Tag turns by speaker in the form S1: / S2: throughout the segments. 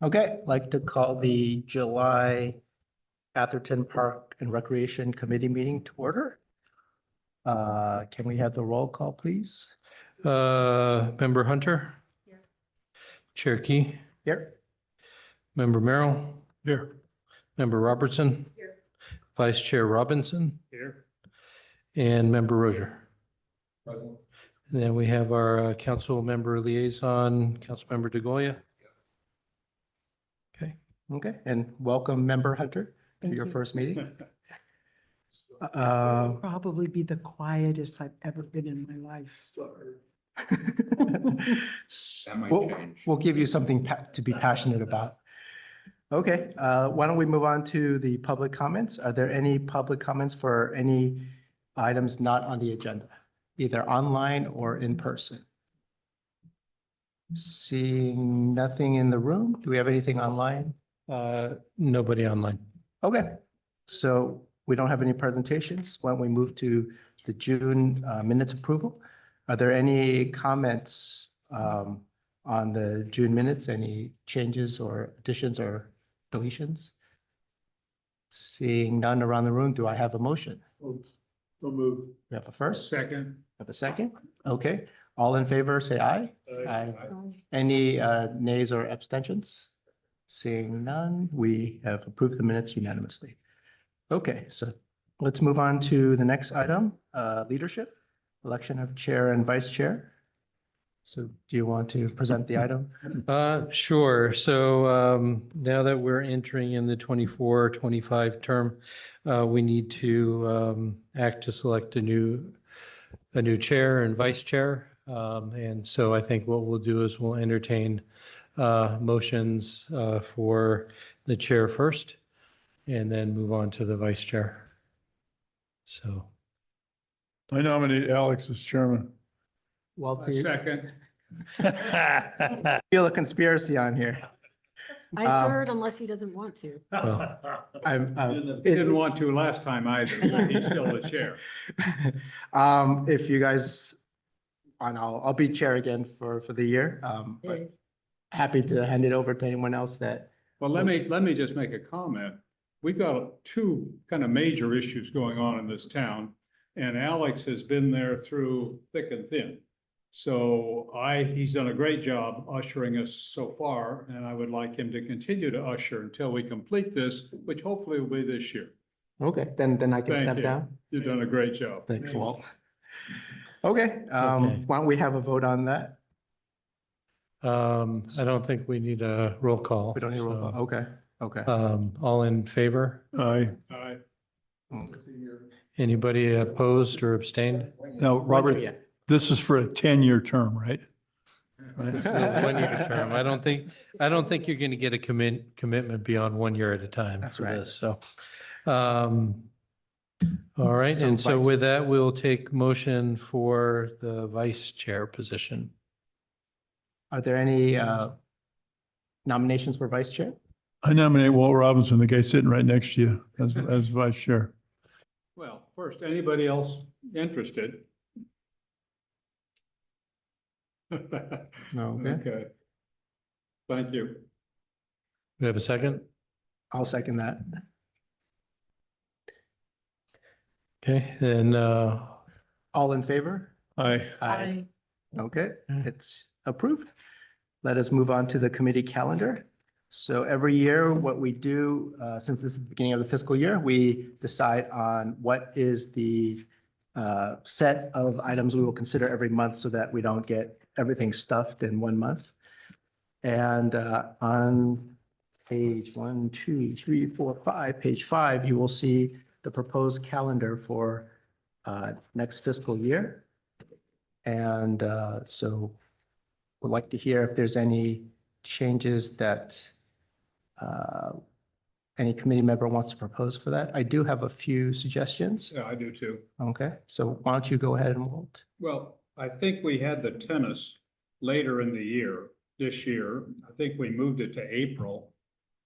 S1: Okay, I'd like to call the July Atherton Park and Recreation Committee meeting to order. Can we have the roll call, please?
S2: Member Hunter?
S3: Here.
S2: Chair Key?
S1: Here.
S2: Member Merrill?
S1: Here.
S2: Member Robertson?
S3: Here.
S2: Vice Chair Robinson?
S1: Here.
S2: And Member Rozier.
S1: Present.
S2: And then we have our council member liaison, Councilmember DeGoya. Okay.
S1: Okay, and welcome, Member Hunter, to
S3: Thank
S1: your
S3: you.
S1: first meeting.
S3: Probably be the quietest I've ever been in my life.
S4: That might
S1: We'll,
S4: change.
S1: we'll give you something to be passionate about. Okay, why don't we move on to the public comments? Are there any public comments for any items not on the agenda, either online or in person? Seeing nothing in the room, do we have anything online?
S2: Nobody online.
S1: Okay, so we don't have any presentations. Why don't we move to the June minutes approval? Are there any comments on the June minutes? Any changes or additions or deletions? Seeing none around the room, do I have a motion?
S5: So moved.
S1: We have a first,
S5: Second.
S1: have a second? Okay, all in favor, say aye. Aye. Any nays or abstentions? Seeing none, we have approved the minutes unanimously. Okay, so let's move on to the next item, leadership, election of chair and vice chair. So do you want to present the item?
S2: Sure. So now that we're entering in the 24-25 term, we need to act to select a new chair and vice chair. And so I think what we'll do is we'll entertain motions for the chair first and then move on to the vice chair. So
S5: I nominate Alex as chairman.
S1: Well,
S5: Second.
S1: feel a conspiracy on here.
S6: I
S1: Um,
S6: third unless he doesn't want to.
S2: well,
S5: He didn't want to last time either, but he's still the chair.
S1: If you guys, and I'll be chair again for the year. But happy to hand it over to anyone else that,
S5: Well, let me just make a comment. We've got two kind of major issues going on in this town, and Alex has been there through thick and thin. So he's done a great job ushering us so far, and I would like him to continue to usher until we complete this, which hopefully will be this year.
S1: okay, then I can
S5: Thank
S1: step
S5: you.
S1: down.
S5: You've done a great job.
S1: Thanks, Walt. Okay,
S2: Okay.
S1: why don't we have a vote on that?
S2: I don't think we need a roll call.
S1: We don't need a roll
S2: so,
S1: call. Okay, okay.
S2: All in favor?
S5: Aye.
S2: Anybody opposed or abstained?
S7: Now, Robert, this is for a 10-year term, right?
S2: It's a 1 year term. I don't think you're going to get a commitment beyond 1 year at a time.
S1: That's
S2: for
S1: right.
S2: this. So, all right.
S1: So
S2: And so
S1: vice-
S2: with that, we'll take motion for the vice chair position.
S1: Are there any nominations for vice chair?
S7: I nominate Walt Robinson, the guy sitting right next to you, as vice chair.
S5: Well, first, anybody else interested?
S1: No. Okay,
S5: Okay. Thank you.
S2: We have a second?
S1: I'll second that.
S2: Okay, then,
S1: All in favor?
S5: Aye.
S6: I
S1: Okay, it's approved. Let us move on to the committee calendar. So every year, what we do, since this is the beginning of the fiscal year, we decide on what is the set of items we will consider every month so that we don't get everything stuffed in 1 month. And on page 1, 2, 3, 4, 5, page 5, you will see the proposed calendar for next fiscal year. And so would like to hear if there's any changes that any committee member wants to propose for that. I do have a few suggestions.
S5: Yeah, I do too.
S1: Okay, so why don't you go ahead and Walt?
S5: Well, I think we had the tennis later in the year, this year. I think we moved it to April.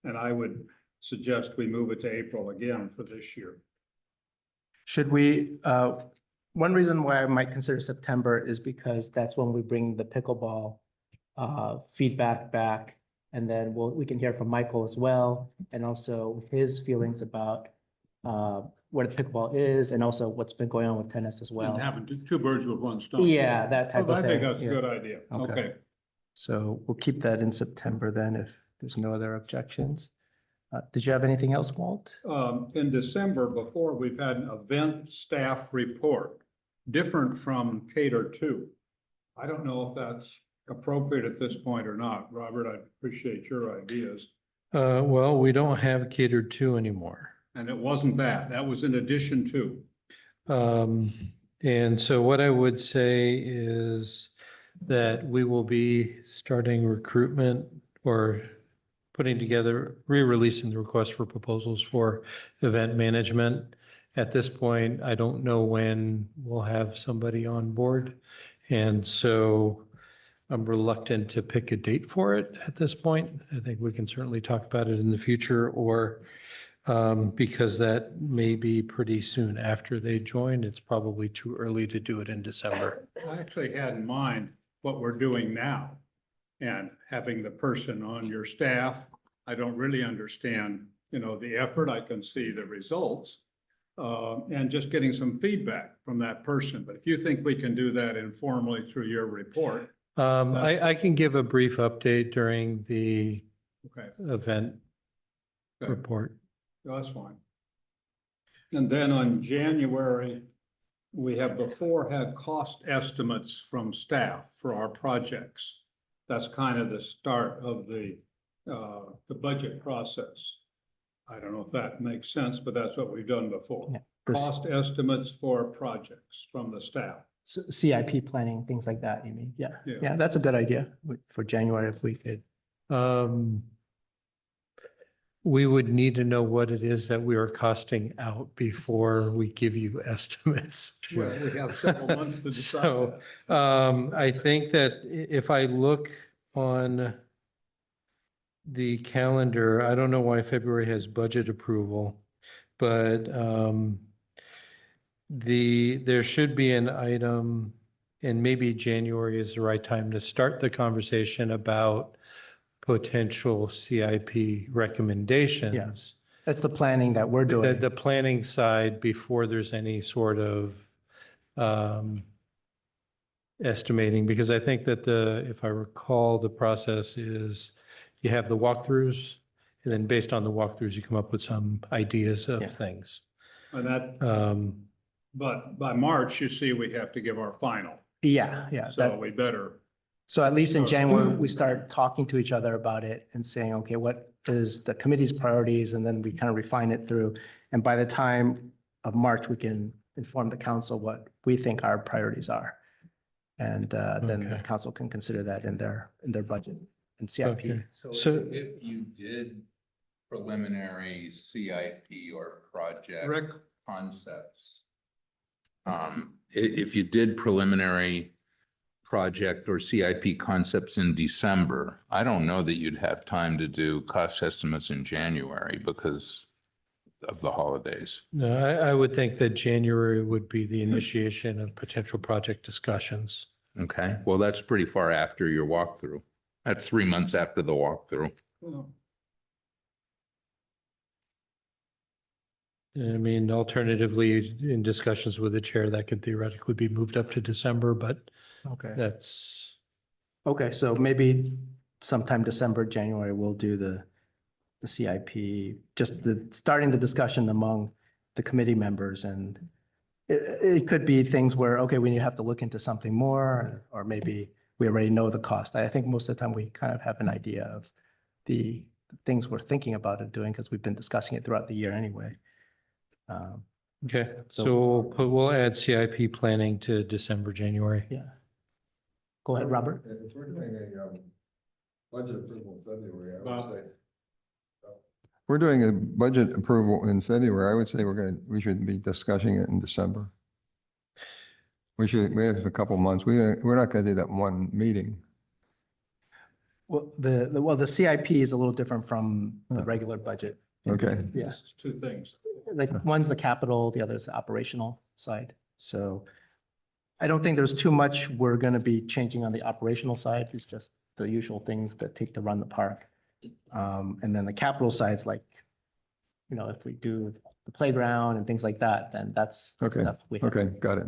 S5: And I would suggest we move it to April again for this year.
S1: Should we, one reason why I might consider September is because that's when we bring the pickleball feedback back. And then we can hear from Michael as well, and also his feelings about where the pickleball is, and also what's been going on with tennis as
S5: And
S1: well.
S5: having two birds with one stone.
S1: Yeah, that type
S5: Oh,
S1: of
S5: I
S1: thing.
S5: think that's a
S1: yeah.
S5: good idea.
S1: Okay.
S5: Okay.
S1: So we'll keep that in September then, if there's no other objections. Did you have anything else, Walt?
S5: In December, before, we've had an event staff report, different from Cater 2. I don't know if that's appropriate at this point or not. Robert, I appreciate your ideas.
S2: Well, we don't have catered to anymore.
S5: And it wasn't that. That was in addition to.
S2: And so what I would say is that we will be starting recruitment or putting together, re-releasing the request for proposals for event management. At this point, I don't know when we'll have somebody on board. And so I'm reluctant to pick a date for it at this point. I think we can certainly talk about it in the future, or because that may be pretty soon after they join. It's probably too early to do it in December.
S5: I actually had in mind what we're doing now and having the person on your staff. I don't really understand, the effort. I can see the results. And just getting some feedback from that person. But if you think we can do that informally through your report,
S2: I can give a brief update during the
S5: okay,
S2: event
S5: Okay.
S2: report.
S5: that's fine. And then on January, we have before had cost estimates from staff for our projects. That's kind of the start of the budget process. I don't know if that makes sense, but that's what we've done before.
S1: Yeah. This
S5: Cost estimates for projects from the staff.
S1: CIP planning, things like that, you mean? Yeah,
S5: Yeah.
S1: yeah, that's a good idea for January if we could.
S2: We would need to know what it is that we are costing out before we give you estimates.
S5: Well, we have several months to decide
S2: So,
S5: that.
S2: I think that if I look on the calendar, I don't know why February has budget approval, but there should be an item, and maybe January is the right time to start the conversation about potential CIP recommendations.
S1: That's the planning that we're doing.
S2: The planning side before there's any sort of estimating, because I think that if I recall, the process is you have the walkthroughs, and then based on the walkthroughs, you come up with some ideas
S1: Yeah.
S2: of things.
S5: And that, but by March, you see, we have to give our final.
S1: Yeah, yeah.
S5: So we better,
S1: So at least in
S5: Sure.
S1: January, we start talking to each other about it and saying, okay, what is the committee's priorities? And then we kind of refine it through. And by the time of March, we can inform the council what we think our priorities are. And then the
S2: Okay.
S1: council can consider that in their budget and CIP.
S2: Okay.
S4: So
S2: So-
S4: if you did preliminary CIP or project
S5: Rick,
S4: concepts, if you did preliminary project or CIP concepts in December, I don't know that you'd have time to do cost estimates in January because of the holidays.
S2: No, I would think that January would be the initiation of potential project discussions.
S4: Okay, well, that's pretty far after your walkthrough. That's 3 months after the walkthrough.
S5: well,
S2: I mean, alternatively, in discussions with the chair, that could theoretically be moved up to December, but
S1: Okay.
S2: that's,
S1: Okay, so maybe sometime December, January, we'll do the CIP, just starting the discussion among the committee members. And it could be things where, okay, we have to look into something more, or maybe we already know the cost. I think most of the time we kind of have an idea of the things we're thinking about it doing, because we've been discussing it throughout the year anyway.
S2: okay.
S1: So-
S2: So we'll add CIP planning to December, January.
S1: Yeah. Go ahead, Robert.
S8: If we're doing a budget approval in February, I
S5: Bob?
S8: would say. We're doing a budget approval in February, I would say we should be discussing it in December. We have a couple months. We're not gonna do that in one meeting.
S1: Well, the CIP is a little different from the regular budget.
S8: Okay.
S1: Yeah.
S5: this is two things.
S1: Like one's the capital, the other's the operational side. So I don't think there's too much we're going to be changing on the operational side. It's just the usual things that take to run the park. And then the capital side's like, you know, if we do the playground and things like that, then that's
S8: Okay,
S1: stuff we have.
S8: Okay, got it.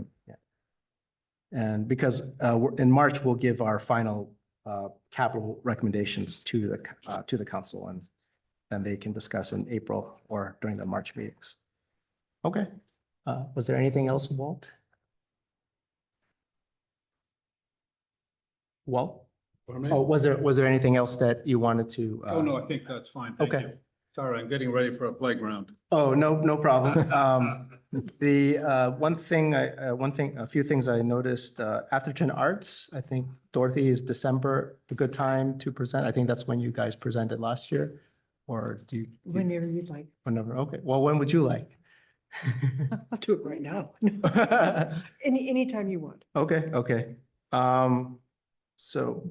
S1: And because in March, we'll give our final capital recommendations to the council, and then they can discuss in April or during the March meetings. Okay. Was there anything else, Walt? Walt?
S5: For me?
S1: Oh, was there anything else that you wanted to?
S5: Oh, no, I think that's fine. Thank
S1: Okay.
S5: you. Sorry, I'm getting ready for a playground.
S1: Oh, no problem. The a few things I noticed, Atherton Arts, I think Dorothy, is December a good time to present? I think that's when you guys presented last year, or do you?
S3: Whenever you'd like.
S1: Whenever, okay. Well, when would you like?
S3: I'll do it right now. Anytime you want.
S1: Okay, okay. So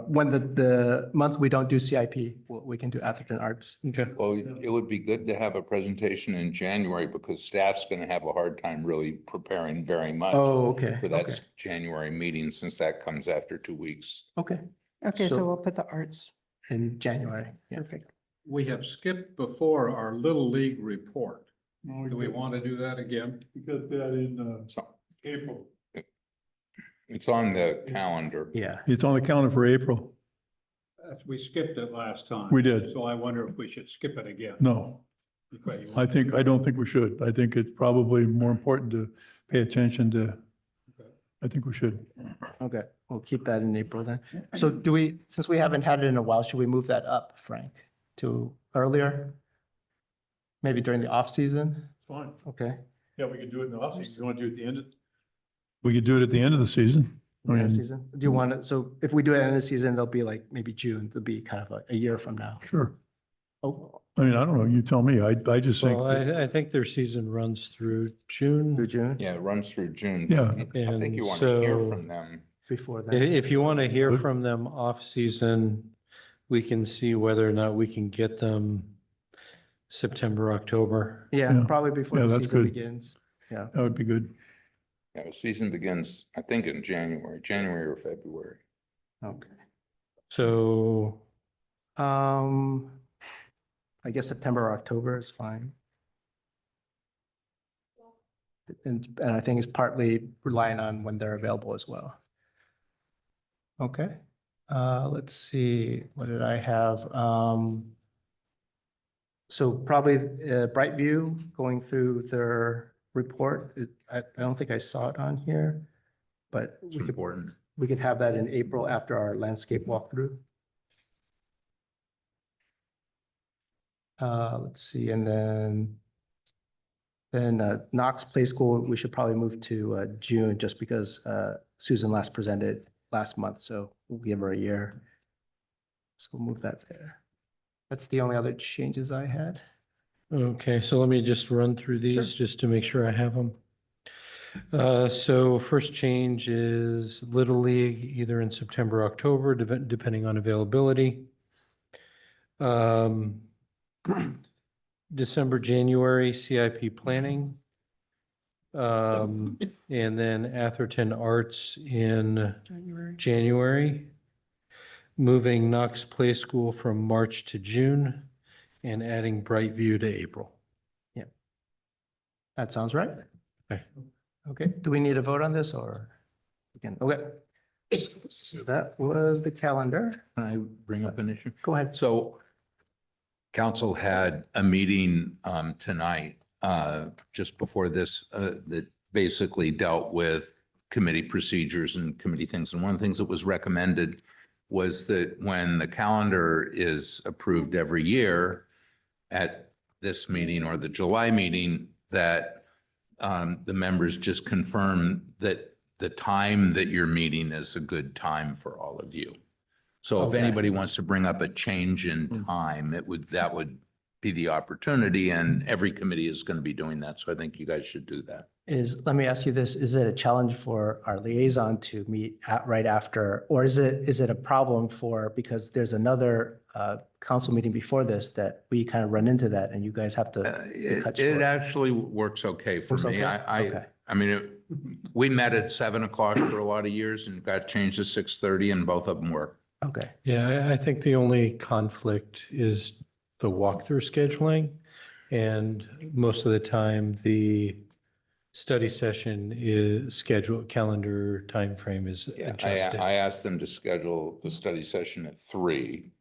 S1: when the month we don't do CIP, we can do Atherton Arts.
S2: Okay.
S4: Well, it would be good to have a presentation in January because staff's going to have a hard time really preparing very much
S1: Oh, okay,
S4: for
S1: okay,
S4: that January meeting since that comes after 2 weeks.
S1: okay.
S3: Okay, so
S1: So-
S3: we'll put the arts.
S1: In January, yeah.
S3: Perfect.
S5: We have skipped before our Little League report. Do we want to do that again?
S7: We got that in
S4: So
S7: April.
S4: it's on the calendar.
S1: Yeah.
S7: It's on the calendar for April.
S5: We skipped it last time.
S7: We did.
S5: So I wonder if we should skip it again.
S7: No,
S5: Okay, you
S7: I
S5: want-
S7: don't think we should. I think it's probably more important to pay attention to. I think we should.
S1: Okay, we'll keep that in April then. So since we haven't had it in a while, should we move that up, Frank, to earlier? Maybe during the off season?
S7: Fine.
S1: Okay.
S7: Yeah, we could do it in the off season. You want to do it at the end? We could do it at the end of the season. I
S1: End
S7: mean,
S1: of season? Do you want to, so if we do it in the season, it'll be like maybe June, it'll be kind of a year from now.
S7: sure.
S1: Oh,
S7: I mean, I don't know. You tell me. I just think,
S2: Well, I think their season runs through
S1: through
S2: June.
S1: June,
S4: Yeah, it runs through June.
S7: Yeah.
S4: I think
S2: And
S4: you want to hear
S2: so-
S4: from them.
S1: before
S2: I-
S1: then.
S2: If you want to hear
S7: Good.
S2: from them off-season, we can see whether or not we can get them September, October.
S1: Yeah,
S7: Yeah.
S1: probably before
S7: Yeah,
S1: the
S7: that's
S1: season
S7: good.
S1: begins. Yeah.
S7: that would be good.
S4: Yeah, the season begins, I think, in January or February.
S1: Okay.
S2: So
S1: I guess September or October is fine. And I think it's partly relying on when they're available as well. Okay, let's see, what did I have? So probably Brightview, going through their report. I don't think I saw it on here, but
S4: It's
S1: we could,
S4: important.
S1: we could have that in April after our landscape walkthrough. Let's see, and then Knox Play School, we should probably move to June just because Susan last presented last month, so we'll give her a year. So we'll move that there. That's the only other changes I had.
S2: Okay, so let me just run through these
S1: Sure.
S2: just to make sure I have them. So first change is Little League, either in September, October, depending on availability. December, January, CIP planning. And then Atherton Arts in January. Moving Knox Play School from March to June and adding Brightview to April.
S1: That sounds right.
S2: Okay.
S1: Okay, do we need a vote on this or? Again, okay. So that was the calendar.
S4: Can I bring up an issue?
S1: Go ahead.
S4: So council had a meeting tonight, just before this, that basically dealt with committee procedures and committee things. And one of the things that was recommended was that when the calendar is approved every year at this meeting or the July meeting, that the members just confirm that the time that you're meeting is a good time for all of you. So if
S1: Okay.
S4: anybody wants to bring up a change in time, that would be the opportunity, and every committee is going to be doing that. So I think you guys should do that.
S1: Let me ask you this, is it a challenge for our liaison to meet right after, or is it a problem because there's another council meeting before this that we kind of run into that and you guys have to cut
S4: It
S1: short?
S4: actually works okay for
S1: Works
S4: me.
S1: okay? Okay.
S4: I mean, we met at 7 o'clock for a lot of years and got changed to 6:30 and both of them work.
S1: Okay,
S2: Yeah, I think the only conflict is the walkthrough scheduling. And most of the time, the study session is scheduled, calendar timeframe is
S4: Yeah,
S2: adjusted.
S4: I asked them to schedule the study session at 3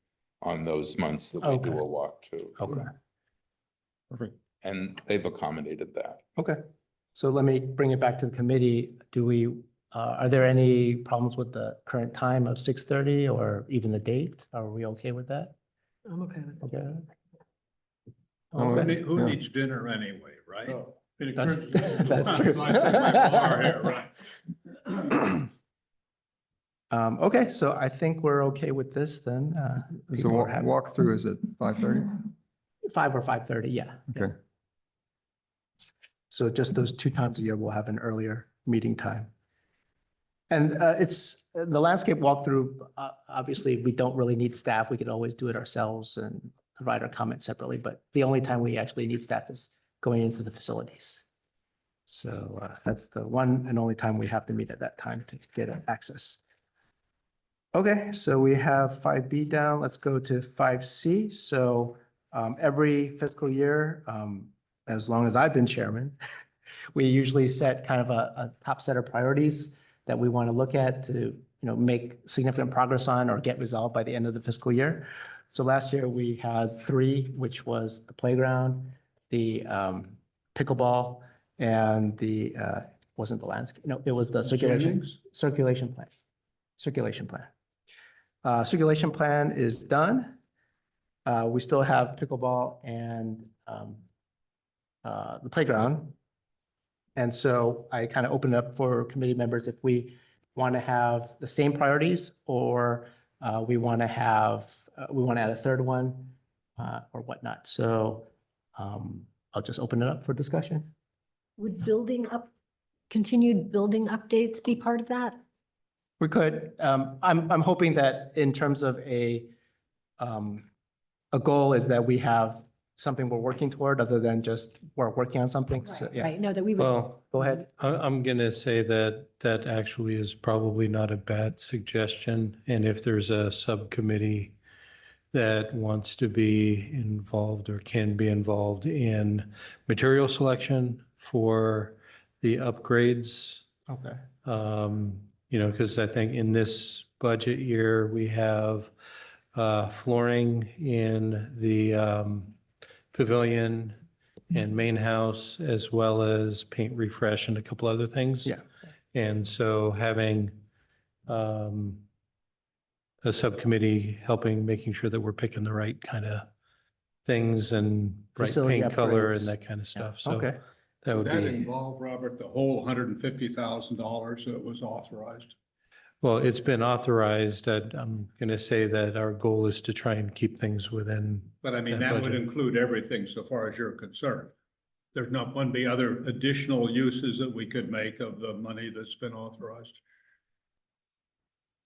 S4: on those months that we do
S1: Okay.
S4: a walkthrough.
S1: okay,
S8: Perfect.
S4: And they've accommodated that.
S1: okay. So let me bring it back to the committee. Are there any problems with the current time of 6:30 or even the date? Are we okay with that?
S3: I'm okay with it.
S1: Okay.
S8: Oh,
S1: Okay.
S5: Who
S8: Yeah.
S5: needs dinner anyway, right?
S1: That's- that's true.
S5: I set my bar here, right?
S1: Okay, so I think we're okay with this then.
S8: So
S1: people are happy.
S8: walkthrough is at 5:30?
S1: 5 or 5:30, yeah.
S8: Okay.
S1: So just those 2 times a year, we'll have an earlier meeting time. And it's the landscape walkthrough, obviously, we don't really need staff. We could always do it ourselves and provide our comments separately, but the only time we actually need staff is going into the facilities. So that's the one and only time we have to meet at that time to get access. Okay, so we have 5B down. Let's go to 5C. So every fiscal year, as long as I've been chairman, we usually set kind of a top set of priorities that we want to look at to, make significant progress on or get resolved by the end of the fiscal year. So last year we had 3, which was the playground, the pickleball, and the, wasn't the landscape, no, it was the
S5: Jennings?
S1: circulation plan. Circulation plan is done. We still have pickleball and the playground. And so I kind of open it up for committee members if we want to have the same priorities or we want to add a third one or whatnot. So I'll just open it up for discussion.
S6: Would continued building updates be part of that?
S1: We could. I'm hoping that in terms of a goal is that we have something we're working toward other than just we're working on something. So, yeah,
S6: Right, no, that we would.
S2: Well,
S1: go ahead.
S2: I'm going to say that that actually is probably not a bad suggestion. And if there's a subcommittee that wants to be involved or can be involved in material selection for the upgrades,
S1: Okay.
S2: because I think in this budget year, we have flooring in the pavilion and main house, as well as paint refresh and a couple other things.
S1: Yeah.
S2: And so having a subcommittee helping, making sure that we're picking the right kind of things and right
S1: Facility
S2: paint color
S1: upgrades.
S2: and that kind of stuff. So
S1: Okay.
S2: that would
S5: Would that
S2: be,
S5: involve, Robert, the whole $150,000 that was authorized?
S2: well, it's been authorized. I'm going to say that our goal is to try and keep things within.
S5: But I mean,
S2: That
S5: that would
S2: budget.
S5: include everything so far as you're concerned. There's not going to be other additional uses that we could make of the money that's been authorized.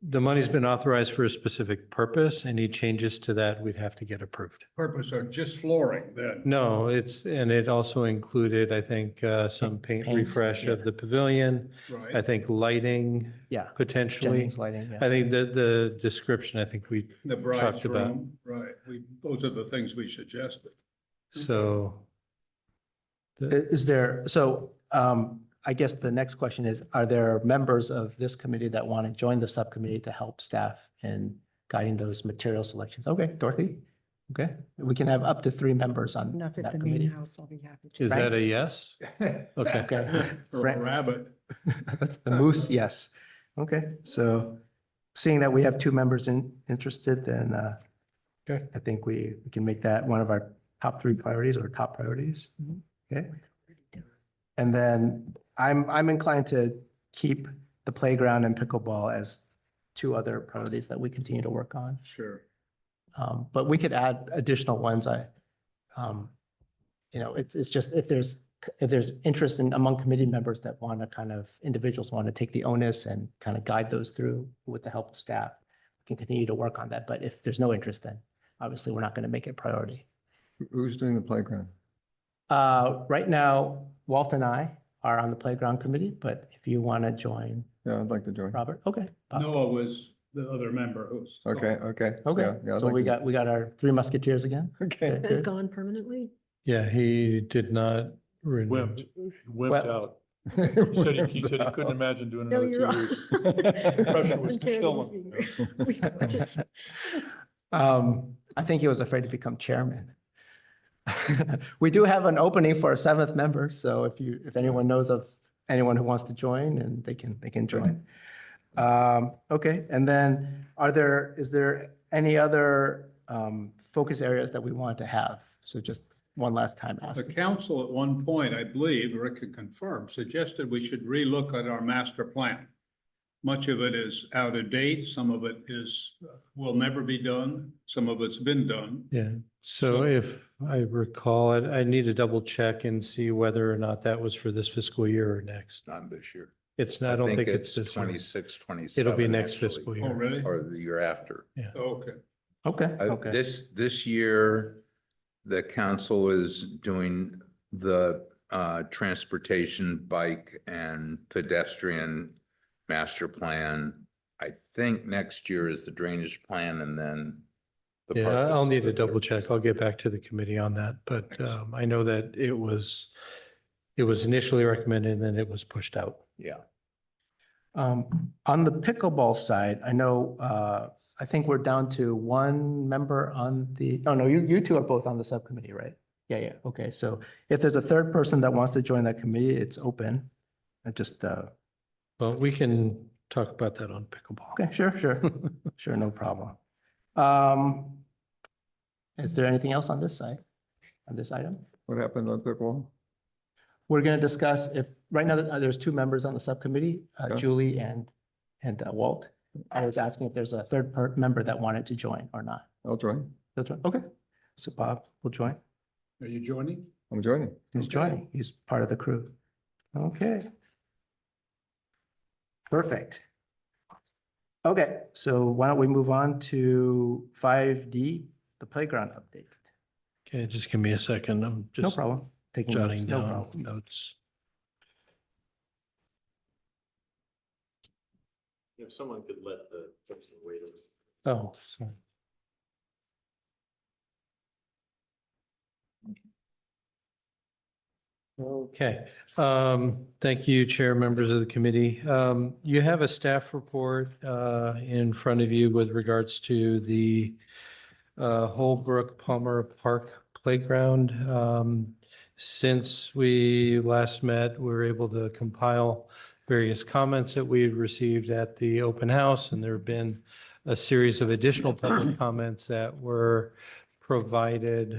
S2: The money's been authorized for a specific purpose. Any changes to that, we'd have to get approved.
S5: Purpose of just flooring then?
S2: No, and it also included, I think, some paint
S1: Paint,
S2: refresh
S1: yeah.
S2: of the pavilion. I
S5: Right?
S2: think lighting
S1: Yeah.
S2: potentially.
S1: Jennings lighting. Yeah.
S2: I think the description, I think we,
S5: The bride's
S2: talked about.
S5: room, right? Those are the things we suggested.
S2: so.
S1: Is there, so I guess the next question is, are there members of this committee that want to join the subcommittee to help staff in guiding those material selections? Okay, Dorothy? Okay, we can have up to 3 members on
S3: Enough at
S1: that
S3: the main
S1: committee.
S3: house, I'll be happy to.
S2: Is
S1: Frank?
S2: that a yes? Okay.
S1: Okay.
S5: For a
S1: Frank?
S5: rabbit.
S1: That's the moose, yes. Okay, so seeing that we have 2 members interested, then
S2: Okay.
S1: I think we can make that one of our top 3 priorities or top priorities. Okay. And then I'm inclined to keep the playground and pickleball as 2 other priorities that we continue to work on.
S5: Sure.
S1: But we could add additional ones. It's just if there's interest in among committee members that want to individuals want to take the onus and kind of guide those through with the help of staff, we can continue to work on that. But if there's no interest, then obviously we're not going to make it a priority.
S8: Who's doing the playground?
S1: Right now, Walt and I are on the playground committee, but if you want to join,
S8: Yeah, I'd like to join.
S1: Robert, okay. Bob.
S5: Noah was the other member who's.
S8: Okay, okay.
S1: Okay,
S8: Yeah, yeah, I'd
S1: so
S8: like to-
S1: we got our three musketeers again.
S8: Okay.
S1: Okay.
S6: Is gone permanently?
S2: Yeah, he did not renew.
S7: Wimped, wimped
S1: Well-
S7: out. He said he couldn't imagine doing
S6: No,
S7: another
S6: you're
S7: 2
S6: right.
S7: years. Pressure was
S6: Okay,
S7: killing him.
S1: I think he was afraid to become chairman. We do have an opening for a seventh member, so if anyone knows of anyone who wants to join, and they can join. Okay, and then is there any other focus areas that we want to have? So just one last time
S5: The
S1: asking.
S5: council at one point, I believe, Rick could confirm, suggested we should relook at our master plan. Much of it is out of date, some of it will never be done, some of it's been done.
S2: Yeah, so if I recall it, I need to double check and see whether or not that was for this fiscal year or next.
S4: Not this year.
S2: It's not, I don't think it's this year.
S4: 26, 27.
S2: It'll be next
S4: actually,
S2: fiscal
S5: Oh,
S2: year.
S5: really?
S4: Or the year after.
S5: Okay.
S1: Okay, okay.
S4: This year, the council is doing the transportation, bike and pedestrian master plan. I think next year is the drainage plan and then. the
S2: Yeah,
S4: park
S2: I'll
S4: is
S2: need to
S4: the third.
S2: double check. I'll get back to the committee on that, but I know that it was initially recommended and then it was pushed out.
S4: Yeah.
S1: On the pickleball side, I know, I think we're down to one member on oh no, you two are both on the subcommittee, right? Yeah, okay, so if there's a third person that wants to join that committee, it's open. I just,
S2: Well, we can talk about that on pickleball.
S1: okay, sure, sure, no problem. Is there anything else on this side, on this item?
S8: What happened on pickleball?
S1: We're going to discuss if, right now, there's two members on the subcommittee,
S8: Okay.
S1: Julie and Walt. I was asking if there's a third member that wanted to join or not.
S8: I'll join.
S1: That's right. Okay, so Bob will join.
S5: Are you joining?
S8: I'm joining.
S1: He's
S5: Okay.
S1: joining. He's part of the crew. Okay. Perfect. Okay, so why don't we move on to 5D, the playground update?
S2: Okay, just give me a second. I'm
S1: No
S2: just
S1: problem. Taking notes,
S2: jotting
S1: no
S2: down
S1: problem.
S2: notes.
S9: If someone could let the person wait.
S2: Oh, sorry. Okay, thank you, Chair, members of the committee. You have a staff report in front of you with regards to the Holbrook Palmer Park Playground. Since we last met, we were able to compile various comments that we had received at the open house, and there have been a series of additional public comments that were provided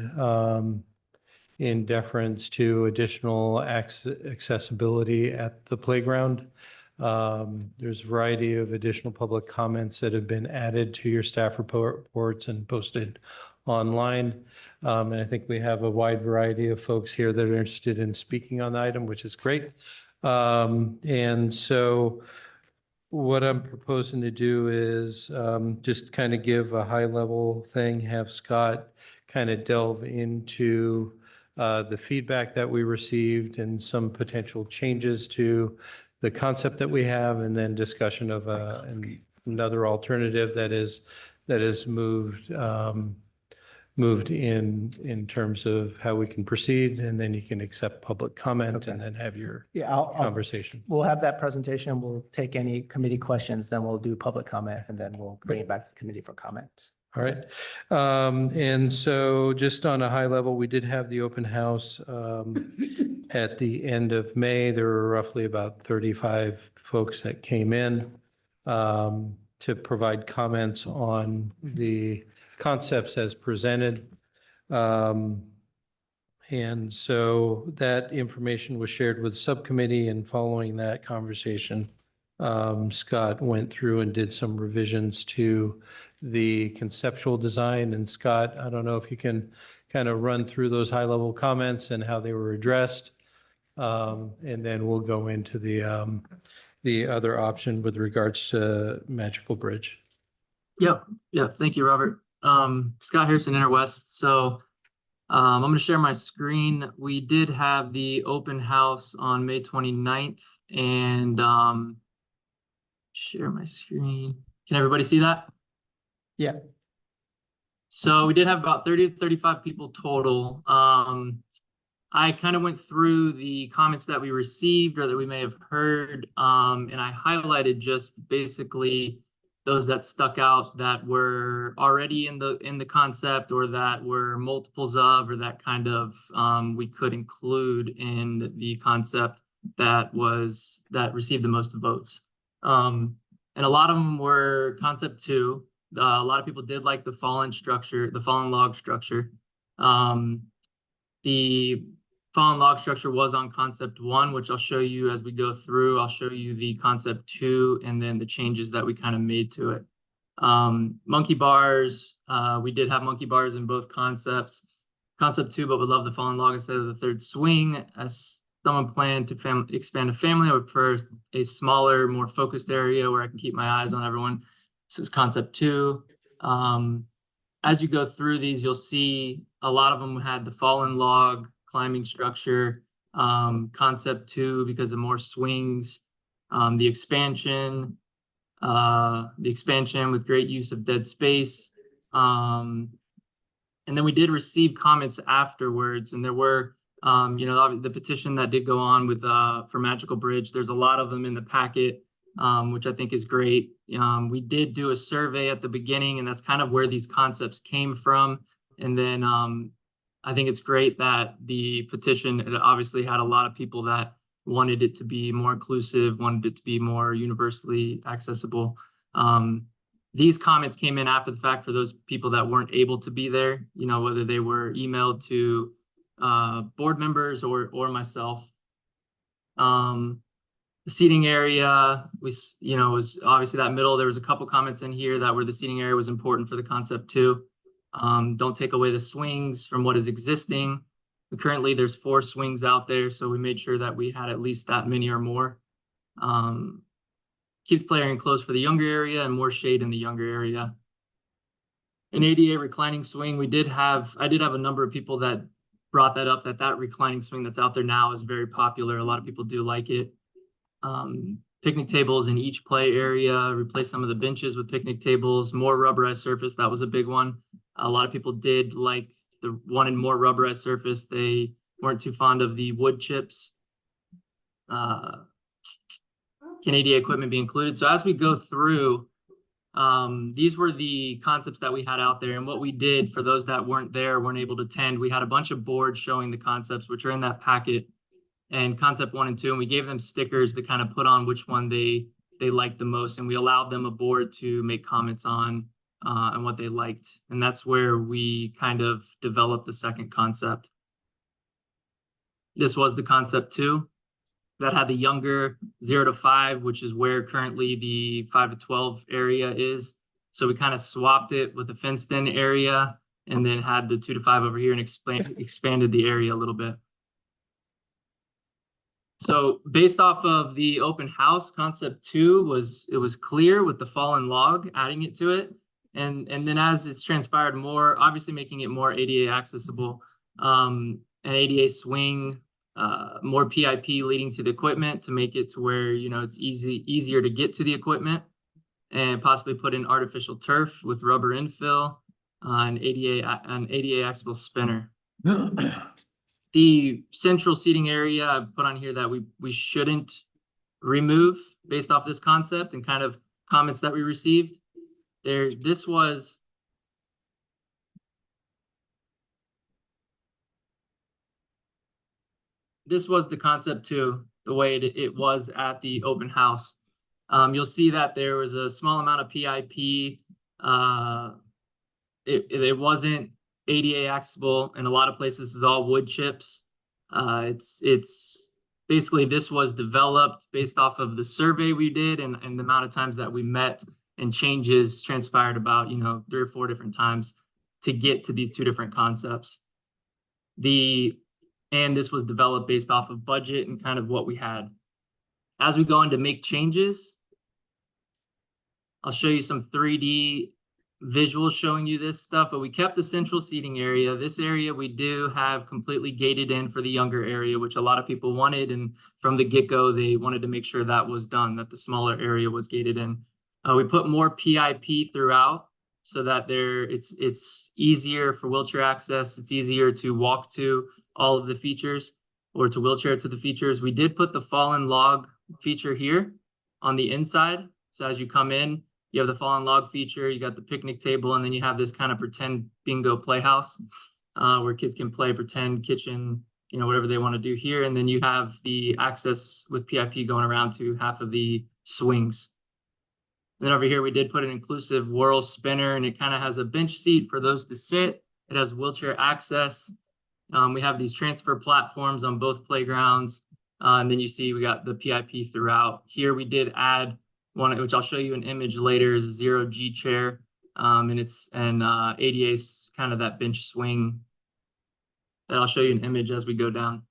S2: in deference to additional accessibility at the playground. There's a variety of additional public comments that have been added to your staff reports and posted online. And I think we have a wide variety of folks here that are interested in speaking on the item, which is great. And so what I'm proposing to do is just kind of give a high level thing, have Scott kind of delve into the feedback that we received and some potential changes to the concept that we have, and then discussion of another alternative that is moved in terms of how we can proceed, and then you can accept public comment and then have your
S1: Yeah, I'll,
S2: conversation.
S1: we'll have that presentation. We'll take any committee questions, then we'll do public comment, and then we'll bring it back to the committee for comments.
S2: All right. And so just on a high level, we did have the open house at the end of May. There were roughly about 35 folks that came in to provide comments on the concepts as presented. And so that information was shared with the subcommittee, and following that conversation, Scott went through and did some revisions to the conceptual design. And Scott, I don't know if you can kind of run through those high-level comments and how they were addressed. And then we'll go into the other option with regards to Magical Bridge.
S10: Yep. Thank you, Robert. Scott Harrison, Interwest. So I'm going to share my screen. We did have the open house on May 29th, and share my screen. Can everybody see that?
S1: Yeah.
S10: So we did have about 30 to 35 people total. I kind of went through the comments that we received or that we may have heard, and I highlighted just basically those that stuck out that were already in the concept or that were multiples of, or that kind of we could include in the concept that received the most votes. And a lot of them were concept 2. A lot of people did like the fallen log structure. The fallen log structure was on concept 1, which I'll show you as we go through. I'll show you the concept 2 and then the changes that we kind of made to it. Monkey bars, we did have monkey bars in both concepts. Concept 2, but would love the fallen log instead of the third swing. As someone planned to expand a family, I would prefer a smaller, more focused area where I can keep my eyes on everyone. This is concept 2. As you go through these, you'll see a lot of them had the fallen log climbing structure, concept 2 because of more swings, the expansion with great use of dead space. And then we did receive comments afterwards, and there were, the petition that did go on with for Magical Bridge. There's a lot of them in the packet, which I think is great. We did do a survey at the beginning, and that's kind of where these concepts came from. And then I think it's great that the petition, it obviously had a lot of people that wanted it to be more inclusive, wanted it to be more universally accessible. These comments came in after the fact for those people that weren't able to be there, whether they were emailed to board members or myself. The seating area was obviously that middle. There was a couple comments in here that were the seating area was important for the concept 2. Don't take away the swings from what is existing. Currently, there's 4 swings out there, so we made sure that we had at least that many or more. Keep the play area enclosed for the younger area and more shade in the younger area. An ADA reclining swing, I did have a number of people that brought that up, that reclining swing that's out there now is very popular. A lot of people do like it. Picnic tables in each play area, replace some of the benches with picnic tables, more rubberized surface. That was a big one. A lot of people did like wanted more rubberized surface. They weren't too fond of the wood chips. Can ADA equipment be included? So as we go through, these were the concepts that we had out there. And what we did for those that weren't able to attend, we had a bunch of boards showing the concepts, which are in that packet, and concept 1 and 2. And we gave them stickers to kind of put on which one they liked the most. And we allowed them a board to make comments on and what they liked. And that's where we kind of developed the second concept. This was the concept 2 that had the younger 0 to 5, which is where currently the 5 to 12 area is. So we kind of swapped it with the fenced in area and then had the 2 to 5 over here and expanded the area a little bit. So based off of the open house, concept 2 was clear with the fallen log, adding it to it. And then as it's transpired more, obviously making it more ADA accessible, an ADA swing, more PIP leading to the equipment to make it to where, it's easier to get to the equipment, and possibly put in artificial turf with rubber infill, an ADA accessible spinner. The central seating area I put on here that we shouldn't remove based off this concept and kind of comments that we received. This was the concept 2, the way it was at the open house. You'll see that there was a small amount of PIP. It wasn't ADA accessible. In a lot of places, is all wood chips. It's basically, this was developed based off of the survey we did and the amount of times that we met, and changes transpired about 3 or 4 different times to get to these 2 different concepts. And this was developed based off of budget and kind of what we had. As we go on to make changes, I'll show you some 3D visuals showing you this stuff, but we kept the central seating area. This area we do have completely gated in for the younger area, which a lot of people wanted. And from the get-go, they wanted to make sure that was done, that the smaller area was gated in. We put more PIP throughout so that it's easier for wheelchair access. It's easier to walk to all of the features or to wheelchair to the features. We did put the fallen log feature here on the inside. So as you come in, you have the fallen log feature, you got the picnic table, and then you have this kind of pretend bingo playhouse where kids can play pretend kitchen, you know, whatever they want to do here. And then you have the access with PIP going around to half of the swings. Then over here, we did put an inclusive whirl spinner, and it kind of has a bench seat for those to sit. It has wheelchair access. We have these transfer platforms on both playgrounds. And then you see we got the PIP throughout. Here we did add one, which I'll show you an image later, is a 0G chair. And ADA is kind of that bench swing that I'll show you an image as we go down.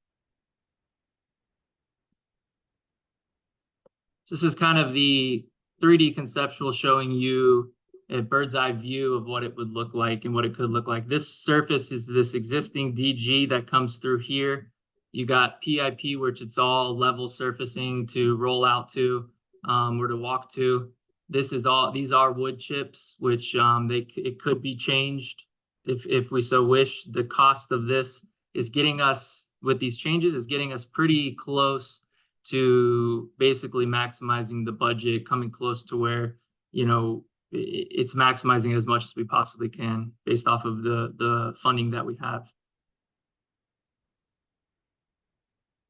S10: This is kind of the 3D conceptual showing you a bird's eye view of what it would look like and what it could look like. This surface is this existing DG that comes through here. You got PIP, which it's all level surfacing to roll out to or to walk to. These are wood chips, which it could be changed if we so wish. The cost of this is getting us, with these changes, is getting us pretty close to basically maximizing the budget, coming close to where, you know, it's maximizing it as much as we possibly can based off of the funding that we have.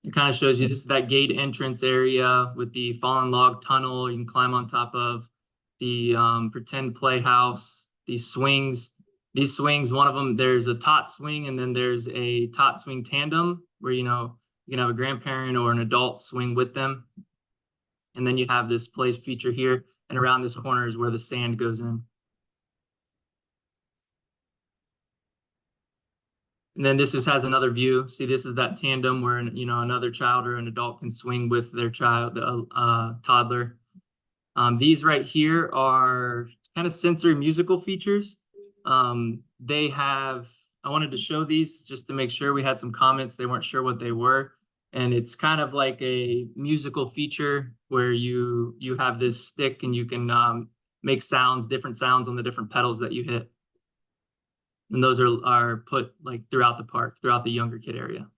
S10: It kind of shows you this is that gate entrance area with the fallen log tunnel you can climb on top of, the pretend playhouse, these swings. These swings, one of them, there's a tot swing, and then there's a tot swing tandem where, you know, you can have a grandparent or an adult swing with them. And then you have this play feature here, and around this corner is where the sand goes in. And then this just has another view. See, this is that tandem where, you know, another child or an adult can swing with their child, toddler. These right here are kind of sensory musical features. They have, I wanted to show these just to make sure. We had some comments, they weren't sure what they were. And it's kind of like a musical feature where you have this stick and you can make sounds, different sounds on the different pedals that you hit. And those are put like throughout the park, throughout the younger kid area.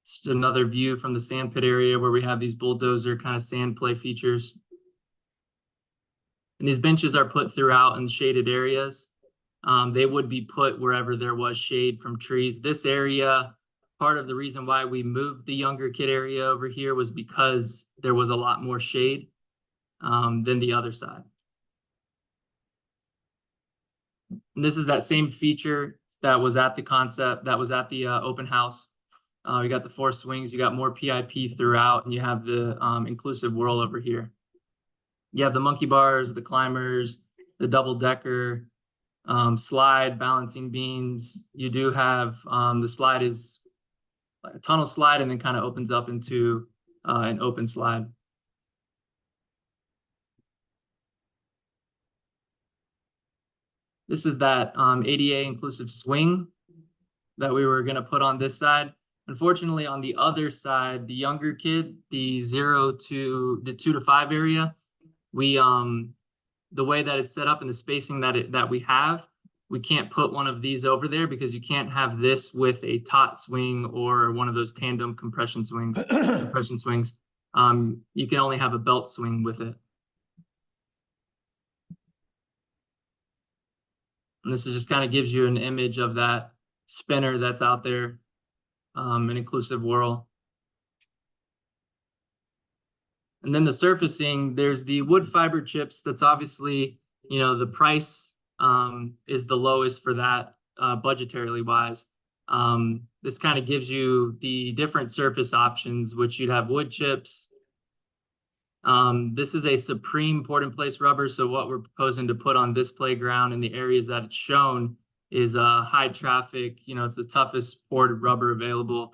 S10: Just another view from the sand pit area where we have these bulldozer kind of sand play features. And these benches are put throughout in shaded areas. They would be put wherever there was shade from trees. This area, part of the reason why we moved the younger kid area over here was because there was a lot more shade than the other side. And this is that same feature that was at the concept, that was at the open house. You got the 4 swings, you got more PIP throughout, and you have the inclusive whirl over here. You have the monkey bars, the climbers, the double decker, slide, balancing beams. You do have the slide is like a tunnel slide and then kind of opens up into an open slide. This is that ADA inclusive swing that we were going to put on this side. Unfortunately, on the other side, the younger kid, the 2 to 5 area, we the way that it's set up and the spacing that we have, we can't put one of these over there because you can't have this with a tot swing or one of those tandem compression swings. You can only have a belt swing with it. And this is just kind of gives you an image of that spinner that's out there, an inclusive whirl. And then the surfacing, there's the wood fiber chips. That's obviously, you know, the price is the lowest for that budgetarily wise. This kind of gives you the different surface options, which you'd have wood chips. This is a Supreme poured in place rubber. So what we're proposing to put on this playground in the areas that it's shown is high traffic. You know, it's the toughest poured rubber available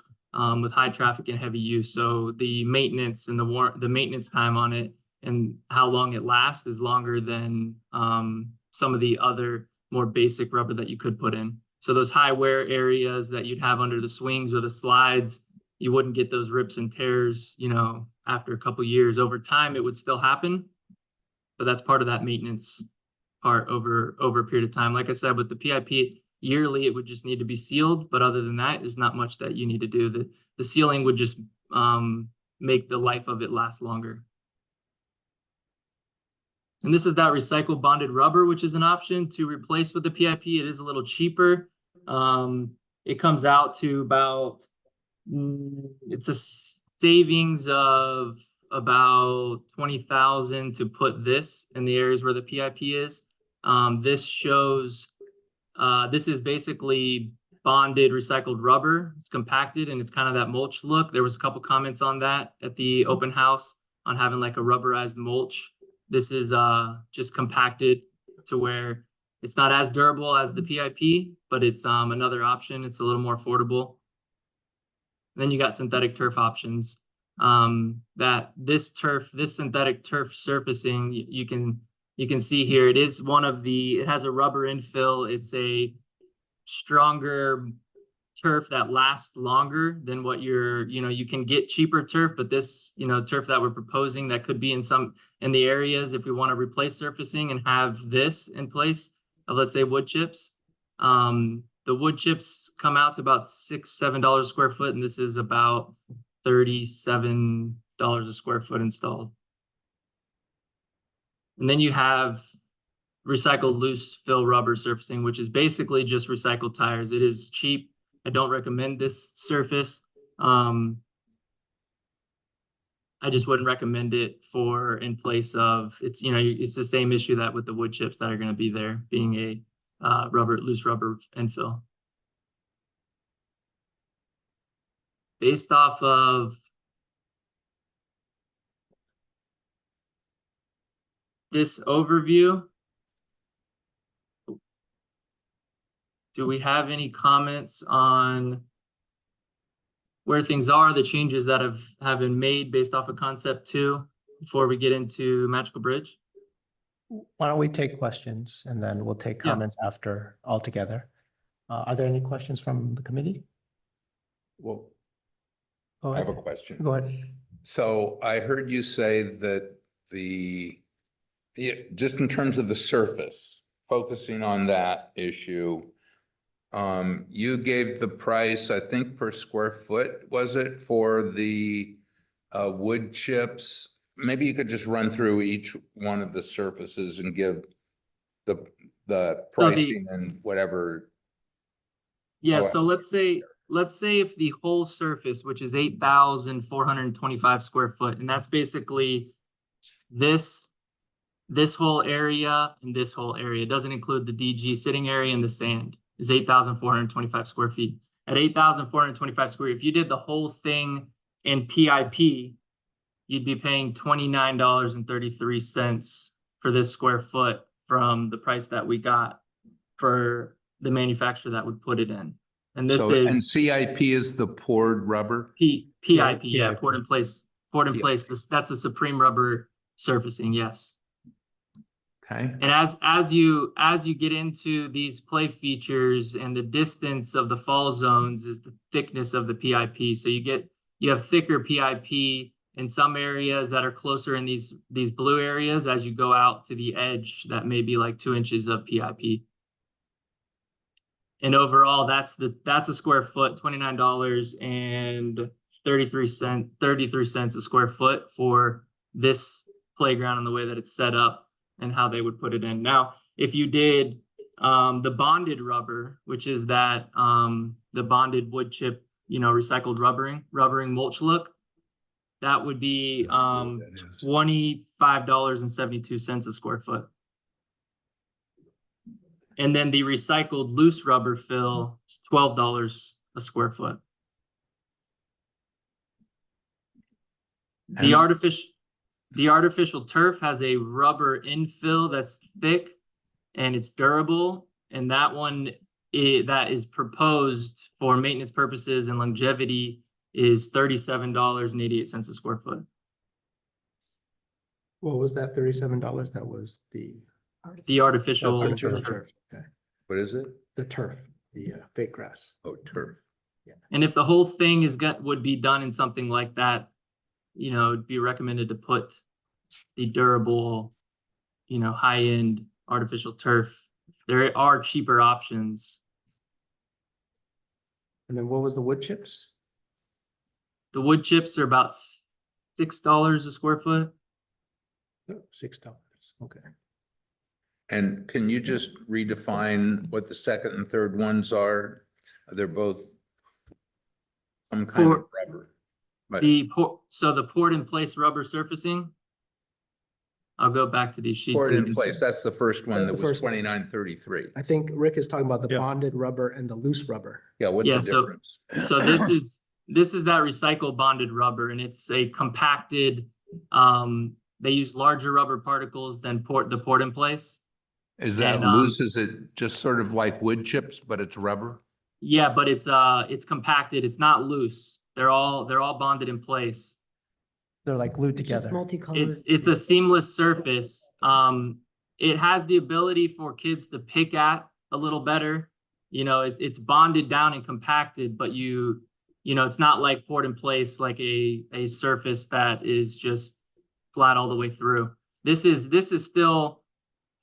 S10: with high traffic and heavy use. So the maintenance and the maintenance time on it and how long it lasts is longer than some of the other more basic rubber that you could put in. So those high wear areas that you'd have under the swings or the slides, you wouldn't get those rips and tears, you know, after a couple years. Over time, it would still happen, but that's part of that maintenance part over a period of time. Like I said, with the PIP yearly, it would just need to be sealed. But other than that, there's not much that you need to do. The sealing would just make the life of it last longer. And this is that recycled bonded rubber, which is an option to replace with the PIP. It is a little cheaper. It comes out to about, it's a savings of about 20,000 to put this in the areas where the PIP is. This shows, this is basically bonded recycled rubber. It's compacted and it's kind of that mulch look. There was a couple comments on that at the open house on having like a rubberized mulch. This is just compacted to where it's not as durable as the PIP, but it's another option. It's a little more affordable. And then you got synthetic turf options. That this synthetic turf surfacing, you can see here, it is one of the, it has a rubber infill. It's a stronger turf that lasts longer than what you can get cheaper turf, but this, turf that we're proposing that could be in the areas, if we want to replace surfacing and have this in place of, let's say, wood chips. The wood chips come out to about $6-7 a square foot, and this is about $37 a square foot installed. And then you have recycled loose fill rubber surfacing, which is basically just recycled tires. It is cheap. I don't recommend this surface. I just wouldn't recommend it for in place of, it's the same issue that with the wood chips that are going to be there being a loose rubber infill. Based off of this overview, do we have any comments on where things are, the changes that have been made based off of concept 2 before we get into Magical Bridge?
S1: Why don't we take questions and then we'll take
S10: Yeah.
S1: comments after altogether. Are there any questions from the committee?
S4: Well,
S1: Go
S4: I have a
S1: ahead.
S4: question.
S1: Go ahead.
S4: So I heard you say that just in terms of the surface, focusing on that issue, you gave the price, I think per square foot, was it, for the wood chips? Maybe you could just run through each one of the surfaces and give the pricing and whatever.
S10: Yeah,
S4: Oh,
S10: so let's say if the whole surface, which is 8,425 square foot, and that's basically this whole area and this whole area, it doesn't include the DG sitting area and the sand, is 8,425 square feet. At 8,425 square, if you did the whole thing in PIP, you'd be paying $29.33 for this square foot from the price that we got for the manufacturer that would put it in. And this
S4: and
S10: is
S4: CIP is the poured rubber?
S10: PIP, yeah,
S2: PIP.
S10: poured in place. That's a Supreme rubber surfacing, yes.
S4: Okay.
S10: And as you get into these play features and the distance of the fall zones is the thickness of the PIP. So you have thicker PIP in some areas that are closer in these blue areas. As you go out to the edge, that may be like 2 inches of PIP. And overall, that's a square foot, $29.33 a square foot for this playground and the way that it's set up and how they would put it in. Now, if you did the bonded rubber, which is that the bonded wood chip, recycled rubbering mulch look, that would be $25.72 a square foot. And then the recycled loose rubber fill is $12 a square foot. The artificial turf has a rubber infill that's thick and it's durable. And that one that is proposed for maintenance purposes and longevity is $37.88 a square foot.
S1: What was that $37? That was the
S10: Artificial
S1: that's the
S10: turf.
S1: turf. Okay.
S4: What is it?
S1: The turf, the fake grass.
S4: Oh, turf.
S10: And if the whole thing would be done in something like that, you know, it'd be recommended to put the durable, you know, high-end artificial turf. There are cheaper options.
S1: And then what was the wood chips?
S10: The wood chips are about $6 a square foot.
S1: $6. Okay.
S4: And can you just redefine what the second and third ones are? They're both some kind of rubber. But
S10: So the poured in place rubber surfacing. I'll go back to these sheets.
S4: poured
S10: so you
S4: in
S10: can
S4: place,
S10: see.
S4: that's the first one
S1: That's
S4: that
S1: the
S4: was
S1: first one.
S4: 2933.
S1: I think Rick is talking about the
S7: Yeah.
S1: bonded rubber and the loose rubber.
S4: Yeah, what's
S10: Yeah,
S4: the
S10: so-
S4: difference?
S10: So this is that recycled bonded rubber, and it's a compacted, they use larger rubber particles than the poured in place.
S4: Is that
S10: and,
S4: loose? Is it just sort of like wood chips, but it's rubber?
S10: Yeah, but it's compacted. It's not loose. They're all bonded in place.
S1: They're like glued
S3: It's just
S1: together.
S3: multicolored.
S10: It's a seamless surface. It has the ability for kids to pick at a little better. You know, it's bonded down and compacted, but you know, it's not like poured in place like a surface that is just flat all the way through. This is still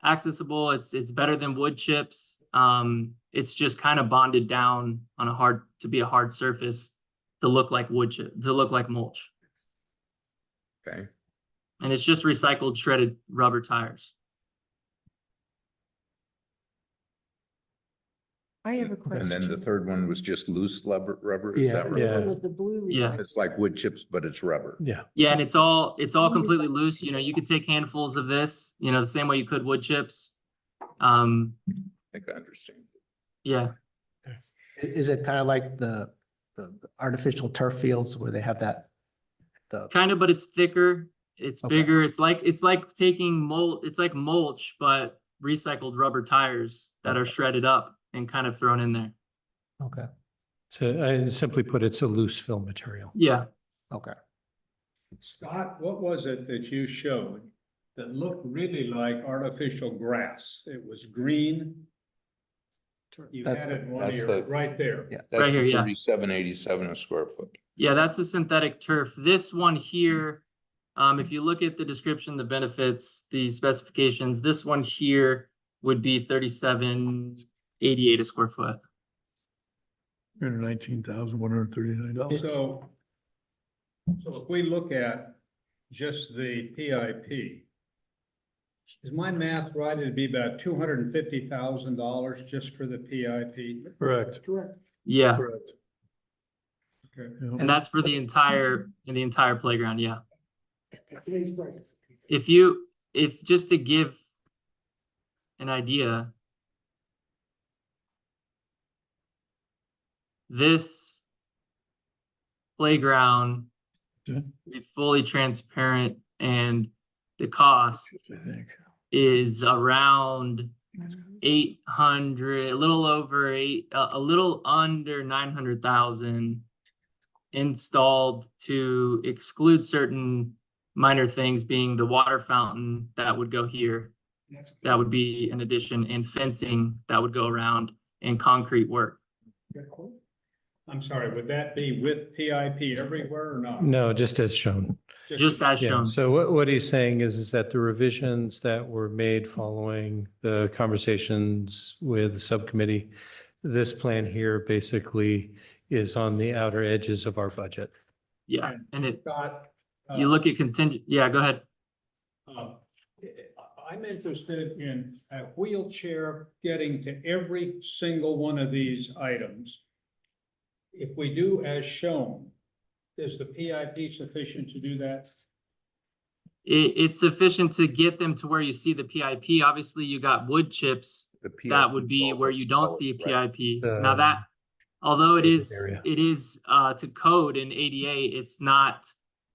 S10: accessible. It's better than wood chips. It's just kind of bonded down on to be a hard surface to look like wood chip, to look like mulch.
S4: Okay.
S10: And it's just recycled shredded rubber tires.
S3: I have a
S4: And
S3: question.
S4: then the third one was just loose rubber, is
S1: Yeah.
S4: that
S3: The
S4: right?
S3: other one
S2: Yeah.
S3: was the blue.
S10: Yeah.
S3: recycled.
S4: It's like wood chips, but it's rubber.
S2: Yeah.
S10: Yeah, and it's all completely loose. You know, you could take handfuls of this, you know, the same way you could wood chips.
S4: I think I understand.
S10: Yeah,
S1: Is it kind of like the artificial turf fields where they have that?
S10: kind of, but it's thicker. It's
S1: Okay.
S10: bigger. It's like taking it's like mulch, but recycled rubber tires that are
S1: Okay.
S10: shredded up and kind of thrown in there.
S1: Okay.
S2: So I simply put, it's a loose fill material.
S10: Yeah.
S1: Okay.
S5: Scott, what was it that you showed that looked really like artificial grass? It was green. You
S1: That's
S5: had
S1: the-
S5: it in one of
S4: that's
S5: your,
S4: the-
S5: right there.
S1: Yeah.
S4: That's
S10: Right here, yeah.
S4: 3787 a square foot.
S10: Yeah, that's the synthetic turf. This one here, if you look at the description, the benefits, the specifications, this one here would be $37.88 a square foot.
S7: $19,139.
S5: So if we look at just the PIP, is my math right? It'd be about $250,000 just for the PIP?
S7: Correct.
S3: Correct.
S10: Yeah,
S7: Correct.
S5: Okay.
S7: Yeah.
S10: and that's for the entire playground, yeah.
S3: It's today's price.
S10: If just to give an idea, this playground
S7: Yeah.
S10: be fully transparent, and the cost
S7: I think.
S10: is around 800, a little under 900,000 installed, to exclude certain minor things, being the water fountain that would go here. That would be an addition, and fencing that would go around, and concrete work.
S5: I'm sorry, would that be with PIP everywhere or not?
S2: No, just as shown.
S10: Just as
S2: Yeah,
S10: shown.
S2: so what he's saying is that the revisions that were made following the conversations with the subcommittee, this plan here basically is on the outer edges of our budget.
S10: Yeah, and
S5: Scott,
S10: you look at contingent, yeah, go ahead.
S5: I'm interested in a wheelchair getting to every single one of these items. If we do as shown, is the PIP sufficient to do that?
S10: It's sufficient to get them to where you see the PIP. Obviously, you got wood chips.
S4: The
S10: That
S4: PIP
S10: would be
S4: is
S10: where
S4: all
S10: you don't
S4: what's
S10: see a
S4: colored, right?
S10: PIP.
S2: The
S10: Now that, although it
S2: shaded
S10: is,
S2: area.
S10: to code in ADA, it's not,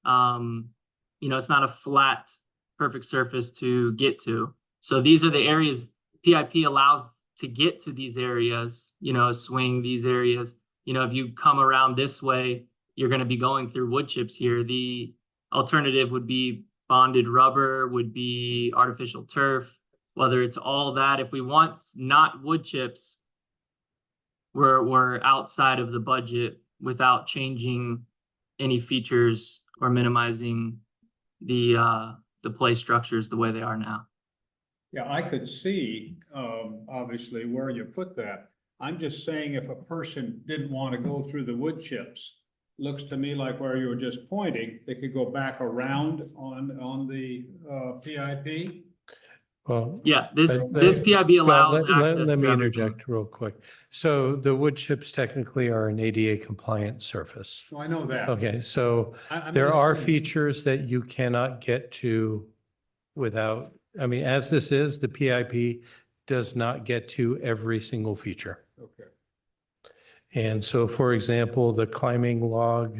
S10: it's not a flat, perfect surface to get to. So these are the areas PIP allows to get to these areas, swing these areas. If you come around this way, you're going to be going through wood chips here. The alternative would be bonded rubber, would be artificial turf, whether it's all that. If we want not wood chips, we're outside of the budget without changing any features or minimizing the play structures the way they are now.
S5: Yeah, I could see, obviously where you put that. I'm just saying if a person didn't want to go through the wood chips, looks to me like where you were just pointing, they could go back around on the, PIP.
S2: Well,
S10: Yeah, this
S2: but-
S10: PIB
S2: Scott,
S10: allows
S2: let-
S10: access
S2: Let
S10: to
S2: me
S10: everything.
S2: interject real quick. So the wood chips technically are an ADA compliant surface.
S5: So I know that.
S2: Okay, so
S5: I'm
S2: there
S5: just
S2: are
S5: saying-
S2: features that you cannot get to without, I mean, as this is, the PIP does not get to every single feature.
S5: Okay.
S2: And so, for example, the climbing log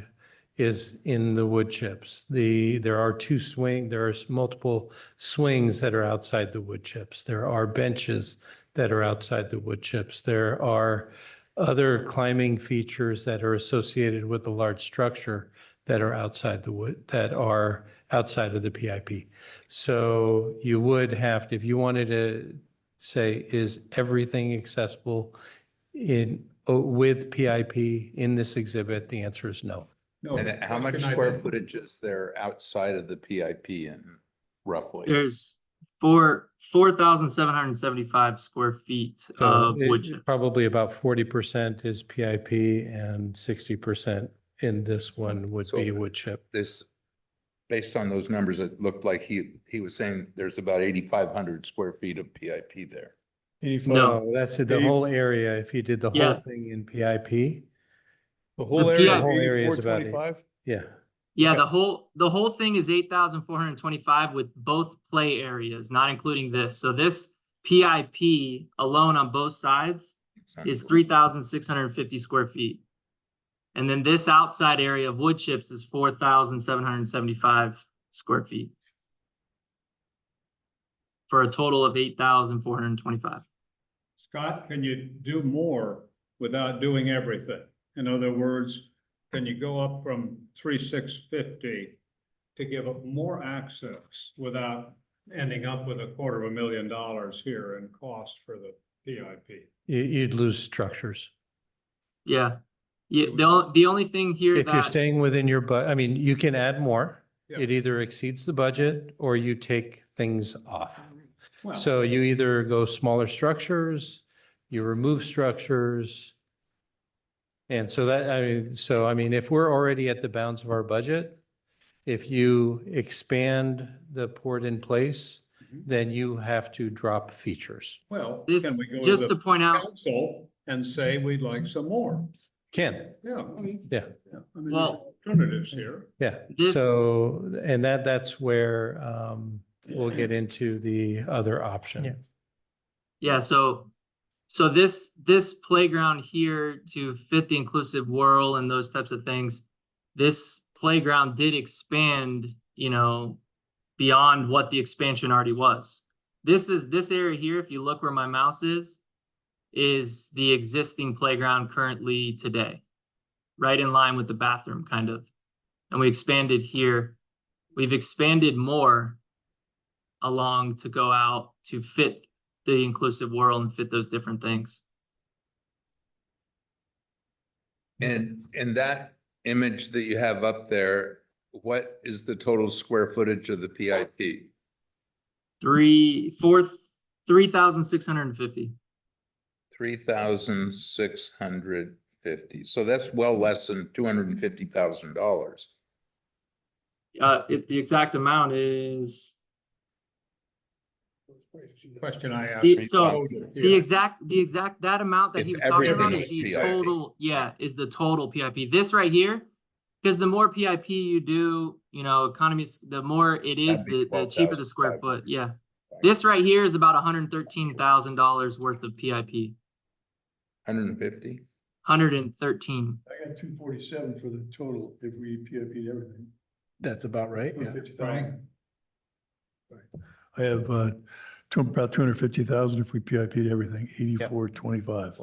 S2: is in the wood chips. There are there are multiple swings that are outside the wood chips. There are benches that are outside the wood chips. There are other climbing features that are associated with the large structure that are outside the wood, that are outside of the PIP. So you would have to, if you wanted to say, is everything accessible with PIP in this exhibit? The answer is no.
S5: No,
S4: And
S5: the
S4: how much
S5: question I
S4: square
S5: did-
S4: footage is there outside of the PIP and roughly?
S10: There's 4,775 square feet
S2: So
S10: of wood
S2: it-
S10: chips.
S2: Probably about 40% is PIP and 60% in this one would
S4: So-
S2: be wood chip.
S4: This, based on those numbers, it looked like he was saying there's about 8,500 square feet of PIP there.
S7: 85.
S10: No.
S2: That's it, the whole area. If you did the whole
S10: Yeah.
S2: thing in PIP,
S7: The whole
S10: The
S7: area
S10: PI
S7: is
S2: The whole area is about
S7: 8425?
S2: yeah.
S10: Yeah,
S7: Okay.
S10: the whole thing is 8,425 with both play areas, not including this. So this PIP alone on both sides is 3,650 square feet. And then this outside area of wood chips is 4,775 square feet. For a total of 8,425.
S5: Scott, can you do more without doing everything? In other words, can you go up from 3,650 to give up more access without ending up with $250,000 here in cost for the PIP?
S2: You'd lose structures.
S10: Yeah. Yeah, the only thing here
S2: If you're
S10: that,
S2: staying within your I mean, you can add more.
S5: Yeah.
S2: It either exceeds the budget or you take things off.
S5: Well,
S2: So you either go smaller structures, you remove structures. And so I mean, if we're already at the bounds of our budget, if you expand the port in place,
S5: Mhm.
S2: then you have to drop features.
S5: well,
S10: this,
S5: can we go
S10: just
S5: to
S10: to
S5: the
S10: point out,
S5: council and say we'd like some more?
S2: Can,
S5: Yeah. I mean,
S2: yeah.
S5: I mean, there's
S10: Well-
S5: alternatives here.
S2: Yeah,
S10: This-
S2: so, and that's where we'll get into the other option.
S1: Yeah.
S10: yeah, so this playground here to fit the inclusive whirl and those types of things, this playground did expand, beyond what the expansion already was. This area here, if you look where my mouse is the existing playground currently today, right in line with the bathroom, kind of. And we expanded here. We've expanded more along to go out to fit the inclusive world and fit those different things.
S4: And in that image that you have up there, what is the total square footage of the PIP?
S10: 3,650.
S4: 3,650. So that's well less than $250,000.
S10: If the exact amount is,
S5: Question I asked.
S10: so the exact, that amount that
S4: If
S10: he was talking about
S4: everything
S10: is the
S4: was PIP.
S10: total, is the total PIP. This right here, because the more PIP you do, economies, the more it is,
S4: That'd be
S10: the cheaper the square
S4: 12,500.
S10: foot, yeah. This right here is about $113,000 worth of PIP,
S4: 150?
S10: 113.
S7: I got 247 for the total if we PIP'd everything.
S1: That's about right. Yeah.
S7: 250,000. I have about 250,000 if we PIP'd everything, 8425.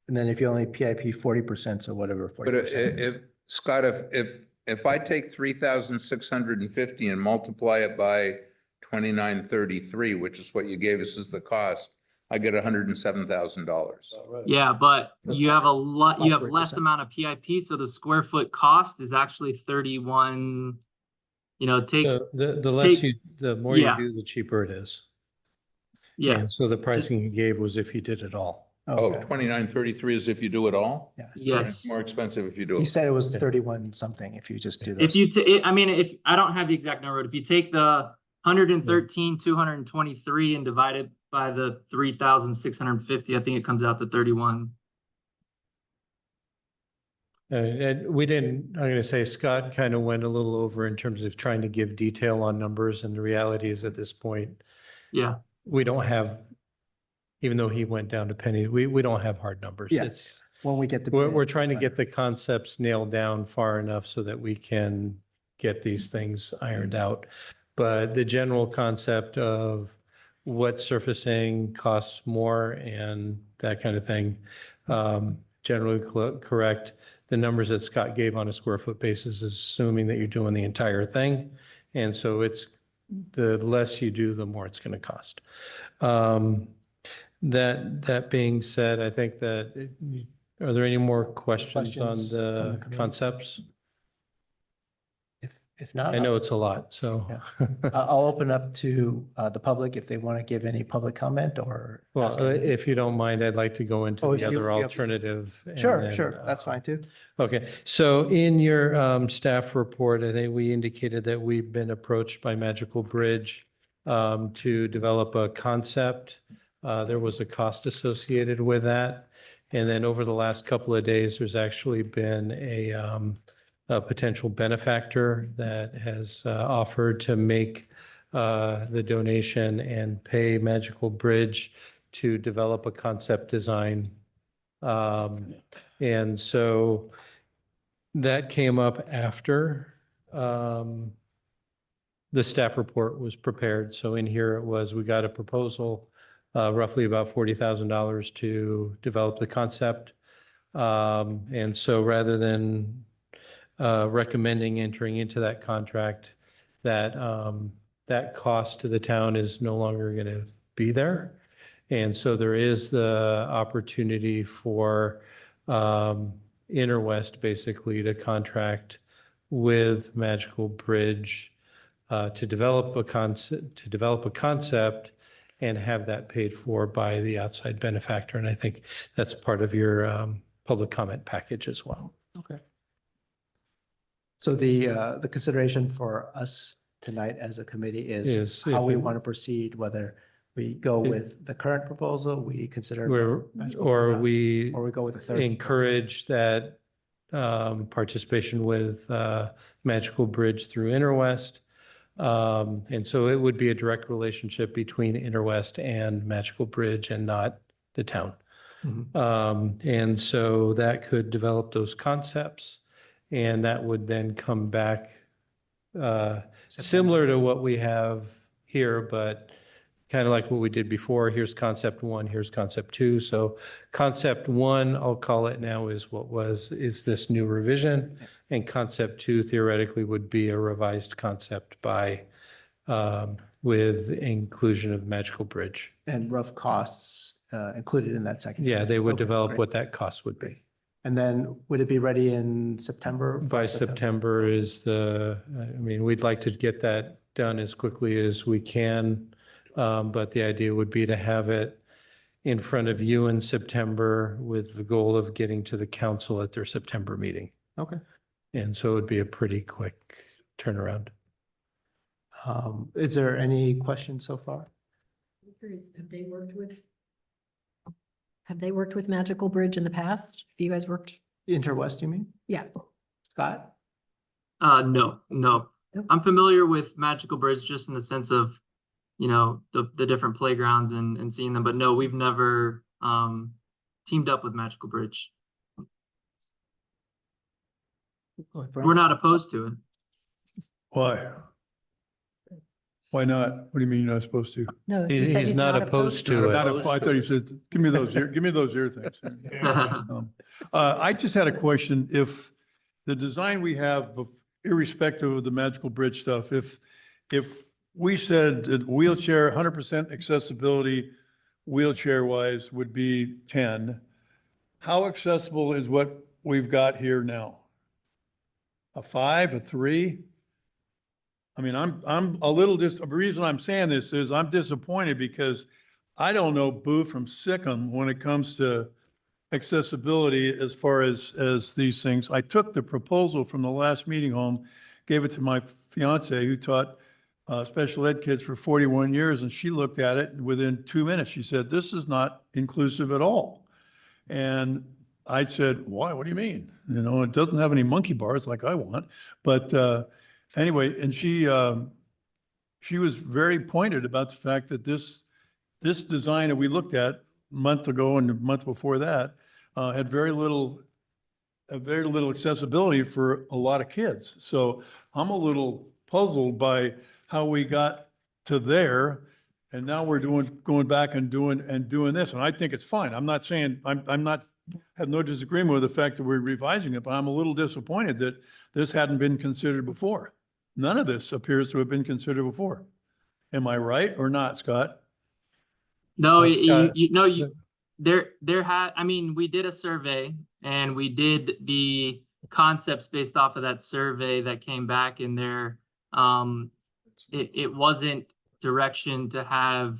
S1: And then if you only PIP 40%, so whatever,
S4: But
S1: 40%.
S4: if, Scott, if I take 3,650 and multiply it by 2933, which is what you gave us as the cost, I get $107,000.
S10: Yeah, but you have a lot, you have
S1: About
S10: less
S1: 3%.
S10: amount of PIP, so the square foot cost is actually 31. Take,
S2: The less
S10: take-
S2: you, the more you
S10: yeah.
S2: do, the cheaper it is.
S10: yeah,
S2: And so the pricing he gave was if you did it all.
S4: Oh,
S1: Okay.
S4: 2933 is if you do it all?
S10: yes.
S4: More expensive if you do
S1: You
S4: it.
S1: said it was 31 something if you just do
S10: If
S1: those.
S10: you, I mean, if, I don't have the exact number, but if you take the 113, 223 and divide it by the 3,650, I think it comes out to 31.
S2: And we didn't, I'm going to say Scott kind of went a little over in terms of trying to give detail on numbers. And the reality is at this point,
S10: Yeah,
S2: we don't have, even though he went down to penny, we don't have hard numbers.
S1: Yeah.
S2: It's,
S1: When we get the.
S2: we're trying to
S1: bid,
S2: get the concepts nailed down far enough so that we can get these things ironed out. But the general concept of what surfacing costs more and that kind of thing, generally correct. The numbers that Scott gave on a square foot basis is assuming that you're doing the entire thing. And so it's, the less you do, the more it's going to cost. That being said, I think that, are there any more questions on
S1: Questions from the
S2: the
S1: committee?
S2: concepts?
S1: If not,
S2: I know it's a lot, so.
S1: I'll open up to the public if they want to give any public comment or.
S2: Well,
S1: ask anything.
S2: if you don't mind, I'd like to go into
S1: Oh, if
S2: the
S1: you-
S2: other
S1: you have-
S2: alternative. and
S1: Sure,
S2: then,
S1: sure, that's fine too.
S2: Okay, so in your staff report, I think we indicated that we've been approached by Magical Bridge to develop a concept. There was a cost associated with that. And then over the last couple of days, there's actually been a potential benefactor that has offered to make the donation and pay Magical Bridge to develop a concept design. And so that came up after the staff report was prepared. So in here it was, we got a proposal, roughly about $40,000 to develop the concept. And so rather than recommending entering into that contract, that that cost to the town is no longer going to be there. And so there is the opportunity for Interwest basically to contract with Magical Bridge to develop a concept and have that paid for by the outside benefactor. And I think that's part of your public comment package as well.
S1: Okay. So the consideration for us tonight as a committee is
S2: Is
S1: how
S2: if
S1: we
S2: it-
S1: want to proceed, whether we go
S2: If-
S1: with the current proposal, we consider.
S2: Or
S1: Magical
S2: or
S1: Bridge,
S2: we
S1: Or we go with the third. proposal.
S2: encourage that participation with Magical Bridge through Interwest. And so it would be a direct relationship between Interwest and Magical Bridge and not the town.
S1: Mhm.
S2: And so that could develop those concepts and that would then come back similar to what we have here, but kind of like what we did before. Here's concept one, here's concept two. So concept one, I'll call it now, is is this new revision. And concept two theoretically would be a revised concept by, with inclusion of Magical Bridge.
S1: And rough costs included in that second.
S2: Yeah, they would
S1: Okay,
S2: develop
S1: great.
S2: what that cost would be.
S1: And then would it be ready in September?
S2: By September is I mean, we'd like to get that done as quickly as we can. But the idea would be to have it in front of you in September with the goal of getting to the council at their September meeting.
S1: Okay.
S2: And so it would be a pretty quick turnaround.
S1: Is there any questions so far?
S6: Have they worked with Magical Bridge in the past? Have you guys worked?
S1: Interwest, you mean?
S6: Yeah.
S10: No.
S6: Scott?
S10: Nope. I'm familiar with Magical Bridge just in the sense of, the different playgrounds and seeing them, but no, we've never teamed up with Magical Bridge. We're not opposed to it.
S7: Why? Why not? What do you mean you're not supposed to?
S6: No.
S2: He-
S6: he said
S2: he's not opposed to it.
S7: Not a- I thought you said, give me those ear things. I just had a question. If the design we have, irrespective of the Magical Bridge stuff, if we said that wheelchair, 100% accessibility wheelchair wise would be 10. How accessible is what we've got here now? A 5, a 3? I mean, I'm a little the reason I'm saying this is I'm disappointed because I don't know boo from Sikkim when it comes to accessibility as far as these things. I took the proposal from the last meeting home, gave it to my fiance who taught special ed kids for 41 years, and she looked at it and within 2 minutes. She said, "This is not inclusive at all." And I said, "Why? What do you mean? You know, it doesn't have any monkey bars like I want." But anyway, and she was very pointed about the fact that this design that we looked at a month ago and the month before that had very little accessibility for a lot of kids. So I'm a little puzzled by how we got to there, and now we're going back and doing this. And I think it's fine. I'm not saying have no disagreement with the fact that we're revising it, but I'm a little disappointed that this hadn't been considered before. None of this appears to have been considered before. Am I right or not, Scott?
S10: No,
S2: Scott,
S10: I mean, we did a survey and we did the concepts based off of that survey that came back in there. It wasn't direction to have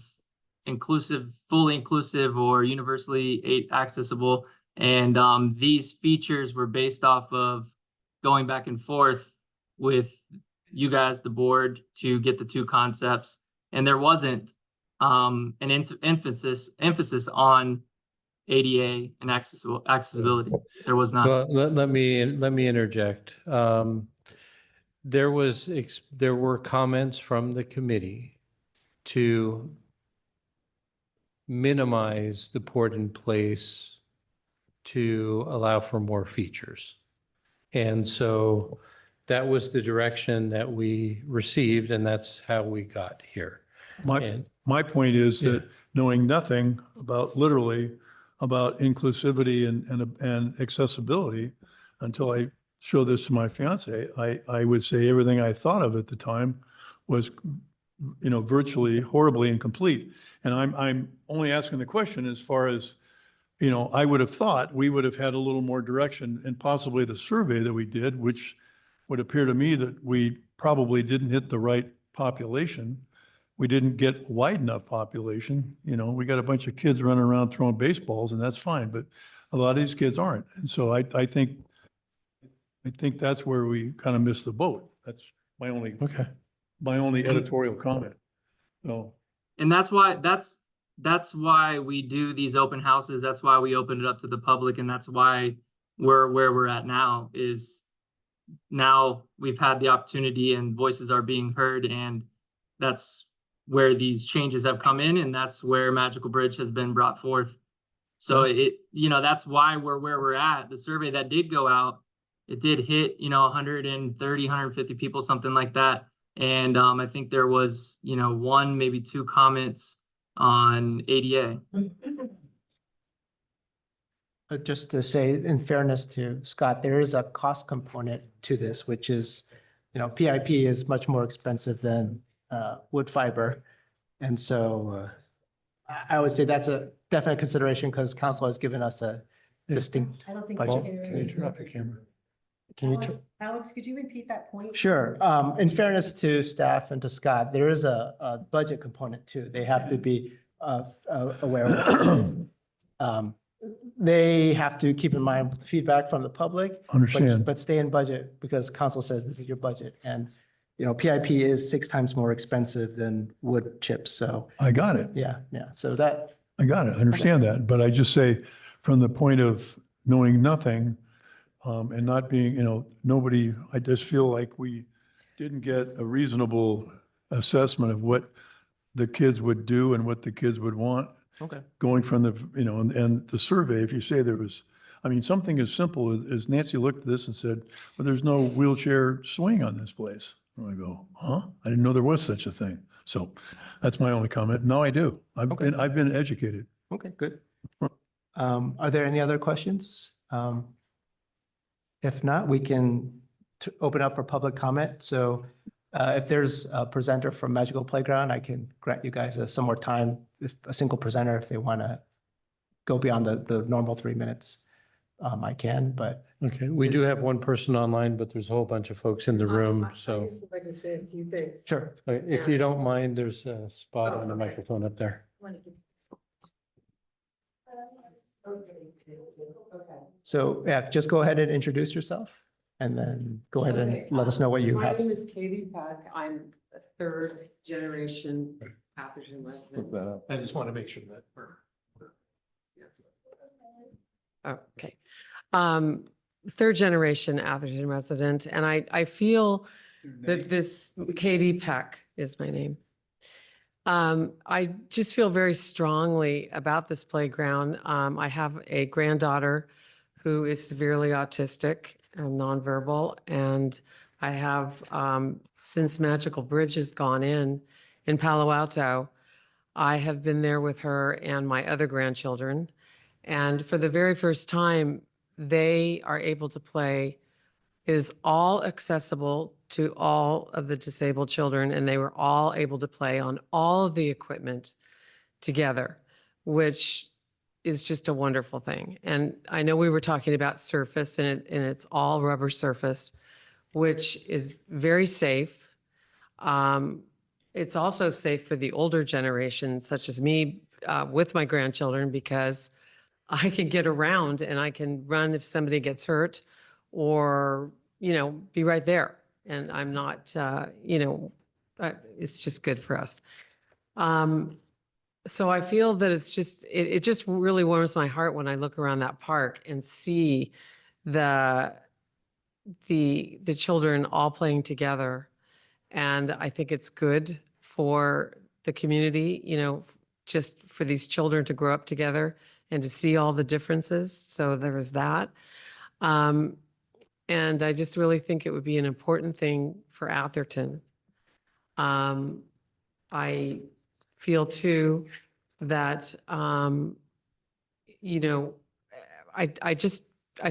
S10: fully inclusive or universally accessible. And these features were based off of going back and forth with you guys, the board, to get the two concepts. And there wasn't an emphasis on ADA and accessibility. There was not.
S2: Well, let me interject. There were comments from the committee to minimize the port in place to allow for more features. And so that was the direction that we received, and that's how we got here.
S7: My point is
S2: Yeah.
S7: that knowing nothing about inclusivity and accessibility until I show this to my fiance, I would say everything I thought of at the time was, you know, virtually horribly incomplete. And I'm only asking the question as far as, you know, I would have thought we would have had a little more direction and possibly the survey that we did, which would appear to me that we probably didn't hit the right population. We didn't get wide enough population. You know, we got a bunch of kids running around throwing baseballs, and that's fine, but a lot of these kids aren't. And so I think that's where we kind of missed the boat. That's my only editorial comment. So,
S10: And that's why we do these open houses. That's why we open it up to the public. And that's why we're where we're at now. Is now we've had the opportunity and voices are being heard, and that's where these changes have come in, and that's where Magical Bridge has been brought forth. So that's why we're where we're at. The survey that did go out, it did hit, 130, 150 people, something like that. And I think there was, one, maybe two comments on ADA.
S1: Just to say, in fairness to Scott, there is a cost component to this, which is, PIP is much more expensive than wood fiber. And so I would say that's a definite consideration because council has given us a distinct.
S6: I don't think.
S1: Budget.
S7: can you turn off the camera?
S1: Can you?
S6: Alex, could you repeat that point?
S1: Sure. In fairness to staff and to Scott, there is a budget component too. They have to be aware of it. They have to keep in mind feedback from the public.
S7: Understand.
S1: But stay in budget because council says this is your budget. And, PIP is 6 times more expensive than wood chips. So,
S7: I got it.
S1: yeah. So that,
S7: I got it. I understand that. But I just say from the point of knowing nothing and not being, nobody, I just feel like we didn't get a reasonable assessment of what the kids would do and what the kids would want.
S1: okay.
S7: Going from the, and the survey, if you say there was, something as simple as Nancy looked at this and said, well, there's no wheelchair swing on this place. And I go, huh? I didn't know there was such a thing. So that's my only comment. No, I do. I've been educated.
S1: Okay, good. Are there any other questions? If not, we can open up for public comment. So If there's a presenter from Magical Playground, I can grant you guys some more time, if a single presenter, if they want to go beyond the normal 3 minutes. I can, but
S2: Okay, we do have one person online, but there's a whole bunch of folks in the room, so
S3: would like to say a few things.
S1: sure.
S2: if you don't mind, there's a spot on the microphone up there.
S1: So yeah, just go ahead and introduce yourself and then go ahead and let us know what you
S11: My
S1: have.
S11: name is Katie Peck. I'm a third generation Atherton resident.
S2: I just want to make sure that we're.
S11: Okay. Third generation Atherton resident, and I feel that this, Katie Peck is my name. I just feel very strongly about this playground. I have a granddaughter who is severely autistic and nonverbal, and I have, since Magical Bridge has gone in Palo Alto, I have been there with her and my other grandchildren. And for the very first time, they are able to play. It is all accessible to all of the disabled children, and they were all able to play on all of the equipment together, which is just a wonderful thing. And I know we were talking about surface, and it's all rubber surface, which is very safe. It's also safe for the older generation, such as me, with my grandchildren, because I can get around and I can run if somebody gets hurt, or, be right there. And I'm not, it's just good for us. So I feel that it's just, it just really warms my heart when I look around that park and see the children all playing together. And I think it's good for the community, just for these children to grow up together and to see all the differences. So there was that. And I just really think it would be an important thing for Atherton. I feel too that, I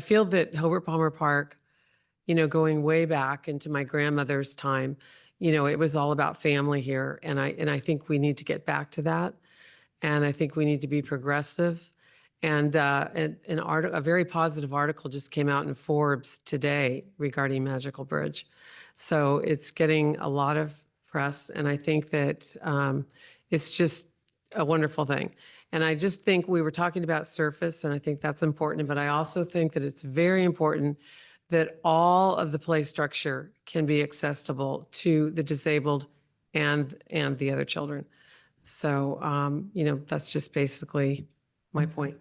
S11: feel that Hobart Palmer Park, going way back into my grandmother's time, it was all about family here. And I think we need to get back to that. And I think we need to be progressive. And a very positive article just came out in Forbes today regarding Magical Bridge. So it's getting a lot of press, and I think that it's just a wonderful thing. And I just think we were talking about surface, and I think that's important, but I also think that it's very important that all of the play structure can be accessible to the disabled and the other children. So, that's just basically my point.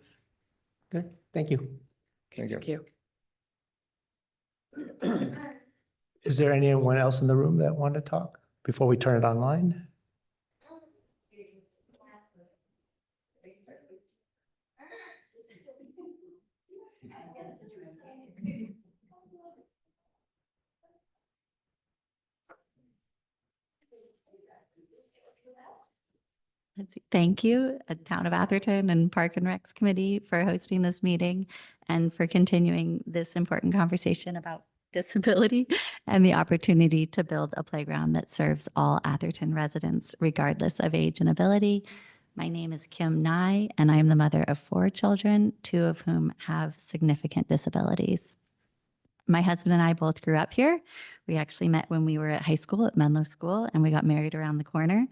S1: Good, thank you.
S11: Thank you.
S1: Is there anyone else in the room that wanted to talk before we turn it online?
S12: Thank you, Town of Atherton and Park and Recs Committee, for hosting this meeting and for continuing this important conversation about disability and the opportunity to build a playground that serves all Atherton residents, regardless of age and ability. My name is Kim Nye, and I am the mother of 4 children, 2 of whom have significant disabilities. My husband and I both grew up here. We actually met when we were at high school at Menlo School, and we got married around the corner.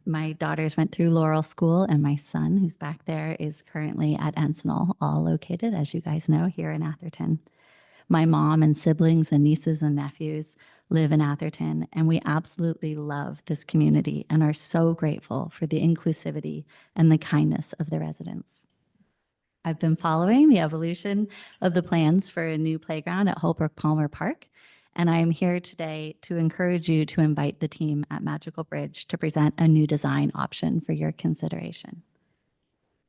S12: My daughters went through Laurel School, and my son, who's back there, is currently at Encinal, all located, as you guys know, here in Atherton. My mom and siblings and nieces and nephews live in Atherton, and we absolutely love this community and are so grateful for the inclusivity and the kindness of the residents. I've been following the evolution of the plans for a new playground at Holbrook Palmer Park, and I am here today to encourage you to invite the team at Magical Bridge to present a new design option for your consideration.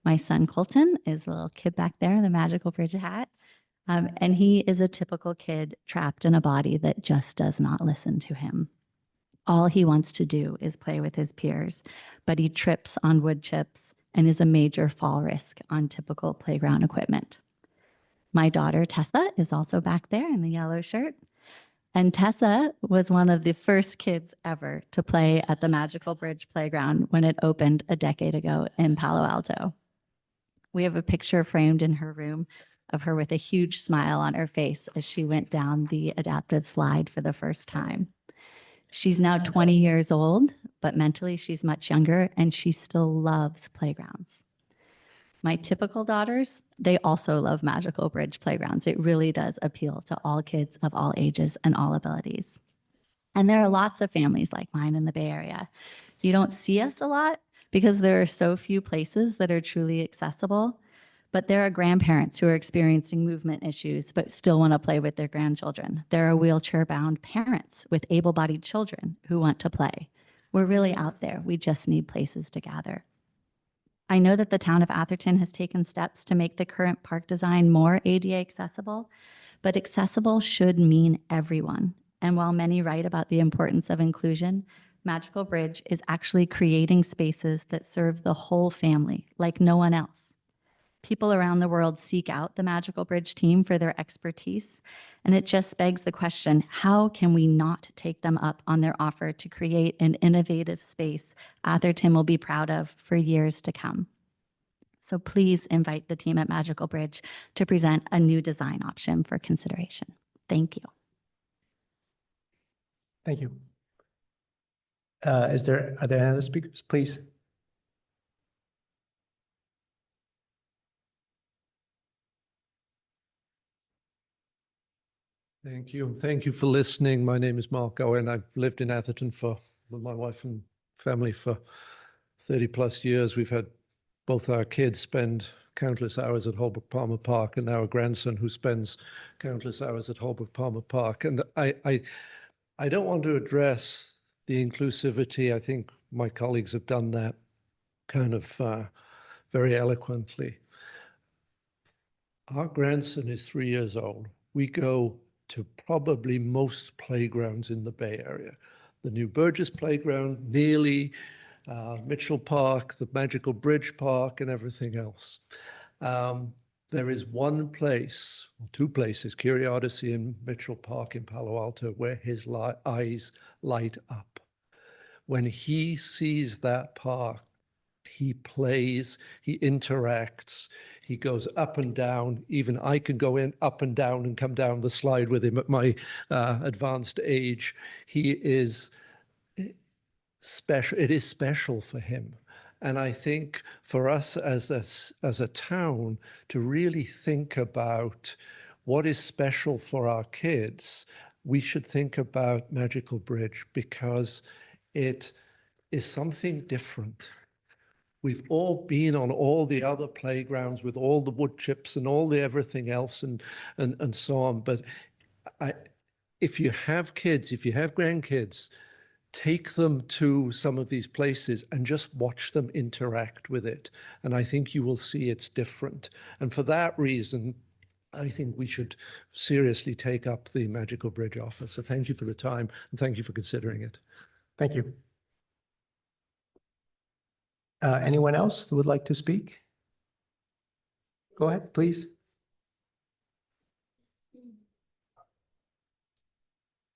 S12: My son Colton is the little kid back there in the Magical Bridge hat, and he is a typical kid trapped in a body that just does not listen to him. All he wants to do is play with his peers, but he trips on wood chips and is a major fall risk on typical playground equipment. My daughter Tessa is also back there in the yellow shirt. And Tessa was one of the first kids ever to play at the Magical Bridge Playground when it opened a decade ago in Palo Alto. We have a picture framed in her room of her with a huge smile on her face as she went down the adaptive slide for the first time. She's now 20 years old, but mentally she's much younger and she still loves playgrounds. My typical daughters, they also love Magical Bridge Playgrounds. It really does appeal to all kids of all ages and all abilities. And there are lots of families like mine in the Bay Area. You don't see us a lot because there are so few places that are truly accessible, but there are grandparents who are experiencing movement issues but still want to play with their grandchildren. There are wheelchair-bound parents with able-bodied children who want to play. We're really out there. We just need places to gather. I know that the town of Atherton has taken steps to make the current park design more ADA accessible, but accessible should mean everyone. And while many write about the importance of inclusion, Magical Bridge is actually creating spaces that serve the whole family like no one else. People around the world seek out the Magical Bridge team for their expertise, and it just begs the question, how can we not take them up on their offer to create an innovative space Atherton will be proud of for years to come? So please invite the team at Magical Bridge to present a new design option for consideration. Thank you.
S1: Thank you. Are there any other speakers, please?
S13: Thank you. Thank you for listening. My name is Mark Owen. I've lived in Atherton with my wife and family for 30 plus years. We've had both our kids spend countless hours at Holbrook Palmer Park and now a grandson who spends countless hours at Holbrook Palmer Park. And I don't want to address the inclusivity. I think my colleagues have done that kind of very eloquently. Our grandson is 3 years old. We go to probably most playgrounds in the Bay Area. The New Burgess Playground, Neely, Mitchell Park, the Magical Bridge Park, and everything else. There is one place, or two places, Curiosity and Mitchell Park in Palo Alto, where his eyes light up. When he sees that park, he plays, he interacts, he goes up and down. Even I can go in up and down and come down the slide with him at my advanced age. He is special. It is special for him. And I think for us as a town to really think about what is special for our kids, we should think about Magical Bridge because it is something different. We've all been on all the other playgrounds with all the wood chips and all the everything else and so on. But if you have kids, if you have grandkids, take them to some of these places and just watch them interact with it. And I think you will see it's different. And for that reason, I think we should seriously take up the Magical Bridge offer. So thank you for the time and thank you for considering it.
S1: Thank you. Anyone else who would like to speak? Go ahead, please.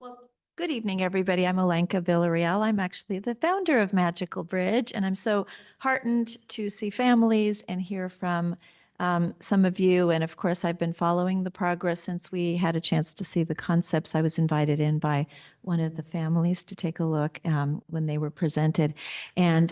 S14: Well, good evening, everybody. I'm Olenka Villarreal. I'm actually the founder of Magical Bridge, and I'm so heartened to see families and hear from some of you. And of course, I've been following the progress since we had a chance to see the concepts. I was invited in by one of the families to take a look when they were presented. And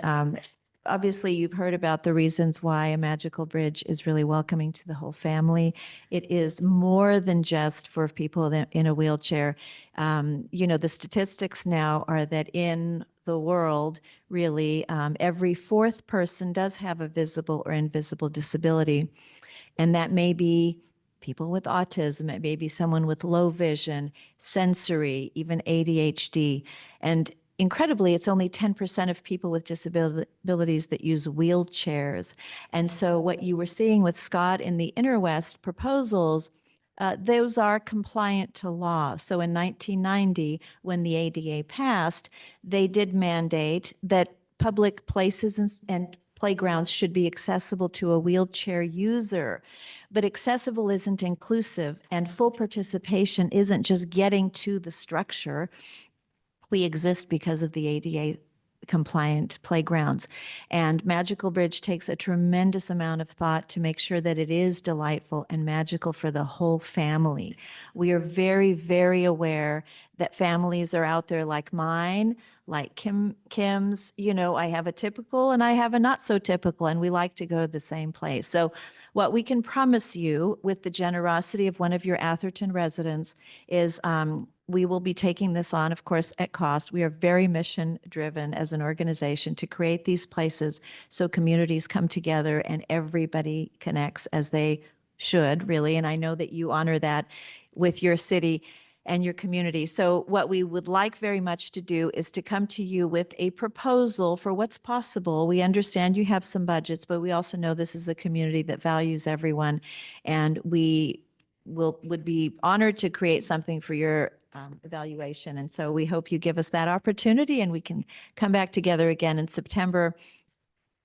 S14: obviously, you've heard about the reasons why a Magical Bridge is really welcoming to the whole family. It is more than just for people in a wheelchair. You know, the statistics now are that in the world, really, every fourth person does have a visible or invisible disability. And that may be people with autism, it may be someone with low vision, sensory, even ADHD. And incredibly, it's only 10% of people with disabilities that use wheelchairs. And so what you were seeing with Scott in the Inner West proposals, those are compliant to law. So in 1990, when the ADA passed, they did mandate that public places and playgrounds should be accessible to a wheelchair user. But accessible isn't inclusive, and full participation isn't just getting to the structure. We exist because of the ADA compliant playgrounds. And Magical Bridge takes a tremendous amount of thought to make sure that it is delightful and magical for the whole family. We are very, very aware that families are out there like mine, like Kim's, you know, I have a typical and I have a not so typical, and we like to go to the same place. So what we can promise you with the generosity of one of your Atherton residents is we will be taking this on, of course, at cost. We are very mission driven as an organization to create these places so communities come together and everybody connects as they should, really. And I know that you honor that with your city and your community. So what we would like very much to do is to come to you with a proposal for what's possible. We understand you have some budgets, but we also know this is a community that values everyone, and we would be honored to create something for your evaluation. And so we hope you give us that opportunity, and we can come back together again in September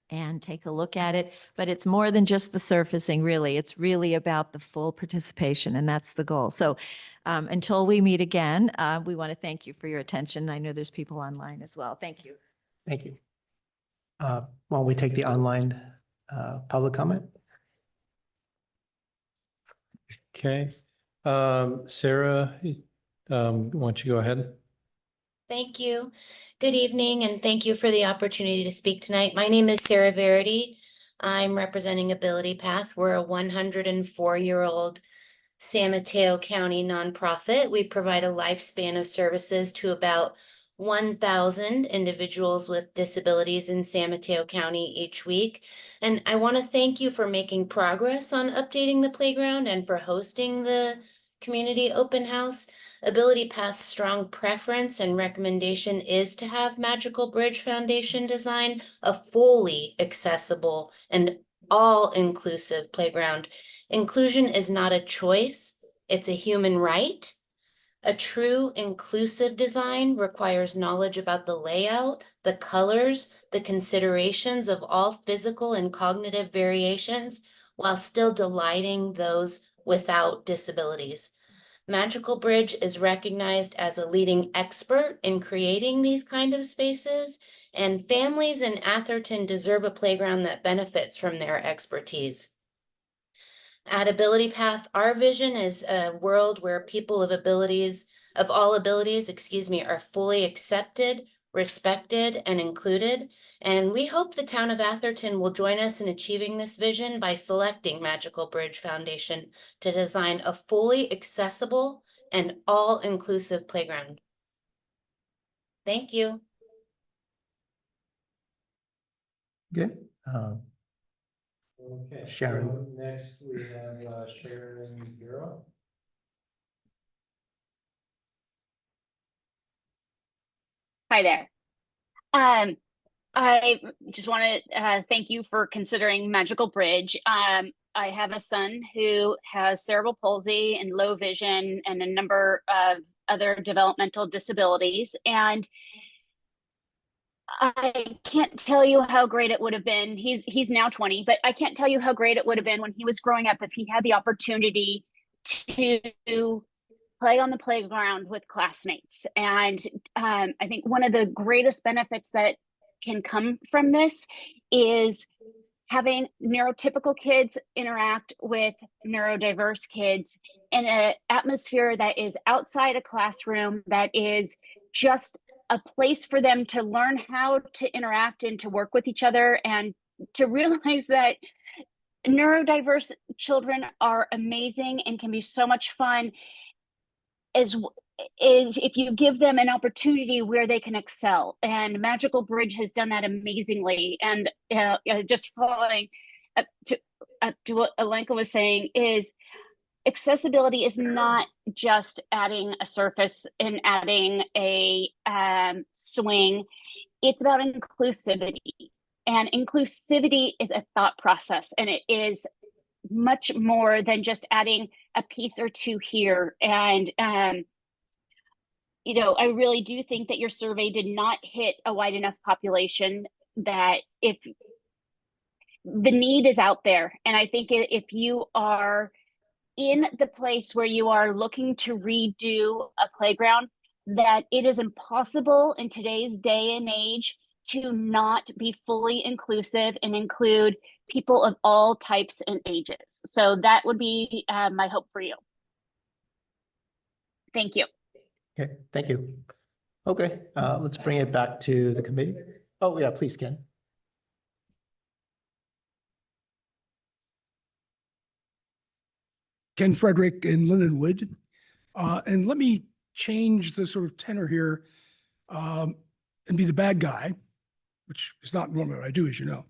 S14: and take a look at it. But it's more than just the surfacing, really. It's really about the full participation, and that's the goal. So until we meet again, we want to thank you for your attention. I know there's people online as well. Thank you.
S1: Thank you. While we take the online public comment.
S2: Okay. Sarah, why don't you go ahead?
S15: Thank you. Good evening, and thank you for the opportunity to speak tonight. My name is Sarah Verity. I'm representing Ability Path. We're a 104-year-old San Mateo County nonprofit. We provide a lifespan of services to about 1,000 individuals with disabilities in San Mateo County each week. And I want to thank you for making progress on updating the playground and for hosting the community open house. Ability Path's strong preference and recommendation is to have Magical Bridge Foundation design a fully accessible and all-inclusive playground. Inclusion is not a choice, it's a human right. A true inclusive design requires knowledge about the layout, the colors, the considerations of all physical and cognitive variations, while still delighting those without disabilities. Magical Bridge is recognized as a leading expert in creating these kind of spaces, and families in Atherton deserve a playground that benefits from their expertise. At Ability Path, our vision is a world where people of all abilities, are fully accepted, respected, and included. And we hope the town of Atherton will join us in achieving this vision by selecting Magical Bridge Foundation to design a fully accessible and all-inclusive playground. Thank you.
S1: Good.
S2: Okay.
S1: Sharon.
S2: So next we have Sharon Bureau.
S16: Hi there. I just want to thank you for considering Magical Bridge. I have a son who has cerebral palsy and low vision and a number of other developmental disabilities. And I can't tell you how great it would have been. He's now 20, but I can't tell you how great it would have been when he was growing up if he had the opportunity to play on the playground with classmates. And I think one of the greatest benefits that can come from this is having neurotypical kids interact with neurodiverse kids in an atmosphere that is outside a classroom, that is just a place for them to learn how to interact and to work with each other, and to realize that neurodiverse children are amazing and can be so much fun is if you give them an opportunity where they can excel. And Magical Bridge has done that amazingly. And just following up to what Alenka was saying, is accessibility is not just adding a surface and adding a swing. It's about inclusivity. And inclusivity is a thought process, and it is much more than just adding a piece or two here. And I really do think that your survey did not hit a wide enough population, that if the need is out there. And I think if you are in the place where you are looking to redo a playground, that it is impossible in today's day and age to not be fully inclusive and include people of all types and ages. So that would be my hope for you. Thank you.
S1: Okay, thank you. Okay, let's bring it back to the committee. Oh, yeah, please, Ken.
S17: Ken Frederick in Lindenwood. And let me change the sort of tenor here and be the bad guy, which is not normally what I do, as you know.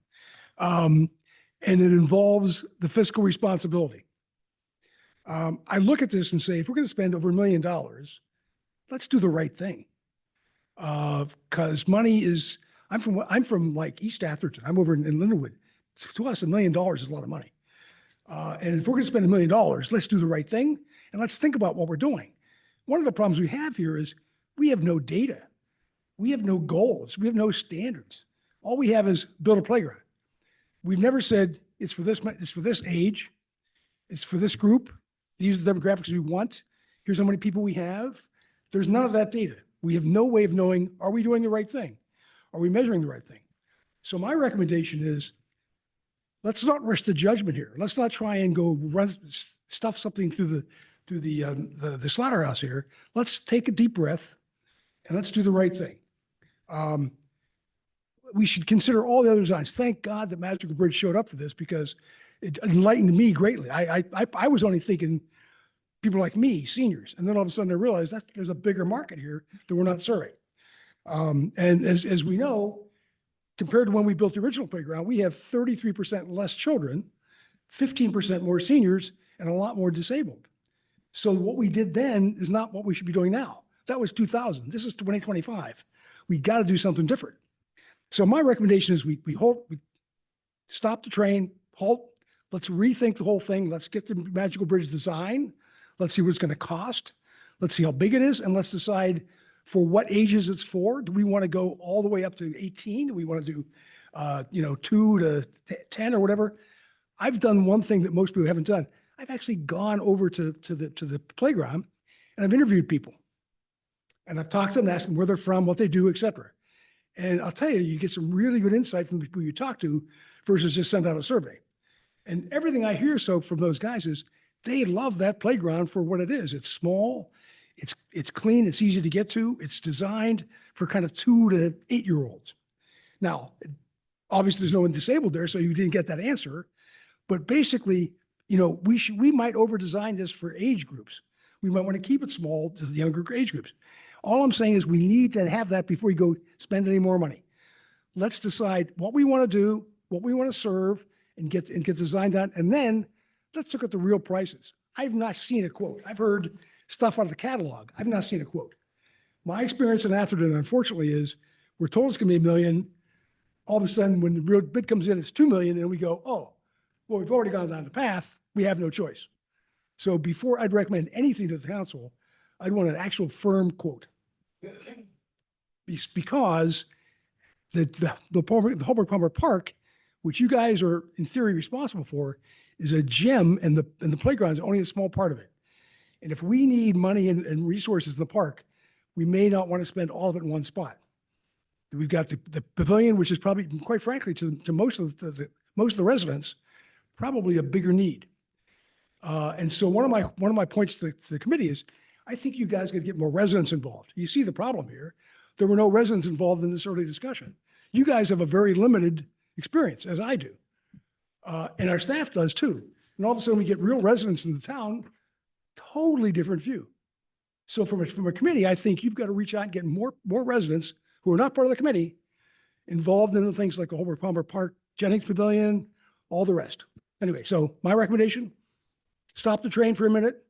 S17: And it involves the fiscal responsibility. I look at this and say, if we're going to spend over $1 million, let's do the right thing. Because money is, I'm from like East Atherton. I'm over in Lindenwood. To us, $1 million is a lot of money. And if we're going to spend $1 million, let's do the right thing and let's think about what we're doing. One of the problems we have here is we have no data. We have no goals. We have no standards. All we have is build a playground. We've never said it's for this age. It's for this group. These are the demographics we want. Here's how many people we have. There's none of that data. We have no way of knowing, are we doing the right thing? Are we measuring the right thing? So my recommendation is, let's not rush to judgment here. Let's not try and go stuff something through the slaughterhouse here. Let's take a deep breath and let's do the right thing. We should consider all the other designs. Thank God that Magical Bridge showed up for this because it enlightened me greatly. I was only thinking people like me, seniors, and then all of a sudden I realized that there's a bigger market here that we're not serving. And as we know, compared to when we built the original playground, we have 33% less children, 15% more seniors, and a lot more disabled. So what we did then is not what we should be doing now. That was 2000. This is 2025. We got to do something different. So my recommendation is we stop the train, halt, let's rethink the whole thing. Let's get the Magical Bridge design. Let's see what it's going to cost. Let's see how big it is. And let's decide for what ages it's for. Do we want to go all the way up to 18? Do we want to do, 2 to 10 or whatever? I've done one thing that most people haven't done. I've actually gone over to the playground and I've interviewed people. And I've talked to them, asked them where they're from, what they do, et cetera. And I'll tell you, you get some really good insight from the people you talk to versus just send out a survey. And everything I hear from those guys is they love that playground for what it is. It's small, it's clean, it's easy to get to, it's designed for kind of 2 to 8-year-olds. Now, obviously there's no one disabled there, so you didn't get that answer. But basically, we might over-design this for age groups. We might want to keep it small to the younger age groups. All I'm saying is we need to have that before we go spend any more money. Let's decide what we want to do, what we want to serve, and get design done. And then let's look at the real prices. I've not seen a quote. I've heard stuff out of the catalog. I've not seen a quote. My experience in Atherton, unfortunately, is we're told it's going to be $1 million. All of a sudden, when the real bid comes in, it's $2 million, and we go, oh, well, we've already gone down the path. We have no choice. So before I'd recommend anything to the council, I'd want an actual firm quote. Because the Holbrook Palmer Park, which you guys are in theory responsible for, is a gem, and the playground is only a small part of it. And if we need money and resources in the park, we may not want to spend all of it in one spot. We've got the pavilion, which is probably, quite frankly, to most of the residents, probably a bigger need. And so one of my points to the committee is, I think you guys got to get more residents involved. You see the problem here. There were no residents involved in this early discussion. You guys have a very limited experience, as I do. And our staff does too. And all of a sudden we get real residents in the town, totally different view. So from a committee, I think you've got to reach out and get more residents who are not part of the committee involved in the things like the Holbrook Palmer Park, Jennings Pavilion, all the rest. Anyway, so my recommendation, stop the train for a minute,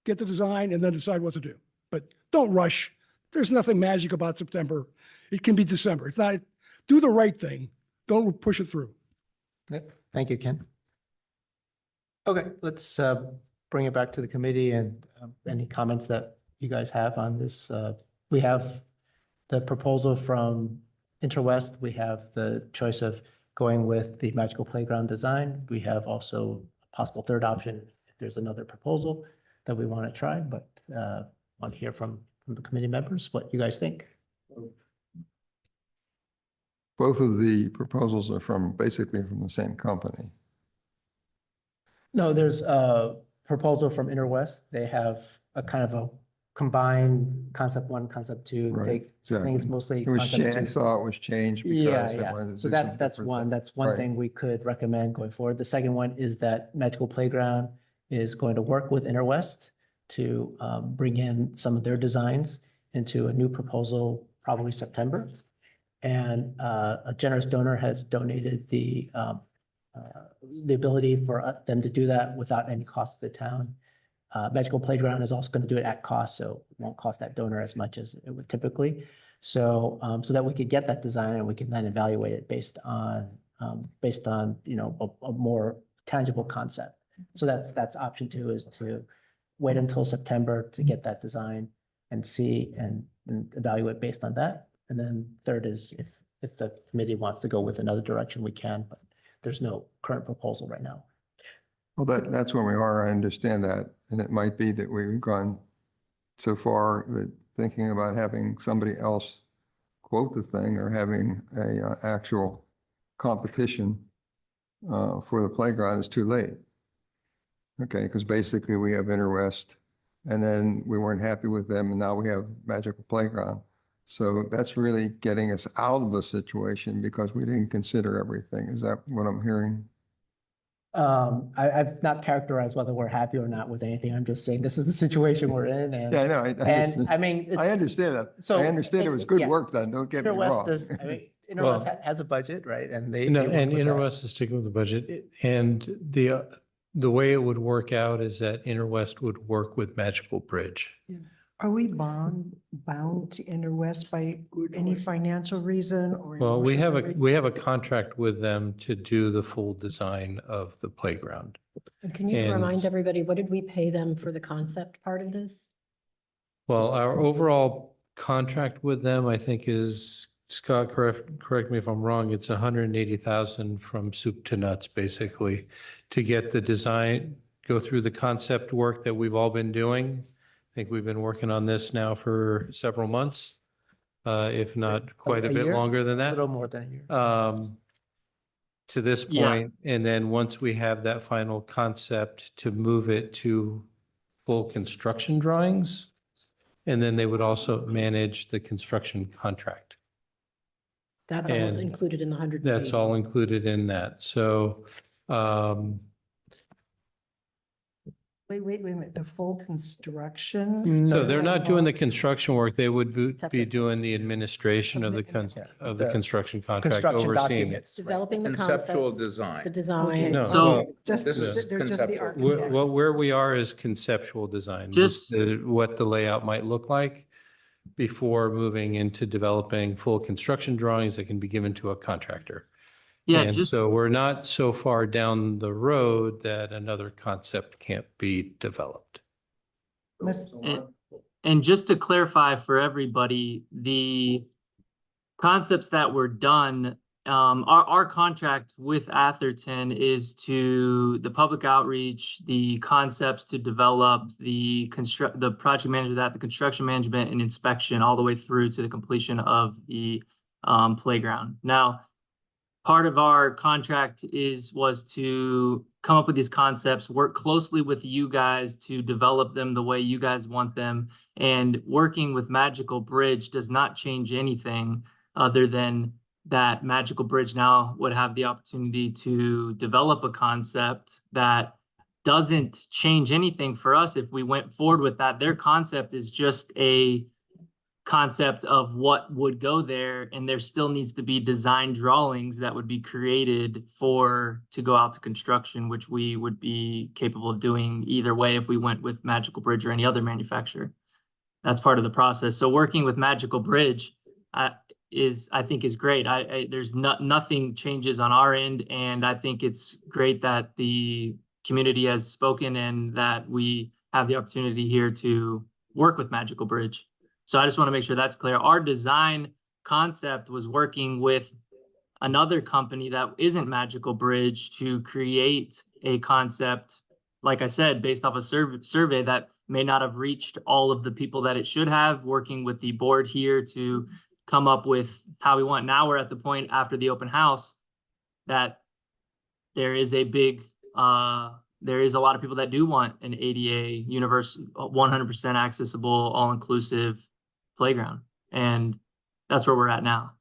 S17: get the design, and then decide what to do. But don't rush. There's nothing magic about September. It can be December. It's not, do the right thing. Don't push it through.
S1: Yep. Thank you, Ken. Okay, let's bring it back to the committee and any comments that you guys have on this. We have the proposal from Interwest. We have the choice of going with the Magical Playground design. We have also a possible third option if there's another proposal that we want to try, but want to hear from the committee members what you guys think.
S8: Both of the proposals are basically from the same company.
S1: No, there's a proposal from Interwest. They have a kind of a combined concept one, concept two.
S8: Right,
S1: I think it's mostly.
S8: It was,
S1: concept
S8: I
S1: two.
S8: saw it was changed
S1: Yeah,
S8: because they
S1: yeah.
S8: wanted to
S1: So
S8: do
S1: that's,
S8: some
S1: that's
S8: different
S1: one,
S8: thing.
S1: that's one
S8: Right.
S1: thing we could recommend going forward. The second one is that Magical Playground is going to work with Interwest to bring in some of their designs into a new proposal, probably September. And a generous donor has donated the ability for them to do that without any cost to the town. Magical Playground is also going to do it at cost, so it won't cost that donor as much as it would typically. So, so that we could get that design and we can then evaluate it based on, you know, a more tangible concept. So that's option two, is to wait until September to get that design and see and evaluate based on that. And then third is if the committee wants to go with another direction, we can, but there's no current proposal right now.
S8: Well, that's where we are. I understand that. And it might be that we've gone so far that thinking about having somebody else quote the thing or having a actual competition for the playground is too late. Okay, because basically we have Interwest and then we weren't happy with them and now we have Magical Playground. So that's really getting us out of a situation because we didn't consider everything. Is that what I'm hearing?
S1: I've not characterized whether we're happy or not with anything. I'm just saying this is the situation we're in, and
S8: Yeah, I know.
S1: and I mean,
S8: I
S1: it's,
S8: understand that.
S1: so
S8: I understand it was good
S1: yeah.
S8: work done. Don't get me
S1: Interwest
S8: wrong.
S1: does, I mean,
S2: Well-
S1: Interwest has a budget, right? And they.
S2: No,
S1: they work
S2: and
S1: with that.
S2: Interwest is sticking with the budget. And the way it would work out is that Interwest would work with Magical Bridge.
S3: Are we bound to Interwest by any financial reason or?
S2: Well, we have
S3: emotional
S2: a contract with them to do the full design of the playground.
S6: And can you
S2: And-
S6: remind everybody, what did we pay them for the concept part of this?
S2: Well, our overall contract with them, I think, is, Scott, correct me if I'm wrong, it's 180,000 from soup to nuts, basically, to get the design, go through the concept work that we've all been doing. I think we've been working on this now for several months, if not quite a bit
S1: year?
S2: longer than
S1: A
S2: that.
S1: little more than a year.
S2: To this
S10: Yeah.
S2: point, and then once we have that final concept, to move it to full construction drawings. And then they would also manage the construction contract.
S6: That's all
S2: And
S6: included in the 100.
S2: That's all included in that. So,
S3: Wait a minute, the full construction?
S2: so they're not doing the construction work. They would be
S6: Separate.
S2: doing the administration of the
S1: The
S2: construction contract,
S1: Construction
S2: overseeing it.
S1: documents.
S6: Developing the
S4: Conceptual
S6: concepts,
S4: design.
S6: the
S3: Okay.
S6: design.
S2: No,
S10: So-
S2: well,
S3: Just,
S4: This is
S3: they're just the
S4: conceptual.
S3: architects.
S2: Well, where we are is conceptual design,
S10: Just-
S2: what the layout might look like before moving into developing full construction drawings that can be given to a contractor.
S10: Yeah,
S2: And
S10: just,
S2: so we're not so far down the road that another concept can't be developed.
S3: Must-
S10: and just to clarify for everybody, the concepts that were done, our contract with Atherton is to the public outreach, the concepts to develop, the project manager, the construction management and inspection, all the way through to the completion of the playground. Now, part of our contract was to come up with these concepts, work closely with you guys to develop them the way you guys want them. And working with Magical Bridge does not change anything other than that Magical Bridge now would have the opportunity to develop a concept that doesn't change anything for us if we went forward with that. Their concept is just a concept of what would go there, and there still needs to be design drawings that would be created to go out to construction, which we would be capable of doing either way if we went with Magical Bridge or any other manufacturer. That's part of the process. So working with Magical Bridge I think is great. There's nothing changes on our end, and I think it's great that the community has spoken and that we have the opportunity here to work with Magical Bridge. So I just want to make sure that's clear. Our design concept was working with another company that isn't Magical Bridge to create a concept, like I said, based off a survey that may not have reached all of the people that it should have, working with the board here to come up with how we want. Now we're at the point after the open house that there is a big, there is a lot of people that do want an ADA universe, 100% accessible, all-inclusive playground. And that's where we're at now.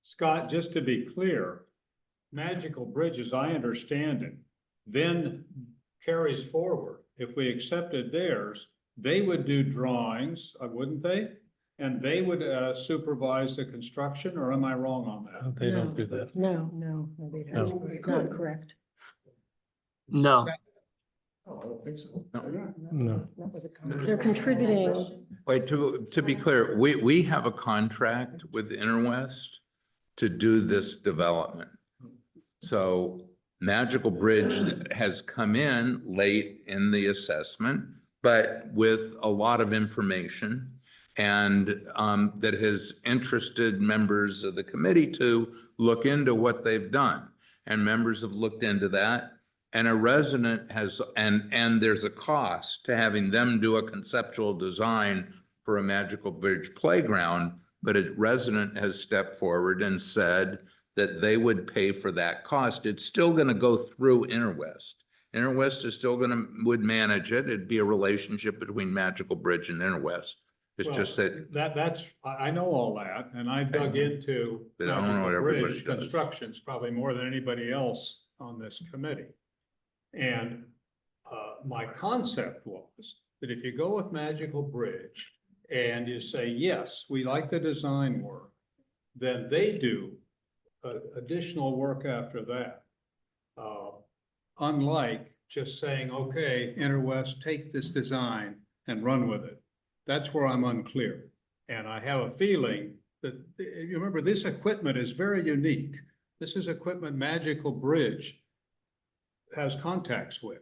S5: Scott, just to be clear, Magical Bridge, as I understand it, then carries forward. If we accepted theirs, they would do drawings, wouldn't they? And they would supervise the construction, or am I wrong on that?
S2: They don't do that.
S3: No, they don't. Not correct.
S10: No.
S5: Oh, I don't think so.
S2: No.
S3: They're contributing.
S4: Wait, to be clear, we have a contract with Interwest to do this development. So Magical Bridge has come in late in the assessment, but with a lot of information, and that has interested members of the committee to look into what they've done. And members have looked into that, and a resident has, and there's a cost to having them do a conceptual design for a Magical Bridge playground, but a resident has stepped forward and said that they would pay for that cost. It's still gonna go through Interwest. Interwest is still would manage it. It'd be a relationship between Magical Bridge and Interwest. It's
S5: Well,
S4: just that,
S5: That's, I know all that, and I dug into
S4: But I don't know what
S5: Magical
S4: everybody
S5: Bridge
S4: does.
S5: constructions probably more than anybody else on this committee. And my concept was that if you go with Magical Bridge and you say, yes, we like the design work, then they do additional work after that. Unlike just saying, okay, Interwest, take this design and run with it. That's where I'm unclear. And I have a feeling that, you remember, this equipment is very unique. This is equipment Magical Bridge has contacts with.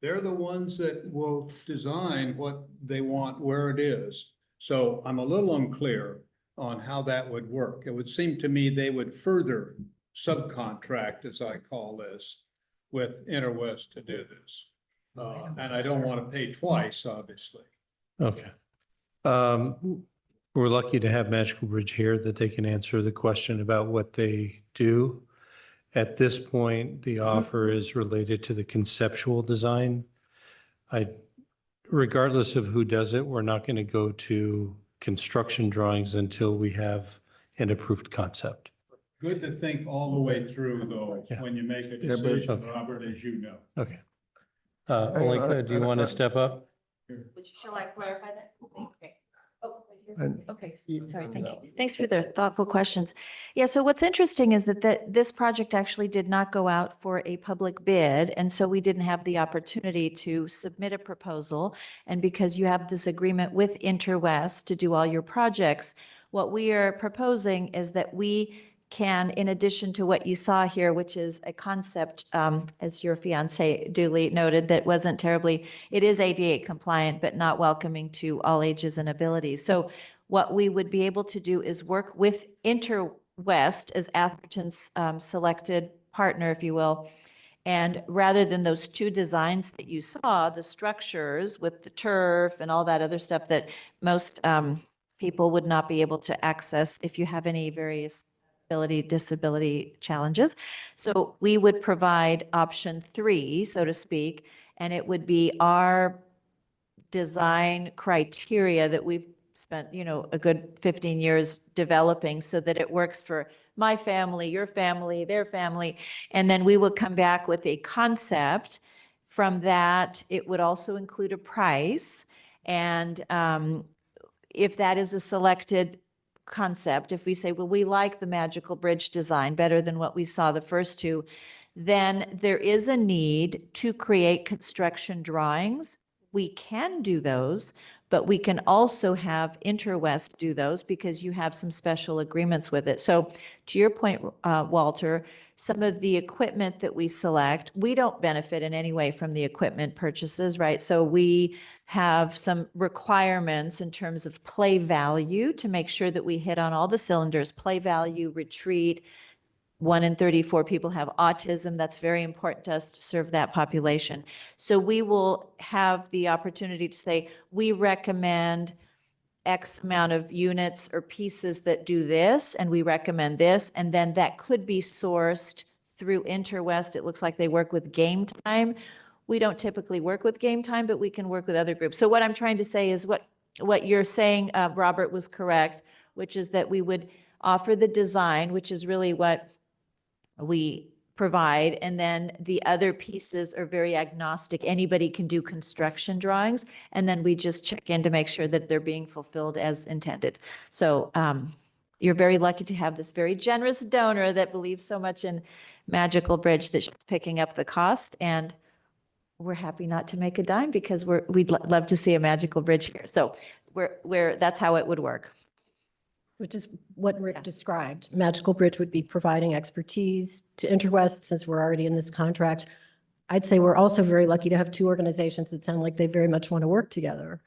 S5: They're the ones that will design what they want, where it is. So I'm a little unclear on how that would work. It would seem to me they would further subcontract, as I call this, with Interwest to do this. And I don't want to pay twice, obviously.
S2: Okay. We're lucky to have Magical Bridge here that they can answer the question about what they do. At this point, the offer is related to the conceptual design. Regardless of who does it, we're not going to go to construction drawings until we have an approved concept.
S5: Good to think all the way through, though,
S2: Yeah.
S5: when you make a
S8: Yeah, but-
S5: decision, Robert, as you know.
S2: Okay. Olenka, do you want to step up?
S14: Shall I clarify that? Okay.
S8: And-
S14: Okay, sorry, thank you. Thanks for the thoughtful questions. Yeah, so what's interesting is that this project actually did not go out for a public bid, and so we didn't have the opportunity to submit a proposal. And because you have this agreement with Interwest to do all your projects, what we are proposing is that we can, in addition to what you saw here, which is a concept, as your fiance duly noted, that wasn't terribly, it is ADA compliant, but not welcoming to all ages and abilities. So what we would be able to do is work with Interwest as Atherton's selected partner, if you will. And rather than those two designs that you saw, the structures with the turf and all that other stuff that most people would not be able to access if you have any various disability challenges. So we would provide option 3, so to speak, and it would be our design criteria that we've spent, a good 15 years developing so that it works for my family, your family, their family. And then we would come back with a concept. From that, it would also include a price. And if that is a selected concept, if we say, well, we like the Magical Bridge design better than what we saw the first two, then there is a need to create construction drawings. We can do those, but we can also have Interwest do those because you have some special agreements with it. So to your point, Walter, some of the equipment that we select, we don't benefit in any way from the equipment purchases, right? So we have some requirements in terms of play value to make sure that we hit on all the cylinders, play value, retreat. 1 in 34 people have autism. That's very important to us to serve that population. So we will have the opportunity to say, we recommend X amount of units or pieces that do this, and we recommend this, and then that could be sourced through Interwest. It looks like they work with Game Time. We don't typically work with Game Time, but we can work with other groups. So what I'm trying to say is what you're saying, Robert, was correct, which is that we would offer the design, which is really what we provide, and then the other pieces are very agnostic. Anybody can do construction drawings, and then we just check in to make sure that they're being fulfilled as intended. So you're very lucky to have this very generous donor that believes so much in Magical Bridge that she's picking up the cost, and we're happy not to make a dime because we'd love to see a Magical Bridge here. So that's how it would work.
S6: Which is what Rick described. Magical Bridge would be providing expertise to Interwest since we're already in this contract. I'd say we're also very lucky to have two organizations that sound like they very much want to work together.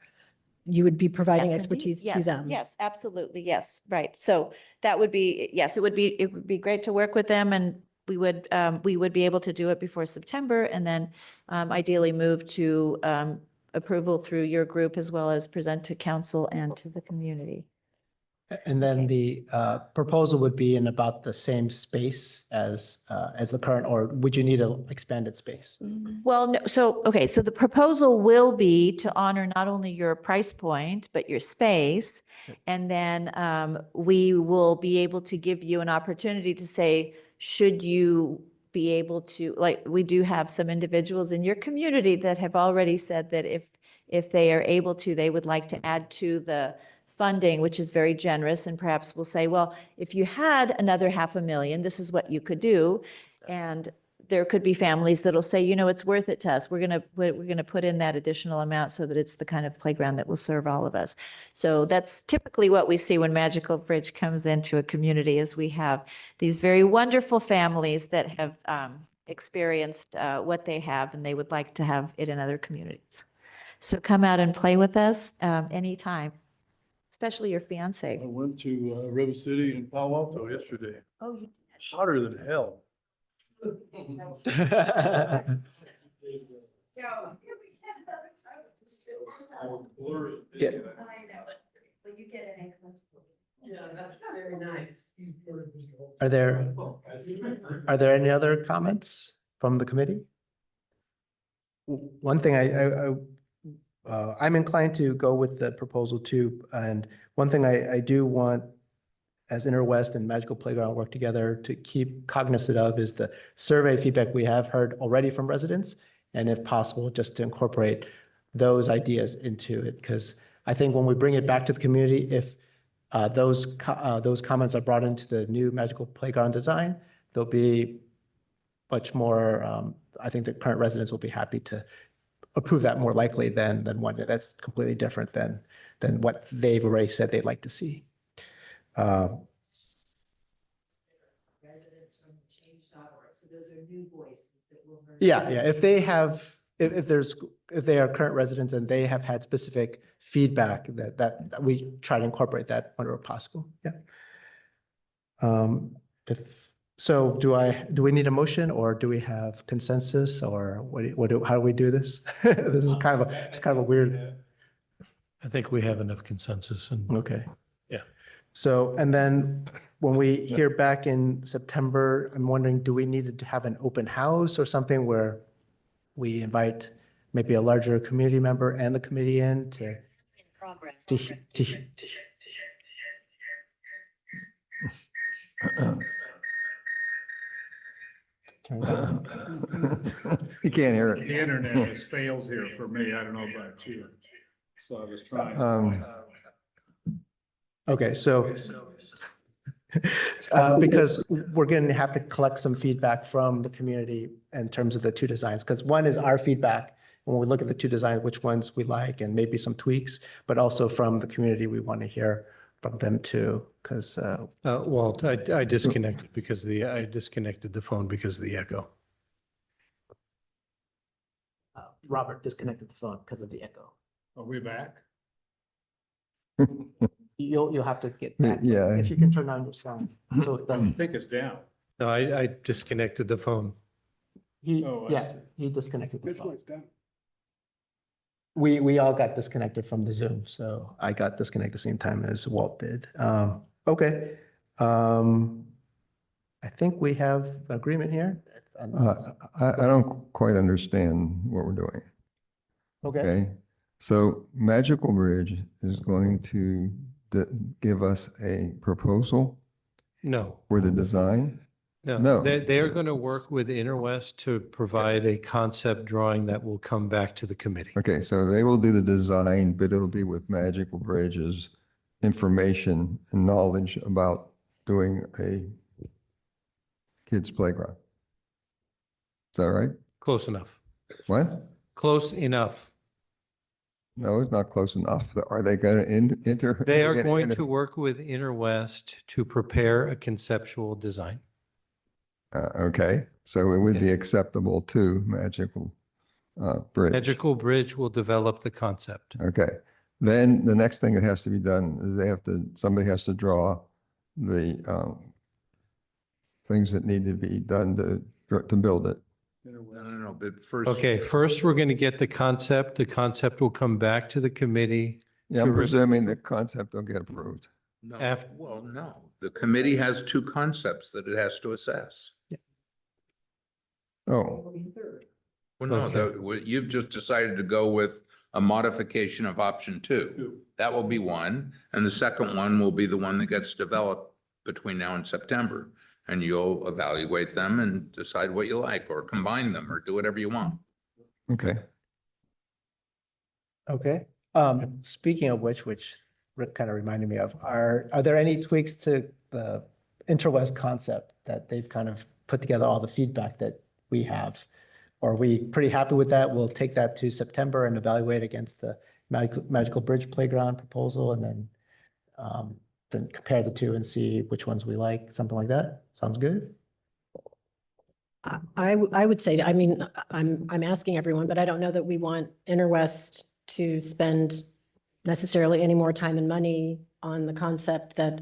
S6: You would be providing
S14: Yes, indeed.
S6: expertise to
S14: Yes,
S6: them.
S14: Yes, absolutely. Yes, right. So that would be, yes, it would be great to work with them, and we would be able to do it before September, and then ideally move to approval through your group as well as present to council and to the community.
S1: And then the proposal would be in about the same space as the current, or would you need an expanded space?
S14: Well, no, so the proposal will be to honor not only your price point, but your space. And then we will be able to give you an opportunity to say, should you be able to, like, we do have some individuals in your community that have already said that if they are able to, they would like to add to the funding, which is very generous, and perhaps we'll say, well, if you had another $500,000, this is what you could do. And there could be families that'll say, you know, it's worth it to us. We're gonna put in that additional amount so that it's the kind of playground that will serve all of us. So that's typically what we see when Magical Bridge comes into a community, is we have these very wonderful families that have experienced what they have, and they would like to have it in other communities. So come out and play with us anytime. Especially your fiance.
S7: I went to River City and Palo Alto yesterday.
S14: Oh,
S7: Hotter than hell.
S1: Yeah.
S11: Yeah, that's very nice.
S1: Are there any other comments from the committee? One thing I'm inclined to go with the proposal too. And one thing I do want, as Interwest and Magical Playground work together, to keep cognizant of is the survey feedback we have heard already from residents. And if possible, just to incorporate those ideas into it. Because I think when we bring it back to the community, if those comments are brought into the new Magical Playground design, there'll be much more, I think the current residents will be happy to approve that more likely than one that's completely different than what they've already said they'd like to see.
S3: Residents from change.org, so those are new voices that will.
S1: Yeah, if they have, if they are current residents and they have had specific feedback that we try to incorporate that whenever possible. Yeah. So do we need a motion, or do we have consensus, or how do we do this? This is kind of a weird.
S2: I think we have enough consensus and.
S1: Okay.
S2: Yeah.
S1: So, and then when we hear back in September, I'm wondering, do we need to have an open house or something where we invite maybe a larger community member and the committee in to
S8: You can't hear it.
S5: The internet has failed here for me. I don't know about you. So I was trying.
S1: Okay, so because we're going to have to collect some feedback from the community in terms of the two designs, because one is our feedback when we look at the two designs, which ones we like and maybe some tweaks, but also from the community, we want to hear from them too, because
S2: Well, I disconnected because I disconnected the phone because of the echo.
S1: Robert disconnected the phone because of the echo.
S5: Are we back?
S1: You'll have to get back.
S8: Yeah.
S1: If you can turn on your sound, so it
S5: I
S1: doesn't.
S5: think it's down.
S2: No, I disconnected the phone.
S5: Oh, I
S1: Yeah,
S5: see.
S1: he disconnected the
S17: Which
S1: phone.
S17: one's down?
S1: We all got disconnected from the Zoom, so I got disconnected the same time as Walt did. Okay. I think we have agreement here.
S8: I don't quite understand what we're doing.
S1: Okay,
S8: Okay, so Magical Bridge is going to give us a proposal
S2: No,
S8: for the design?
S2: no.
S8: No.
S2: They are going to work with Interwest to provide a concept drawing that will come back to the committee.
S8: Okay, so they will do the design, but it'll be with Magical Bridge's information and knowledge about doing a kids' playground. Is that right?
S2: Close enough.
S8: What?
S2: Close enough.
S8: No, it's not close enough. Are they going to enter?
S2: They are going to work with Interwest to prepare a conceptual design.
S8: Okay, so it would be
S2: Yes.
S8: acceptable to Magical Bridge.
S2: Magical Bridge will develop the concept.
S8: Okay, then the next thing that has to be done is somebody has to draw the things that need to be done to build it.
S4: No, but first.
S2: Okay, first, we're going to get the concept. The concept will come back to the committee.
S8: Yeah, I'm
S2: to re-
S8: presuming the concept will get approved.
S4: No,
S2: Af-
S4: well, no, the committee has two concepts that it has to assess.
S8: Oh,
S4: Well, no,
S2: Okay.
S4: you've just decided to go with a modification of option two. That will be one, and the second one will be the one that gets developed between now and September. And you'll evaluate them and decide what you like, or combine them, or do whatever you want.
S8: okay.
S1: okay. Speaking of which Rick kind of reminded me of, are there any tweaks to the Interwest concept that they've kind of put together all the feedback that we have? Or are we pretty happy with that? We'll take that to September and evaluate against the Magical Bridge Playground proposal, and then compare the two and see which ones we like, something like that. Sounds good?
S6: I would say, I mean, I'm asking everyone, but I don't know that we want Interwest to spend necessarily any more time and money on the concept that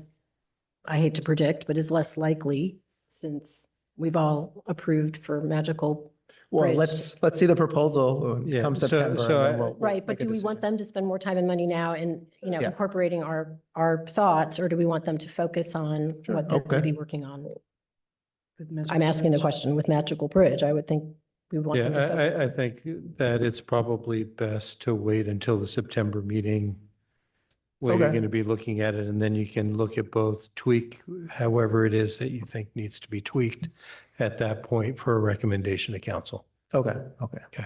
S6: I hate to predict, but is less likely since we've all approved for Magical
S1: Well,
S6: Bridge.
S1: let's see the proposal
S2: Yeah,
S1: come
S2: so-
S1: September.
S2: so
S1: and then
S2: I-
S1: we'll
S6: Right, but
S1: make a
S6: do we want
S1: decision.
S6: them to spend more time and money now in,
S1: Yeah.
S6: incorporating our thoughts, or do we want them to focus on
S1: Sure,
S6: what they're going to
S1: okay.
S6: be working on? I'm asking the question with Magical Bridge. I would think we would want them to focus.
S2: Yeah, I think that it's probably best to wait until the September meeting where you're
S1: Okay.
S2: going to be looking at it, and then you can look at both, tweak however it is that you think needs to be tweaked at that point for a recommendation to council.
S1: Okay.
S2: Okay.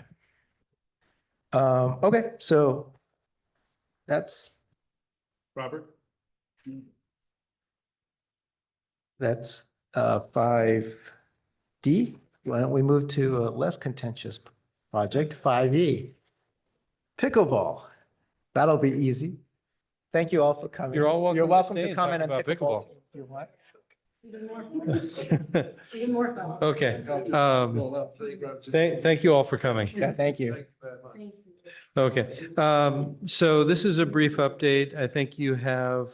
S1: Okay, so that's
S5: Robert?
S1: 5D. Why don't we move to a less contentious project, 5E? Pickleball. That'll be easy. Thank you all for coming.
S2: You're all welcome
S1: You're
S2: to
S1: welcome
S2: stay
S1: to
S2: and
S1: comment on
S2: talk about
S1: pickleball.
S2: pickleball.
S1: You want?
S2: Okay. Thank you all for coming.
S1: Yeah, thank you.
S2: Okay, so this is a brief update. I think you have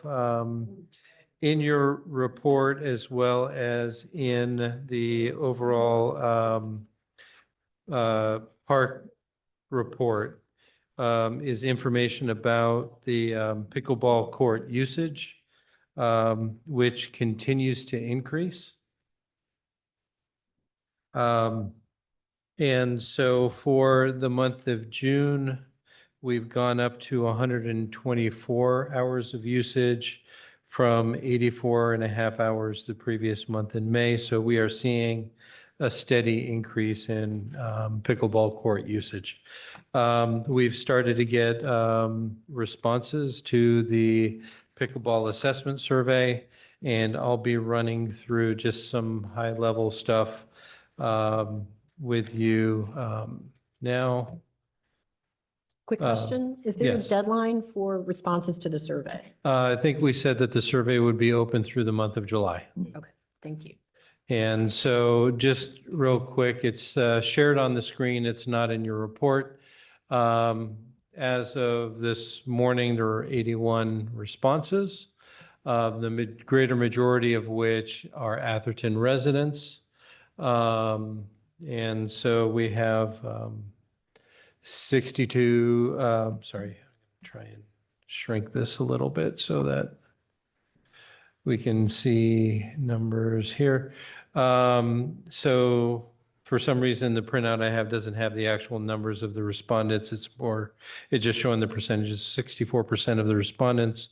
S2: in your report, as well as in the overall park report, is information about the pickleball court usage, which continues to increase. And so for the month of June, we've gone up to 124 hours of usage from 84 and a half hours the previous month in May. So we are seeing a steady increase in pickleball court usage. We've started to get responses to the pickleball assessment survey, and I'll be running through just some high-level stuff with you now.
S6: Quick
S2: Uh,
S6: question, is there a
S2: yes.
S6: deadline for responses to the survey?
S2: I think we said that the survey would be open through the month of July.
S6: Okay, thank you.
S2: And so just real quick, it's shared on the screen. It's not in your report. As of this morning, there are 81 responses, the greater majority of which are Atherton residents. And so we have 62, sorry, try and shrink this a little bit so that we can see numbers here. So for some reason, the printout I have doesn't have the actual numbers of the respondents. It's just showing the percentages. 64% of the respondents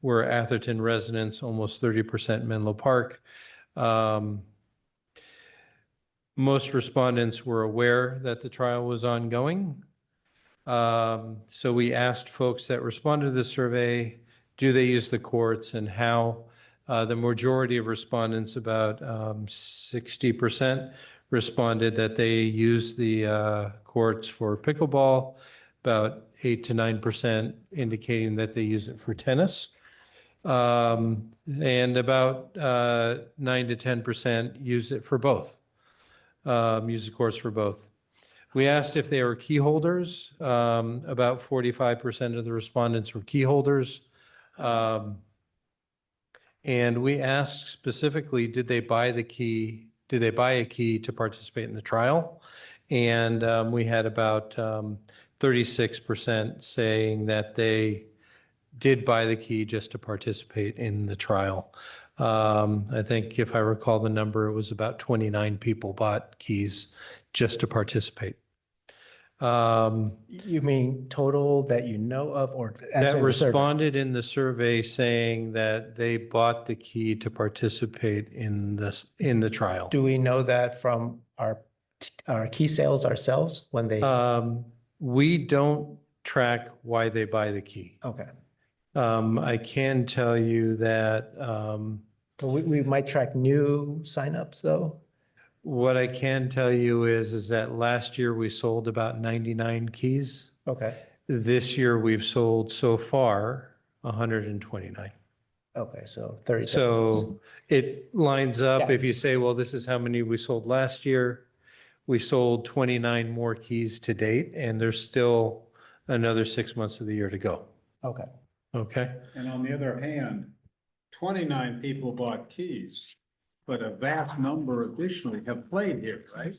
S2: were Atherton residents, almost 30% Menlo Park. Most respondents were aware that the trial was ongoing. So we asked folks that responded to the survey, do they use the courts and how? The majority of respondents, about 60%, responded that they use the courts for pickleball, about 8 to 9% indicating that they use it for tennis, and about 9 to 10% use it for both, use the courts for both. We asked if they were key holders. About 45% of the respondents were key holders. And we asked specifically, did they buy the key? Did they buy a key to participate in the trial? And we had about 36% saying that they did buy the key just to participate in the trial. I think if I recall the number, it was about 29 people bought keys just to participate.
S1: You mean total that you know of or?
S2: That
S1: answering the survey?
S2: responded in the survey saying that they bought the key to participate in the trial.
S1: Do we know that from our key sales ourselves when they?
S2: We don't track why they buy the key.
S1: Okay.
S2: I can tell you that
S1: We might track new signups though.
S2: what I can tell you is that last year we sold about 99 keys.
S1: Okay.
S2: This year we've sold so far 129.
S1: Okay, so 30 seconds.
S2: So it lines up.
S1: Yeah,
S2: If you say, well, this is how many we sold last year, we sold 29 more keys to date, and there's still another 6 months of the year to go.
S1: Okay.
S2: Okay.
S5: And on the other hand, 29 people bought keys, but a vast number additionally have played here, right?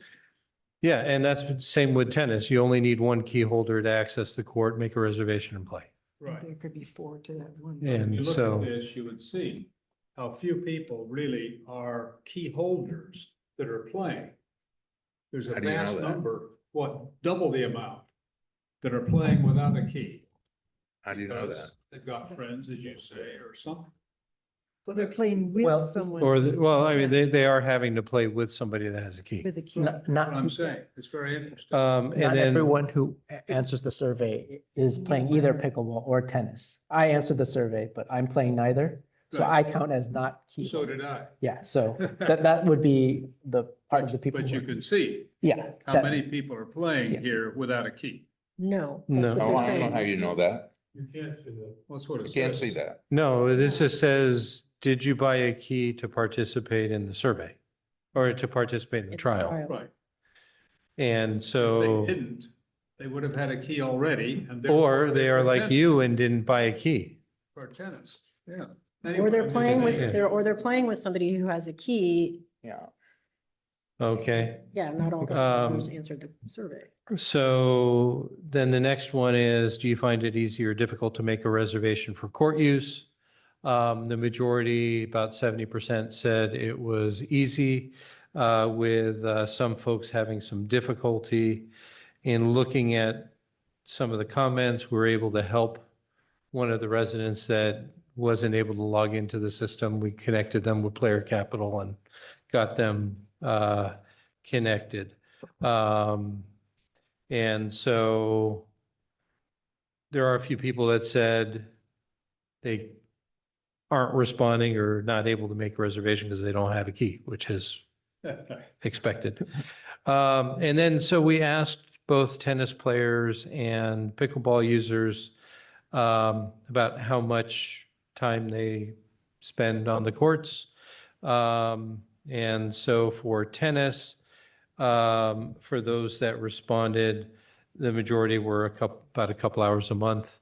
S2: Yeah, and that's the same with tennis. You only need one key holder to access the court, make a reservation and play.
S5: Right.
S3: There could be 4 to that one.
S5: If
S2: And
S5: you look
S2: so-
S5: at this, you would see how few people really are key holders that are playing. There's a
S4: How do you know
S5: vast
S4: that?
S5: number, double the amount that are playing without a key.
S4: How do you know
S5: Because
S4: that?
S5: They've got friends, as you say, or something.
S3: Well, they're playing with
S1: Well,
S3: someone.
S2: Or, well, I mean, they are having to play with somebody that has a key.
S3: With a key.
S1: Not,
S5: What I'm
S1: not,
S5: saying, it's very interesting.
S2: And
S1: not
S2: then,
S1: everyone who answers the survey is playing either pickleball or tennis. I answered the survey, but I'm playing neither. So
S5: Right.
S1: I count as not key.
S5: So
S1: holder.
S5: did I.
S1: Yeah, so that would be the part of the people.
S5: But
S1: who
S5: you
S1: are-
S5: can see
S1: Yeah.
S5: how
S1: that-
S5: many people are playing
S1: Yeah.
S5: here without a key.
S3: No.
S2: No.
S3: That's what
S4: Oh,
S3: they're
S4: I don't know how
S3: saying.
S4: you know that.
S5: You can't see that. That's what it
S4: You
S5: says.
S4: can't see that.
S2: no, this just says, did you buy a key to participate in the survey? Or to participate in the trial?
S5: Right.
S2: And
S5: If
S2: so,
S5: they didn't, they would have had a key already and.
S2: or
S5: therefore
S2: they are
S5: were
S2: like
S5: tennis-
S2: you and didn't buy a key.
S5: For tennis, yeah.
S6: Or they're
S5: Anyway,
S6: playing with,
S2: Yeah.
S6: or they're playing with somebody who has a key.
S1: Yeah.
S2: Okay.
S6: Yeah, not all the members answered the survey.
S2: So then the next one is, do you find it easy or difficult to make a reservation for court use? The majority, about 70%, said it was easy, with some folks having some difficulty. In looking at some of the comments, we were able to help one of the residents that wasn't able to log into the system. We connected them with Player Capital and got them connected. And so there are a few people that said they aren't responding or not able to make a reservation because they don't have a key, which is expected. And then, so we asked both tennis players and pickleball users about how much time they spend on the courts. And so for tennis, for those that responded, the majority were about a couple hours a month.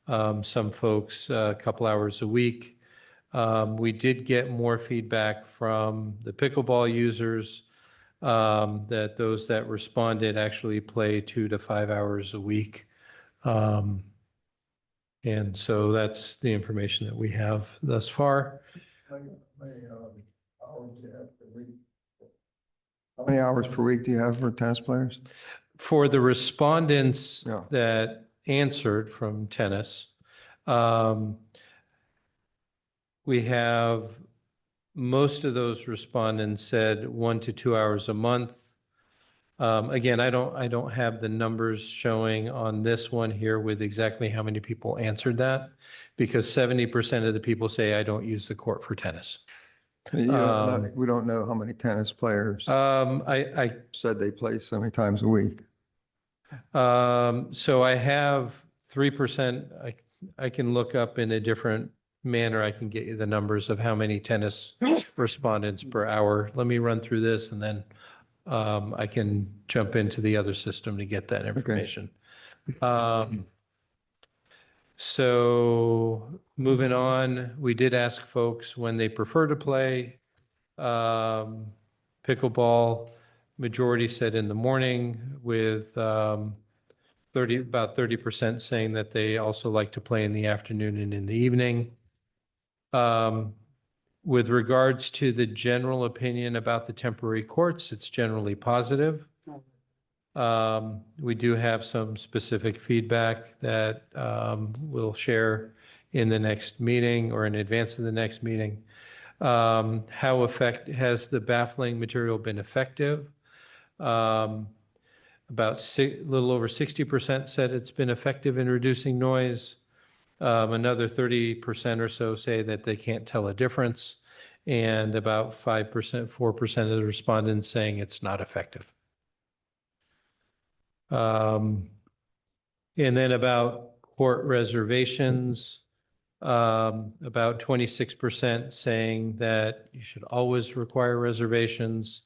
S2: Some folks, a couple hours a week. We did get more feedback from the pickleball users that those that responded actually play 2 to 5 hours a week. And so that's the information that we have thus far.
S8: How many hours per week do you have for tennis players?
S2: For the respondents
S8: Yeah.
S2: that answered from tennis, we have most of those respondents said 1 to 2 hours a month. Again, I don't have the numbers showing on this one here with exactly how many people answered that, because 70% of the people say I don't use the court for tennis.
S8: We don't know how many tennis players
S2: I
S8: said they play so many times a week.
S2: So I have 3%. I can look up in a different manner. I can get you the numbers of how many tennis respondents per hour. Let me run through this and then I can jump into the other system to get that information. So moving on, we did ask folks when they prefer to play pickleball. Majority said in the morning, with about 30% saying that they also like to play in the afternoon and in the evening. With regards to the general opinion about the temporary courts, it's generally positive. We do have some specific feedback that we'll share in the next meeting or in advance of the next meeting. Has the baffling material been effective? Little over 60% said it's been effective in reducing noise. Another 30% or so say that they can't tell a difference. And about 4% of the respondents saying it's not effective. And then about court reservations, about 26% saying that you should always require reservations.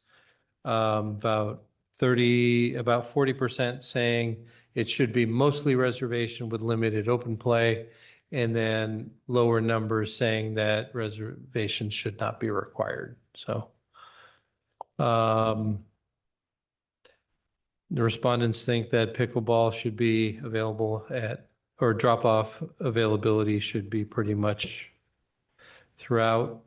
S2: About 40% saying it should be mostly reservation with limited open play. And then lower numbers saying that reservations should not be required. So the respondents think that pickleball should be available or drop-off availability should be pretty much throughout.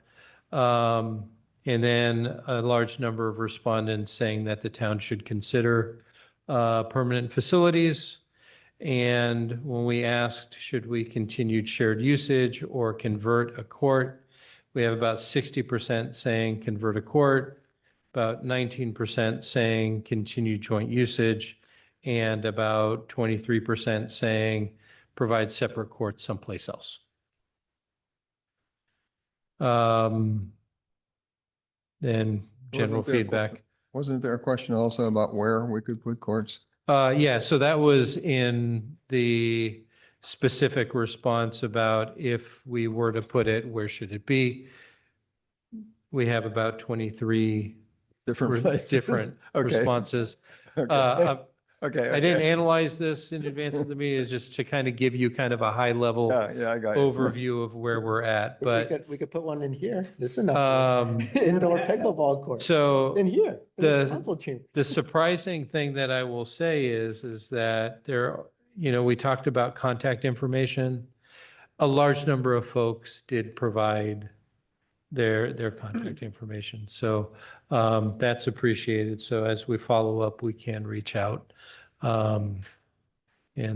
S2: And then a large number of respondents saying that the town should consider permanent facilities. And when we asked, should we continue shared usage or convert a court, we have about 60% saying convert a court, about 19% saying continue joint usage, and about 23% saying provide separate courts someplace else. Then general feedback.
S8: Wasn't there a question also about where we could put courts?
S2: Yeah, so that was in the specific response about if we were to put it, where should it be? We have about 23
S8: different
S2: responses.
S8: Okay.
S2: I didn't analyze this in advance of the meeting, is just to kind of give you kind of a high level
S8: I got it.
S2: overview of where we're at, but
S1: We could put one in here. This is enough. Indoor pickleball court.
S2: so
S1: In here. in the council chamber.
S2: the surprising thing that I will say is that we talked about contact information. A large number of folks did provide their contact information. So that's appreciated. So as we follow up, we can reach out. And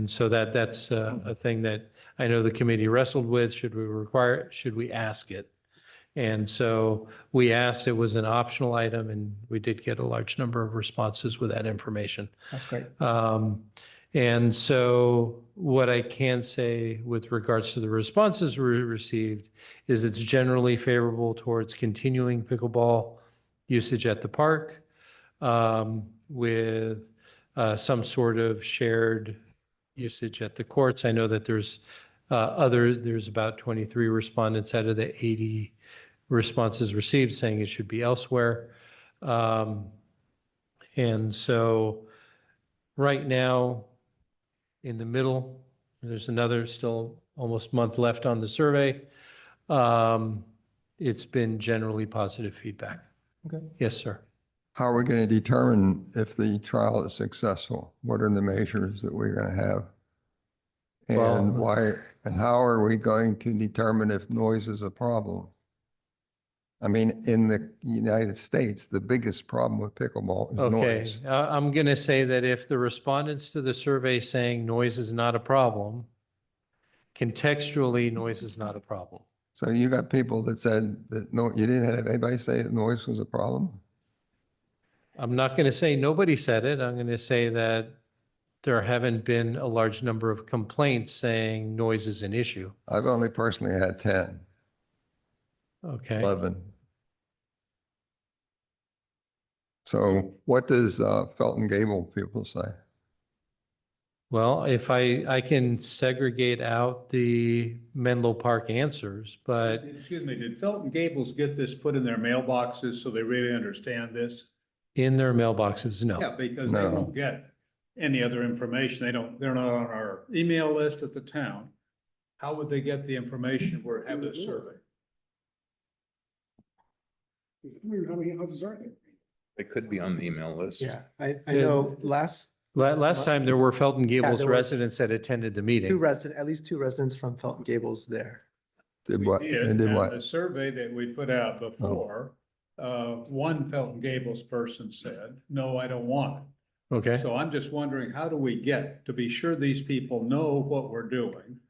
S2: so that's a thing that I know the committee wrestled with. Should we ask it? And so we asked, it was an optional item, and we did get a large number of responses with that information.
S1: That's great.
S2: And so what I can say with regards to the responses we received is it's generally favorable towards continuing pickleball usage at the park, with some sort of shared usage at the courts. I know that there's about 23 respondents out of the 80 responses received saying it should be elsewhere. And so right now, in the middle, there's another still almost month left on the survey. It's been generally positive feedback.
S1: Okay.
S2: Yes, sir.
S8: How are we going to determine if the trial is successful? What are the measures that we're going to have?
S2: Well-
S8: And why, and how are we going to determine if noise is a problem? I mean, in the United States, the biggest problem with pickleball is
S2: Okay,
S8: noise.
S2: I'm going to say that if the respondents to the survey saying noise is not a problem, contextually, noise is not a problem.
S8: So you got people that said that no, you didn't have anybody say that noise was a problem?
S2: I'm not going to say nobody said it. I'm going to say that there haven't been a large number of complaints saying noise is an issue.
S8: I've only personally had 10,
S2: Okay.
S8: 11. So what does Felton Gable people say?
S2: Well, if I can segregate out the Menlo Park answers, but
S5: Excuse me, did Felton Gables get this put in their mailboxes so they really understand this?
S2: in their mailboxes, no.
S5: Yeah, because they
S8: No.
S5: won't get any other information. They're not on our email list at the town. How would they get the information where it have this survey?
S17: Houses aren't there?
S4: They could be on the email list.
S1: Yeah, I
S2: Yeah.
S1: know last
S2: Last time there were Felton Gables
S1: there were
S2: residents that attended the meeting.
S1: at least two residents from Felton Gables there.
S8: Did
S5: We
S8: what?
S5: did,
S8: They did
S5: and
S8: what?
S5: the survey that we put out before, one Felton Gables person said, no, I don't want it.
S2: Okay,
S5: So I'm just wondering, how do we get to be sure these people know what we're doing?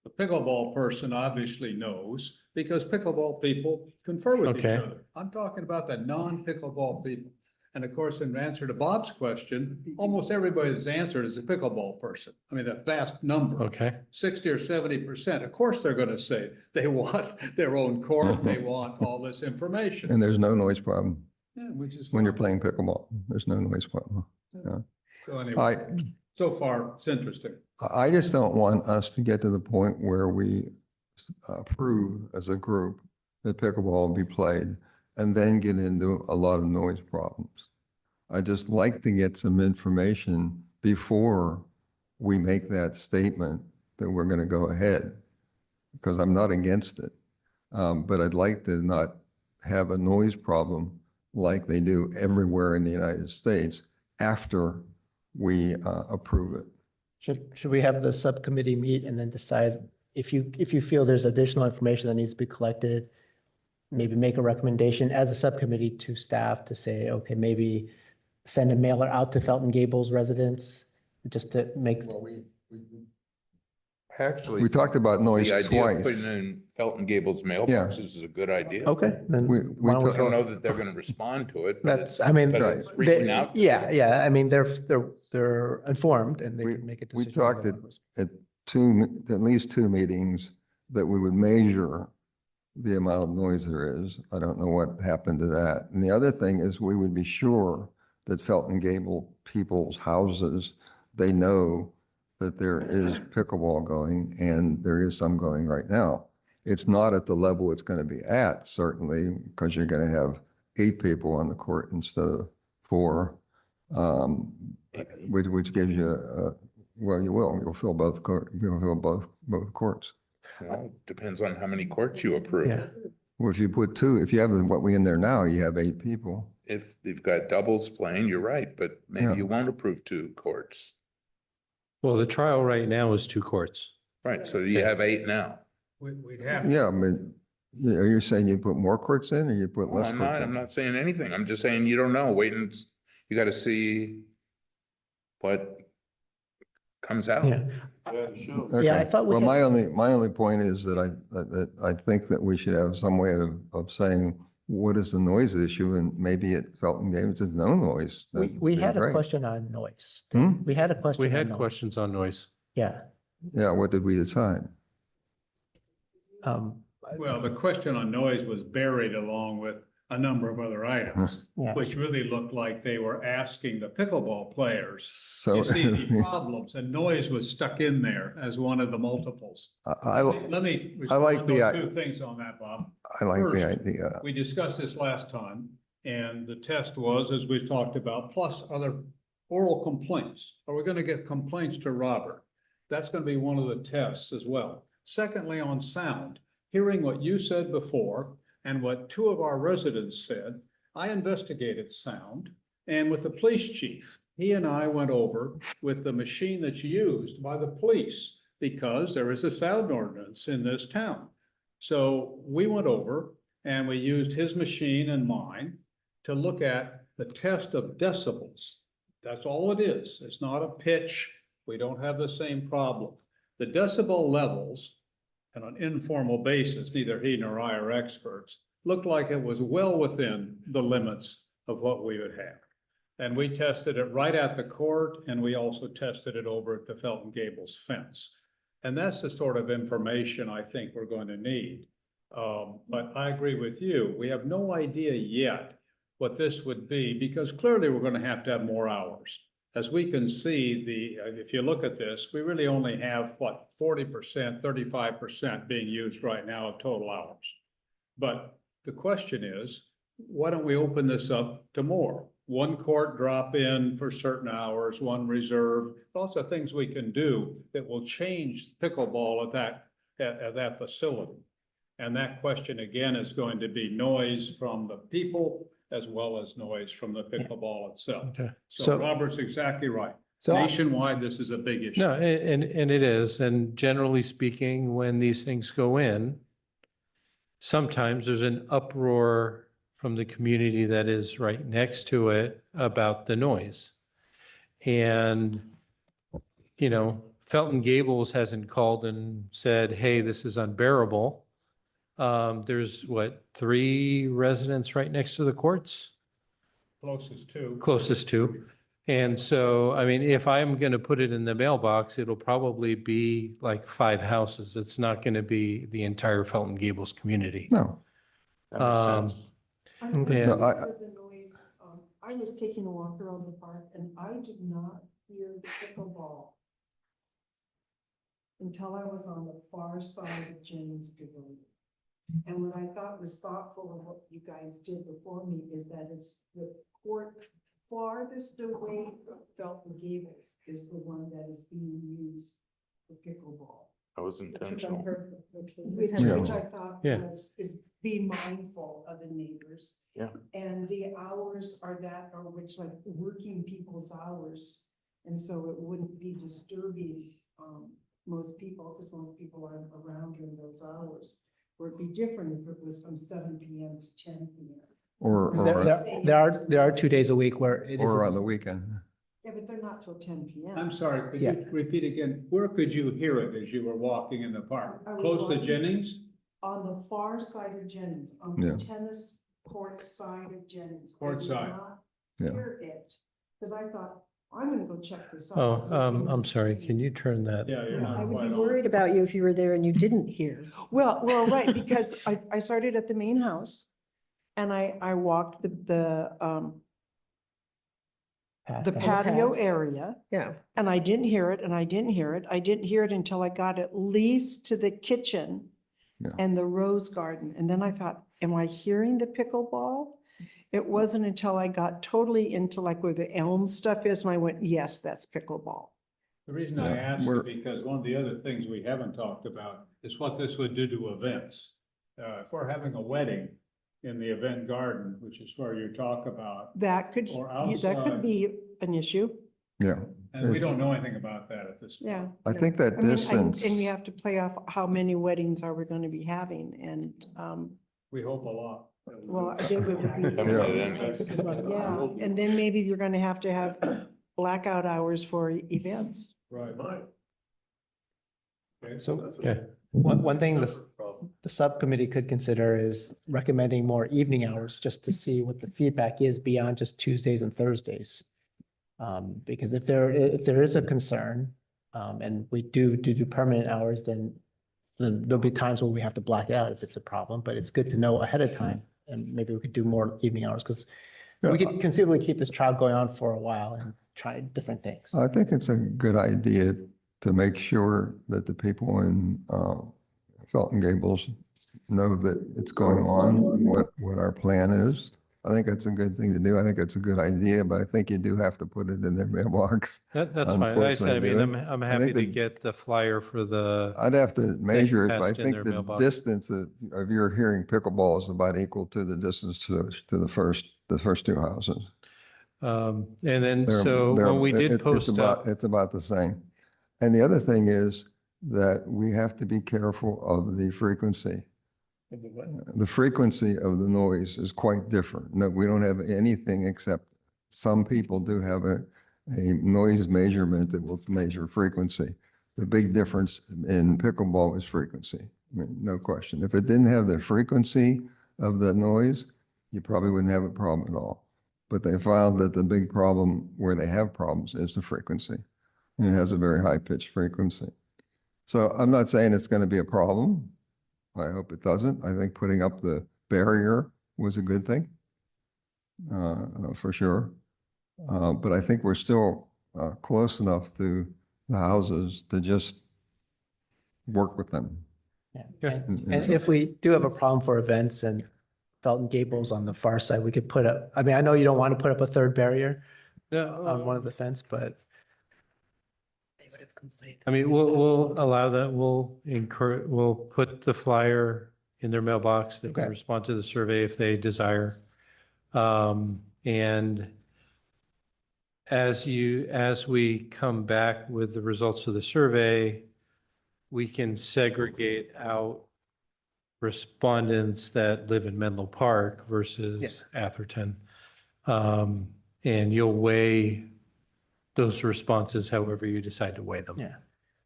S5: The pickleball person obviously knows because pickleball people confer with each
S2: Okay.
S5: other. I'm talking about the non-pickleball people. And of course, in answer to Bob's question, almost everybody that's answered is a pickleball person. I mean, a vast number.
S2: okay.
S5: 60 or 70%. Of course, they're going to say they want their own court, they want all this information.
S8: And there's no noise problem
S5: Yeah, which is
S8: when you're
S5: fine.
S8: playing pickleball. There's no noise problem.
S5: So anyway, so far, it's interesting.
S8: I just don't want us to get to the point where we approve as a group that pickleball be played and then get into a lot of noise problems. I just like to get some information before we make that statement that we're going to go ahead, because I'm not against it. But I'd like to not have a noise problem like they do everywhere in the United States after we approve it.
S1: Should we have the subcommittee meet and then decide if you feel there's additional information that needs to be collected, maybe make a recommendation as a subcommittee to staff to say, okay, maybe send a mailer out to Felton Gables residents just to make.
S4: Actually,
S8: We talked about noise
S4: the idea of
S8: twice.
S4: putting in Felton Gables mailboxes is a good idea.
S1: Okay, then.
S8: We
S1: why don't
S8: talked-
S4: I don't know that they're going to respond to it. but
S1: That's, I mean,
S4: but it's
S1: they-
S4: reaching out to
S1: yeah,
S4: them.
S1: yeah, I mean, they're informed and they
S8: We-
S1: can make a
S8: we
S1: decision.
S8: talked
S1: whether or not
S8: at at least two meetings that we would measure the amount of noise there is. I don't know what happened to that. And the other thing is we would be sure that Felton Gable people's houses, they know that there is pickleball going and there is some going right now. It's not at the level it's going to be at, certainly, because you're going to have 8 people on the court instead of 4, which gives you, well, you'll fill both courts.
S4: Well, depends on how many courts you approve.
S1: Yeah.
S8: Well, if you put 2, if you have what we in there now, you have 8 people.
S4: If you've got doubles playing, you're right, but
S8: Yeah.
S4: maybe you won't approve 2 courts.
S2: Well, the trial right now is 2 courts.
S4: Right, so you have 8 now.
S5: We'd have.
S8: Yeah, but are you saying you put more courts in or you put
S4: Well,
S8: less
S4: I'm
S8: courts
S4: not,
S8: in?
S4: I'm not saying anything. I'm just saying you don't know. Wait and you got to see what comes out.
S1: Yeah.
S8: Okay.
S1: Yeah, I thought we
S8: Well,
S1: had-
S8: my only point is that I think that we should have some way of saying, what is the noise issue? And maybe at Felton Gables, there's no noise.
S1: We
S8: That'd be
S1: had a
S8: great.
S1: question on noise.
S8: Hmm?
S1: We had a question.
S2: We
S1: on
S2: had
S1: noise.
S2: questions on noise.
S1: Yeah.
S8: Yeah, what did we decide?
S5: Well, the question on noise was buried along with a number of other items,
S1: Yeah.
S5: which really looked like they were asking the pickleball players,
S8: So
S5: you see any problems, and noise was stuck in there as one of the multiples.
S8: I
S5: Let me
S8: I like
S5: respond
S8: the
S5: to
S8: i-
S5: two things on that, Bob.
S8: like the
S5: First,
S8: idea.
S5: we discussed this last time, and the test was, as we talked about, plus other oral complaints. Are we gonna get complaints to Robert? That's gonna be one of the tests as well. Secondly, on sound, hearing what you said before and what two of our residents said, I investigated sound, and with the police chief, he and I went over with the machine that's used by the police, because there is a sound ordinance in this town. So we went over and we used his machine and mine to look at the test of decibels. That's all it is. It's not a pitch. We don't have the same problem. The decibel levels, on an informal basis, neither he nor I are experts, looked like it was well within the limits of what we would have. And we tested it right at the court, and we also tested it over at the Felton Gables fence. And that's the sort of information I think we're going to need. But I agree with you. We have no idea yet what this would be, because clearly we're going to have more hours. As we can see, if you look at this, we really only have, what, 40%, 35% being used right now of total hours. But the question is, why don't we open this up to more? One court drop in for certain hours, one reserve, lots of things we can do that will change pickleball at that facility. And that question again is going to be noise from the people as well as noise from the pickleball itself.
S2: Okay.
S5: So Robert's exactly right.
S1: So
S5: Nationwide, this is a big issue.
S2: No, and it is. And generally speaking, when these things go in, sometimes there's an uproar from the community that is right next to it about the noise. And, you know, Felton Gables hasn't called and said, hey, this is unbearable. There's what, 3 residents right next to the courts? Closest to. And so, I mean, if I'm going to put it in the mailbox, it'll probably be like 5 houses. It's not going to be the entire Felton Gables community.
S8: No.
S9: That makes sense.
S2: And-
S8: No,
S3: I was taking a walk around the park and I did not hear the pickleball until I was on the far side of Jennings Pavilion. And what I thought was thoughtful of what you guys did before me is that it's the court farthest away from Felton Gables is the one that is being used for pickleball.
S9: That was intentional.
S3: Which I thought
S2: Yeah.
S3: is be mindful of the neighbors.
S9: Yeah.
S3: And the hours are which like working people's hours. And so it wouldn't be disturbing, most people, because most people aren't around during those hours. Or it'd be different if it was from 7 PM to 10 PM.
S1: There are 2 days a week where it is.
S8: Or on the weekend.
S3: Yeah, but they're not till 10 PM.
S5: I'm sorry, could
S1: Yeah.
S5: you repeat again? Where could you hear it as you were walking in the park?
S3: I was
S5: Close to
S3: walking-
S5: Jennings?
S3: On the far side of Jennings, on
S8: Yeah.
S3: the tennis court side of Jennings. I
S5: Court
S3: did
S5: side.
S3: not
S8: Yeah.
S3: Hear it, because I thought, I'm gonna go check this out.
S2: Oh, I'm sorry. Can you turn that?
S5: Yeah, you're
S6: I
S5: not
S6: would
S5: quite
S6: be
S5: on.
S6: worried about you if you were there and you didn't hear.
S3: Well, right, because I started at the main house and I walked the patio
S6: path.
S3: area
S6: Yeah.
S3: and I didn't hear it and I didn't hear it. I didn't hear it until I got at least to the kitchen
S8: Yeah.
S3: and the rose garden. And then I thought, am I hearing the pickleball? It wasn't until I got totally into like where the elm stuff is, and I went, yes, that's pickleball.
S5: The reason I
S8: Yeah,
S5: ask is
S8: we're-
S5: because one of the other things we haven't talked about is what this would do to events. If we're having a wedding in the event garden, which is where you talk about,
S3: That could,
S5: Or
S3: that could
S5: outside.
S3: be an issue,
S8: Yeah.
S5: and we
S8: It's-
S5: don't know anything about that at this point.
S3: yeah.
S8: I think that
S3: I mean,
S8: distance,
S3: and you have to play off how many weddings are we going to be having and,
S5: We hope a lot.
S3: well, I think it would be.
S8: Yeah.
S3: Yeah, and then maybe you're going to have blackout hours for events.
S5: Right. Okay,
S1: So-
S5: that's a-
S2: Okay.
S1: One thing
S9: Separate problem.
S1: the subcommittee could consider is recommending more evening hours just to see what the feedback is beyond just Tuesdays and Thursdays. Because if there is a concern, and we do permanent hours, then there'll be times where we have to black it out if it's a problem, but it's good to know ahead of time and maybe we could do more evening hours because we could conceivably keep this trial going on for a while and try different things.
S8: I think it's a good idea to make sure that the people in Felton Gables know that it's going on, what our plan is. I think that's a good thing to do. I think it's a good idea, but I think you do have to put it in their mailbox.
S2: That's fine. Like I said, I mean,
S8: Unfortunately,
S2: I'm
S8: I
S2: happy
S8: think
S2: to
S8: that-
S2: get the flyer for the,
S8: I'd have to measure it, but I
S2: passed in
S8: think
S2: their
S8: the
S2: mailbox.
S8: distance of your hearing pickleball is about equal to the distance to the first two houses.
S2: and then,
S8: They're-
S2: so
S8: they're-
S2: when we did
S8: it's
S2: post
S8: about-
S2: up,
S8: It's about the same. And the other thing is that we have to be careful of the frequency. The frequency of the noise is quite different. No, we don't have anything except some people do have a noise measurement that will measure frequency. The big difference in pickleball is frequency. I mean, no question. If it didn't have the frequency of the noise, you probably wouldn't have a problem at all. But they found that the big problem where they have problems is the frequency. And it has a very high pitched frequency. So I'm not saying it's going to be a problem. I hope it doesn't. I think putting up the barrier was a good thing, for sure. But I think we're still close enough to the houses to just work with them.
S1: Yeah. And if we do have a problem for events and Felton Gables on the far side, we could put up, I mean, I know you don't want to put up a third barrier on one of the fence, but
S2: I mean, we'll allow that. We'll put the flyer in their mailbox. They can
S1: Okay.
S2: respond to the survey if they desire. And as we come back with the results of the survey, we can segregate out respondents that live in Menlo Park versus Atherton. And you'll weigh those responses however you decide to weigh them.
S1: yeah.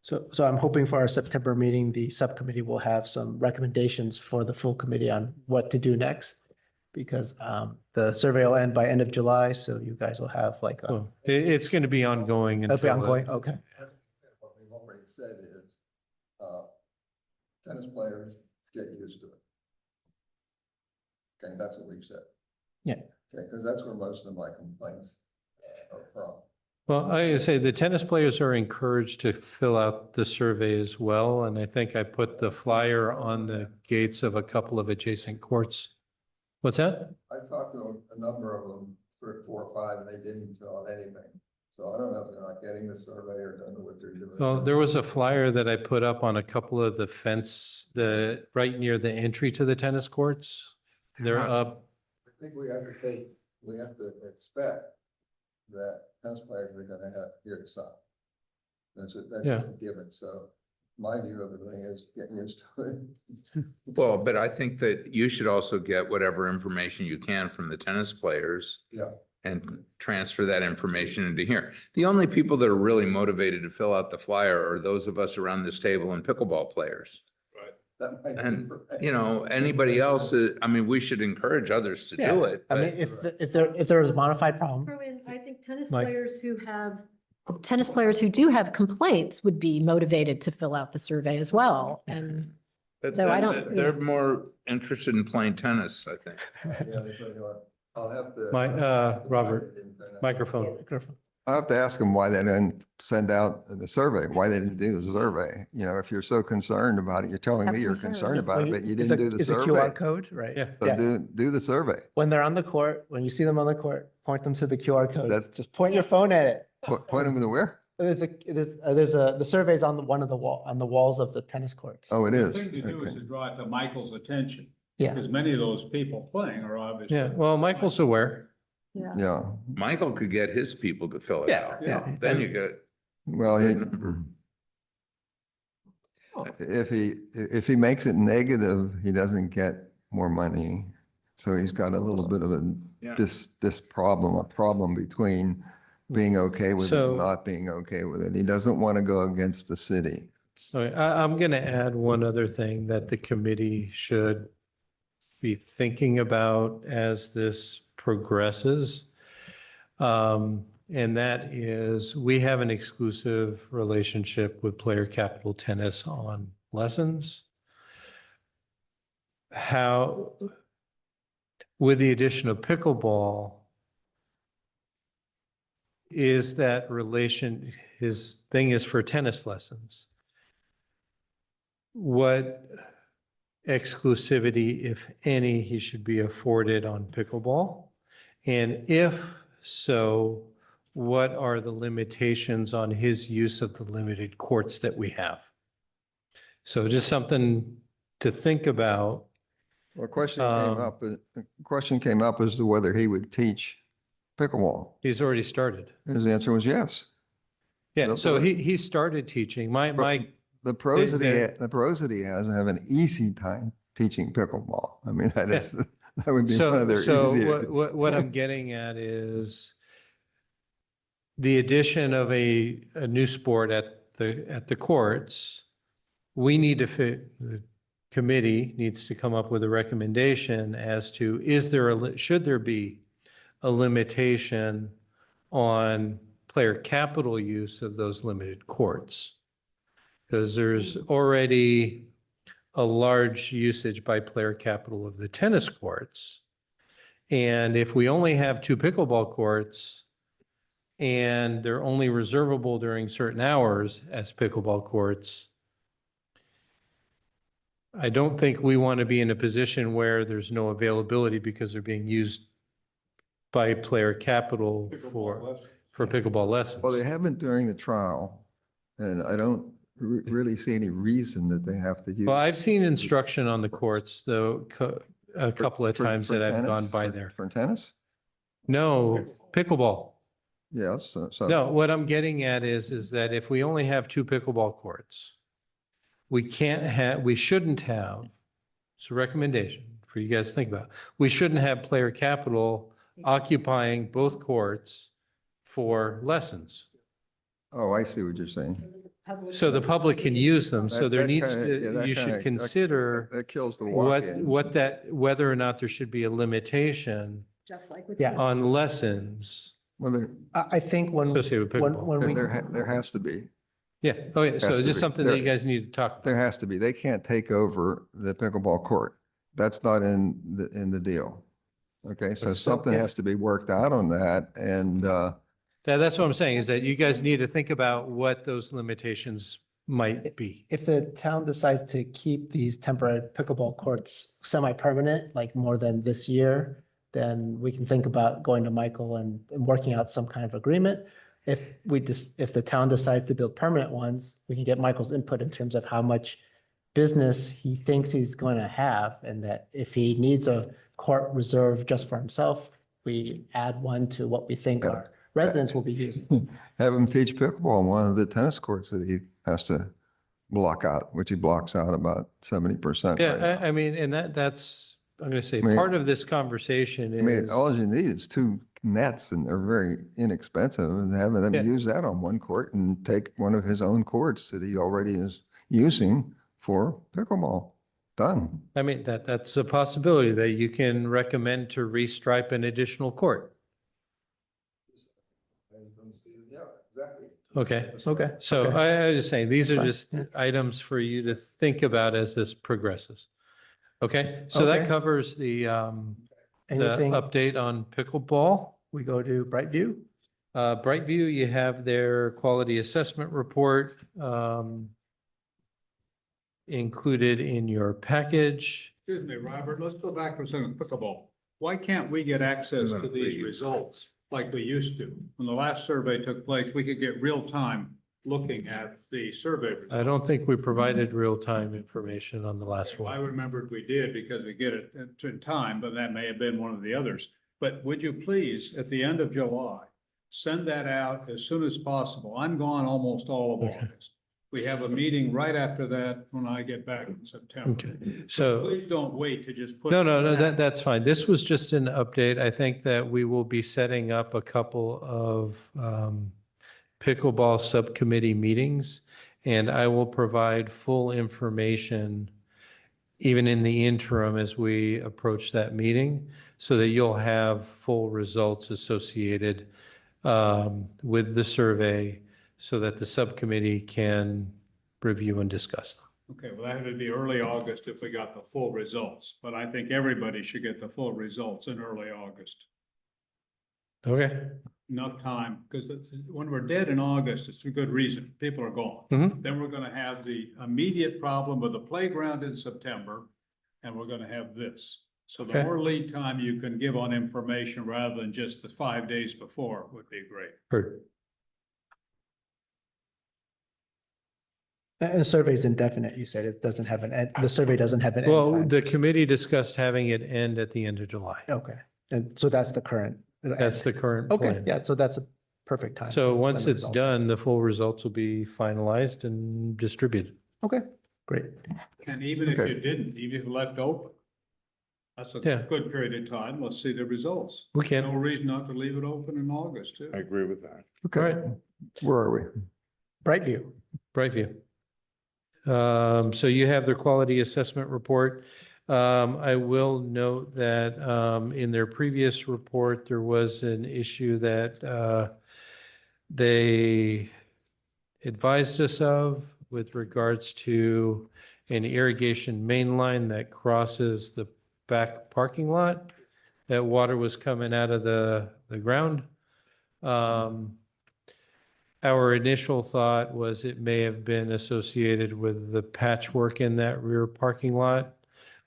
S1: So I'm hoping for our September meeting, the subcommittee will have some recommendations for the full committee on what to do next. Because the survey will end by end of July, so you guys will have like,
S2: Well, it's going to be ongoing
S1: it'll be
S2: until.
S1: ongoing, okay.
S8: What we've already said is, tennis players get used to it. Okay, that's what we've said.
S1: Yeah.
S8: Okay, because that's where most of my complaints are from.
S2: Well, I say the tennis players are encouraged to fill out the survey as well. And I think I put the flyer on the gates of a couple of adjacent courts. What's that?
S8: I talked to a number of them, 3 or 4 or 5, and they didn't fill out anything. So I don't know if they're not getting the survey or don't know what they're doing.
S2: Well, there was a flyer that I put up on a couple of the fence, right near the entry to the tennis courts. They're up.
S8: I think we have to expect that tennis players are gonna have to hear the sound. That's just a given. So my view of the thing is getting used to it.
S4: Well, but I think that you should also get whatever information you can from the tennis players
S8: Yeah.
S4: and transfer that information into here. The only people that are really motivated to fill out the flyer are those of us around this table and pickleball players.
S8: That might be
S4: And,
S8: right.
S4: you know, anybody else, I mean, we should encourage others to do it.
S1: I
S4: but-
S1: mean, if there was a bona fide problem,
S6: Throw in, I think tennis
S2: Mike.
S6: players who do have complaints would be motivated to fill out the survey as well. And
S4: But
S6: So I
S4: then
S6: don't-
S4: They're more interested in playing tennis, I think.
S8: Yeah, they put it on. I'll have to.
S2: Robert, microphone.
S8: I'll have to ask them why they didn't send out the survey, why they didn't do the survey. You know, if you're so concerned about it, you're telling me you're concerned about it, but you
S1: It's
S8: didn't do the
S1: it's a
S8: survey.
S1: QR code, right?
S2: Yeah.
S8: So do the survey.
S1: When they're on the court, when you see them on the court, point them to the QR code.
S8: That's-
S1: Just point your phone at it.
S8: Point them to where?
S1: The survey's on one of the on the walls of the tennis courts.
S8: Oh, it
S5: The
S8: is.
S5: thing to do is
S8: Okay.
S5: to draw it to Michael's attention.
S1: Yeah.
S5: Because many of those people playing are obviously.
S2: Yeah, well, Michael's aware.
S8: Yeah,
S4: Michael could get his people to fill it
S1: Yeah,
S4: out.
S1: yeah.
S4: Then you get,
S8: well, if he makes it negative, he doesn't get more money. So he's got a little bit of
S4: Yeah.
S8: a problem between being okay with it
S2: So-
S8: and not being okay with it. He doesn't want to go against the city.
S2: Okay, I'm going to add one other thing that the committee should be thinking about as this progresses. And that is, we have an exclusive relationship with Player Capital Tennis on lessons. How with the addition of pickleball, is that relation, his thing is for tennis lessons. What exclusivity, if any, he should be afforded on pickleball? And if so, what are the limitations on his use of the limited courts that we have? So just something to think about.
S8: Well, the question came up as to whether he would teach pickleball.
S2: He's already started.
S8: His answer was yes.
S2: Yeah,
S8: No,
S2: so
S8: but-
S2: he started teaching. My
S8: The pros that
S2: the-
S8: the pros that he has have an easy time teaching pickleball. I mean, that is, that would be one of their
S2: So
S8: easier.
S2: what I'm getting at is the addition of a new sport at the courts. We need to the committee needs to come up with a recommendation as to, should there be a limitation on player capital use of those limited courts? Because there's already a large usage by player capital of the tennis courts. And if we only have 2 pickleball courts and they're only reservable during certain hours as pickleball courts, I don't think we want to be in a position where there's no availability because they're being used by player capital for pickleball lessons.
S8: Well, they haven't during the trial, and I don't really see any reason that they have to use.
S2: Well, I've seen instruction on the courts, though, a couple of
S8: for-
S2: times
S8: for
S2: that I've gone
S8: tennis?
S2: by there.
S8: For tennis?
S2: No, pickleball.
S8: Yes, so.
S2: No, what I'm getting at is that if we only have 2 pickleball courts, we shouldn't have, it's a recommendation for you guys to think about. We shouldn't have player capital occupying both courts for lessons.
S8: Oh, I see what you're saying.
S2: So the public can use them. So
S8: That-
S2: there
S8: that
S2: needs
S8: kinda- yeah,
S2: to,
S8: that
S2: you
S8: kinda-
S2: should
S8: that-
S2: consider
S8: That kills the
S2: what,
S8: walk-in.
S2: whether or not there should be a limitation
S6: Just like with.
S1: Yeah.
S2: on lessons
S8: Well,
S1: I think when,
S2: associated with
S1: when,
S2: pickleball.
S1: when we.
S8: there has to be.
S2: Yeah, oh yeah, so
S8: Has
S2: it's
S8: to
S2: just
S8: be.
S2: something that
S8: There-
S2: you guys need to talk about.
S8: There has to be. They can't take over the pickleball court. That's not in the deal. Okay, so
S2: Okay, so
S8: something
S2: if-
S8: has to be worked out on that, and,
S2: That's what I'm saying, is that you guys need to think about what those limitations might be.
S1: If the town decides to keep these temporary pickleball courts semi-permanent, like more than this year, then we can think about going to Michael and working out some kind of agreement. If the town decides to build permanent ones, we can get Michael's input in terms of how much business he thinks he's going to have, and that if he needs a court reserved just for himself, we add one to what we think our residents will be using.
S8: have him teach pickleball on one of the tennis courts that he has to block out, which he blocks out about 70%. right now.
S2: Yeah, I mean, and that's, I'm gonna say,
S8: I mean-
S2: part of this conversation
S8: I mean,
S2: is,
S8: all you need is 2 nets, and they're very inexpensive, and having them
S2: Yeah.
S8: use that on one court and take one of his own courts that he already is using for pickleball. Done.
S2: I mean, that's a possibility that you can recommend to restripe an additional court. Okay,
S1: Okay.
S2: so
S1: okay.
S2: I was just saying, these are
S1: Fine,
S2: just
S1: yeah.
S2: items for you to think about as this progresses. Okay, so that
S1: Okay.
S2: covers the
S1: Anything,
S2: update on pickleball.
S1: we go to Brightview?
S2: Brightview, you have their quality assessment report included in your package.
S5: Excuse me, Robert, let's go back for a second, pickleball. Why can't we get access to these results like we used to? When the last survey took place, we could get real time looking at the survey. results.
S2: I don't think we provided real-time information on the last
S5: I
S2: one.
S5: remembered we did because we get it in time, but that may have been one of the others. But would you please, at the end of July, send that out as soon as possible? I'm gone almost all of
S2: Okay.
S5: August. We have a meeting right after that when I get back in September.
S2: Okay, so.
S5: Please don't wait to just put.
S2: No,
S5: it
S2: no, no,
S5: back.
S2: that's fine. This was just an update. I think that we will be setting up a couple of pickleball subcommittee meetings, and I will provide full information even in the interim as we approach that meeting, so that you'll have full results associated with the survey, so that the subcommittee can review and discuss them.
S5: Okay, well, that would be early August if we got the full results, but I think everybody should get the full results in early August.
S2: Okay.
S5: Enough time, because when we're dead in August, it's for good reason. People are gone.
S2: Mhm.
S5: Then we're gonna have the immediate problem with the playground in September, and we're gonna have this. So the
S2: Okay.
S5: more lead time you can give on information rather than just the 5 days before would be great.
S2: Heard.
S1: And the survey is indefinite, you said it doesn't have an end, the survey doesn't have an end
S2: Well,
S1: time.
S2: the committee discussed having it end at the end of July.
S1: Okay, and so that's the current.
S2: That's the current
S1: Okay,
S2: plan.
S1: yeah, so that's a perfect time.
S2: So
S1: to
S2: once
S1: send the
S2: it's
S1: results.
S2: done, the full results will be finalized and distributed.
S1: Okay, great.
S5: And even if
S8: Okay.
S5: you didn't, even if you left open, that's a
S2: Yeah.
S5: good period of time. Let's see the results.
S2: We
S5: No
S2: can.
S5: reason not to leave it open in August too.
S4: I agree with that.
S2: All
S8: Okay,
S2: right.
S8: where are we?
S1: Brightview.
S2: Brightview. So you have their quality assessment report. I will note that in their previous report, there was an issue that they advised us of with regards to an irrigation main line that crosses the back parking lot. That water was coming out of the ground. Our initial thought was it may have been associated with the patchwork in that rear parking lot.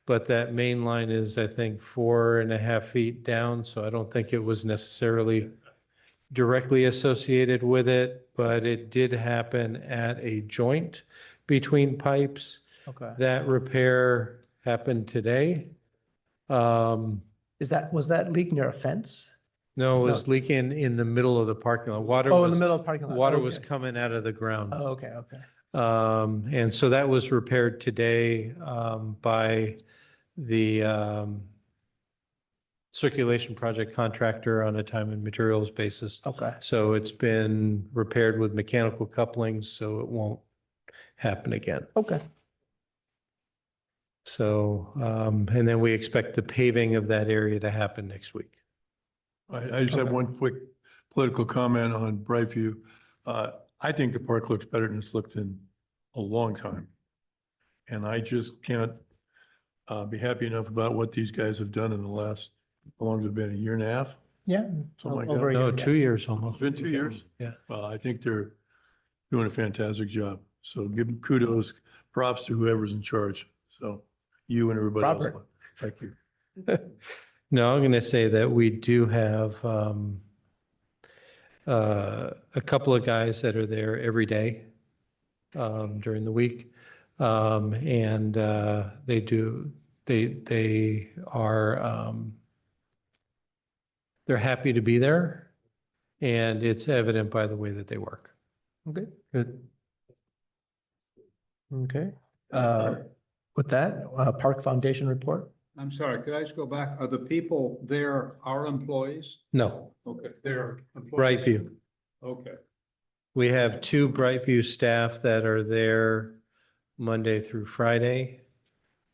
S2: But that main line is, I think, 4.5 feet down, so I don't think it was necessarily directly associated with it, but it did happen at a joint between pipes.
S1: Okay.
S2: That repair happened today.
S1: Was that leak near a fence?
S2: No, it
S1: No.
S2: was leaking in the middle of the parking lot. Water
S1: Oh, in the
S2: was,
S1: middle of the parking lot.
S2: water was
S1: Okay.
S2: coming out of the ground.
S1: Oh, okay, okay.
S2: And so that was repaired today by the circulation project contractor on a time and materials basis.
S1: Okay.
S2: So it's been repaired with mechanical couplings, so it won't happen again.
S1: Okay.
S2: So, and then we expect the paving of that area to happen next week.
S7: I just have
S1: Okay.
S7: one quick political comment on Brightview. I think the park looks better than it's looked in a long time. And I just can't be happy enough about what these guys have done in the last, how long has it been, a year and a half?
S1: Yeah.
S7: Something like
S1: Over a
S7: that.
S2: No,
S1: year, yeah.
S2: 2 years
S7: It's
S2: almost.
S7: been 2 years?
S2: Yeah.
S7: Well, I think they're doing a fantastic job. So give them kudos, props to whoever's in charge. So you and everybody else.
S1: Robert.
S7: Thank you.
S2: No, I'm going to say that we do have a couple of guys that are there every day during the week. And they are, they're happy to be there. And it's evident by the way that they work.
S1: Okay, good. Okay. With that, Park Foundation report?
S5: I'm sorry, could I just go back? Are the people there our employees?
S2: No,
S5: Okay, they're employees.
S2: Brightview.
S5: Okay,
S2: We have 2 Brightview staff that are there Monday through Friday.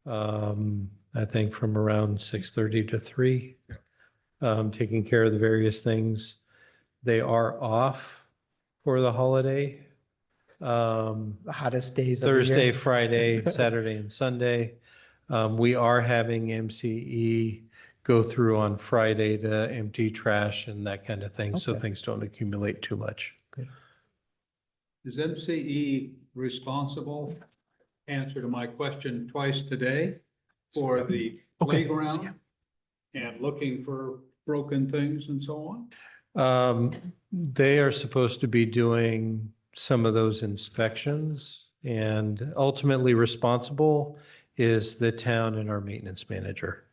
S2: I think from around 6:30 to 3, taking care of the various things. They are off for the holiday.
S1: The hottest days of the
S2: Thursday,
S1: year.
S2: Friday, Saturday, and Sunday. We are having MCE go through on Friday to empty trash and that kind of thing, so
S1: Okay.
S2: things don't accumulate too much.
S5: is MCE responsible? Answer to my question twice today for the
S1: Okay.
S5: playground and looking for broken things and so on?
S2: They are supposed to be doing some of those inspections, and ultimately responsible is the town and our maintenance manager.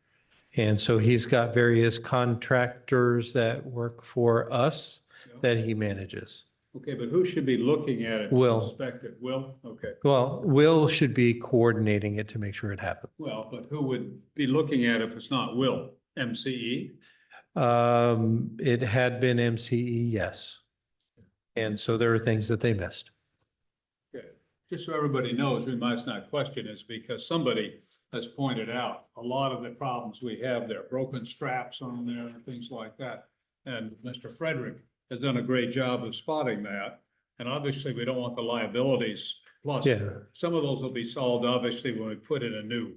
S2: And so he's got various contractors that work for us that he manages.
S5: Okay, but who should be looking at it? to
S2: Will.
S5: Inspect it? Will? Okay.
S2: Well, Will should be coordinating it to make sure it happens.
S5: Well, but who would be looking at it if it's not Will? MCE?
S2: It had been MCE, yes. And so there are things that they missed.
S5: Okay, just so everybody knows, we must not question this because somebody has pointed out a lot of the problems we have there, broken straps on there and things like that. And Mr. Frederick has done a great job of spotting that. And obviously, we don't want the liabilities. Plus,
S2: Yeah.
S5: some of those will be solved, obviously, when we put in a new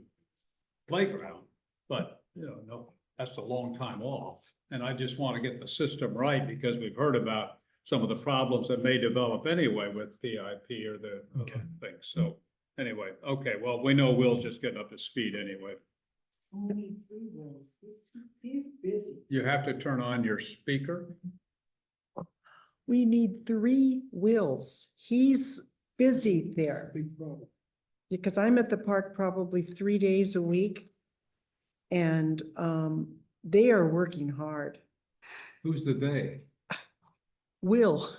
S5: playground. But, no, that's a long time off. And I just want to get the system right because we've heard about some of the problems that may develop anyway with PIP or the other things. So anyway, okay, well, we know Will's just getting up to speed anyway.
S3: Only 3 Wills. He's busy.
S5: You have to turn on your speaker.
S3: We need 3 Wills. He's busy there. Because I'm at the park probably 3 days a week. And they are working hard.
S5: Who's the they?
S3: Will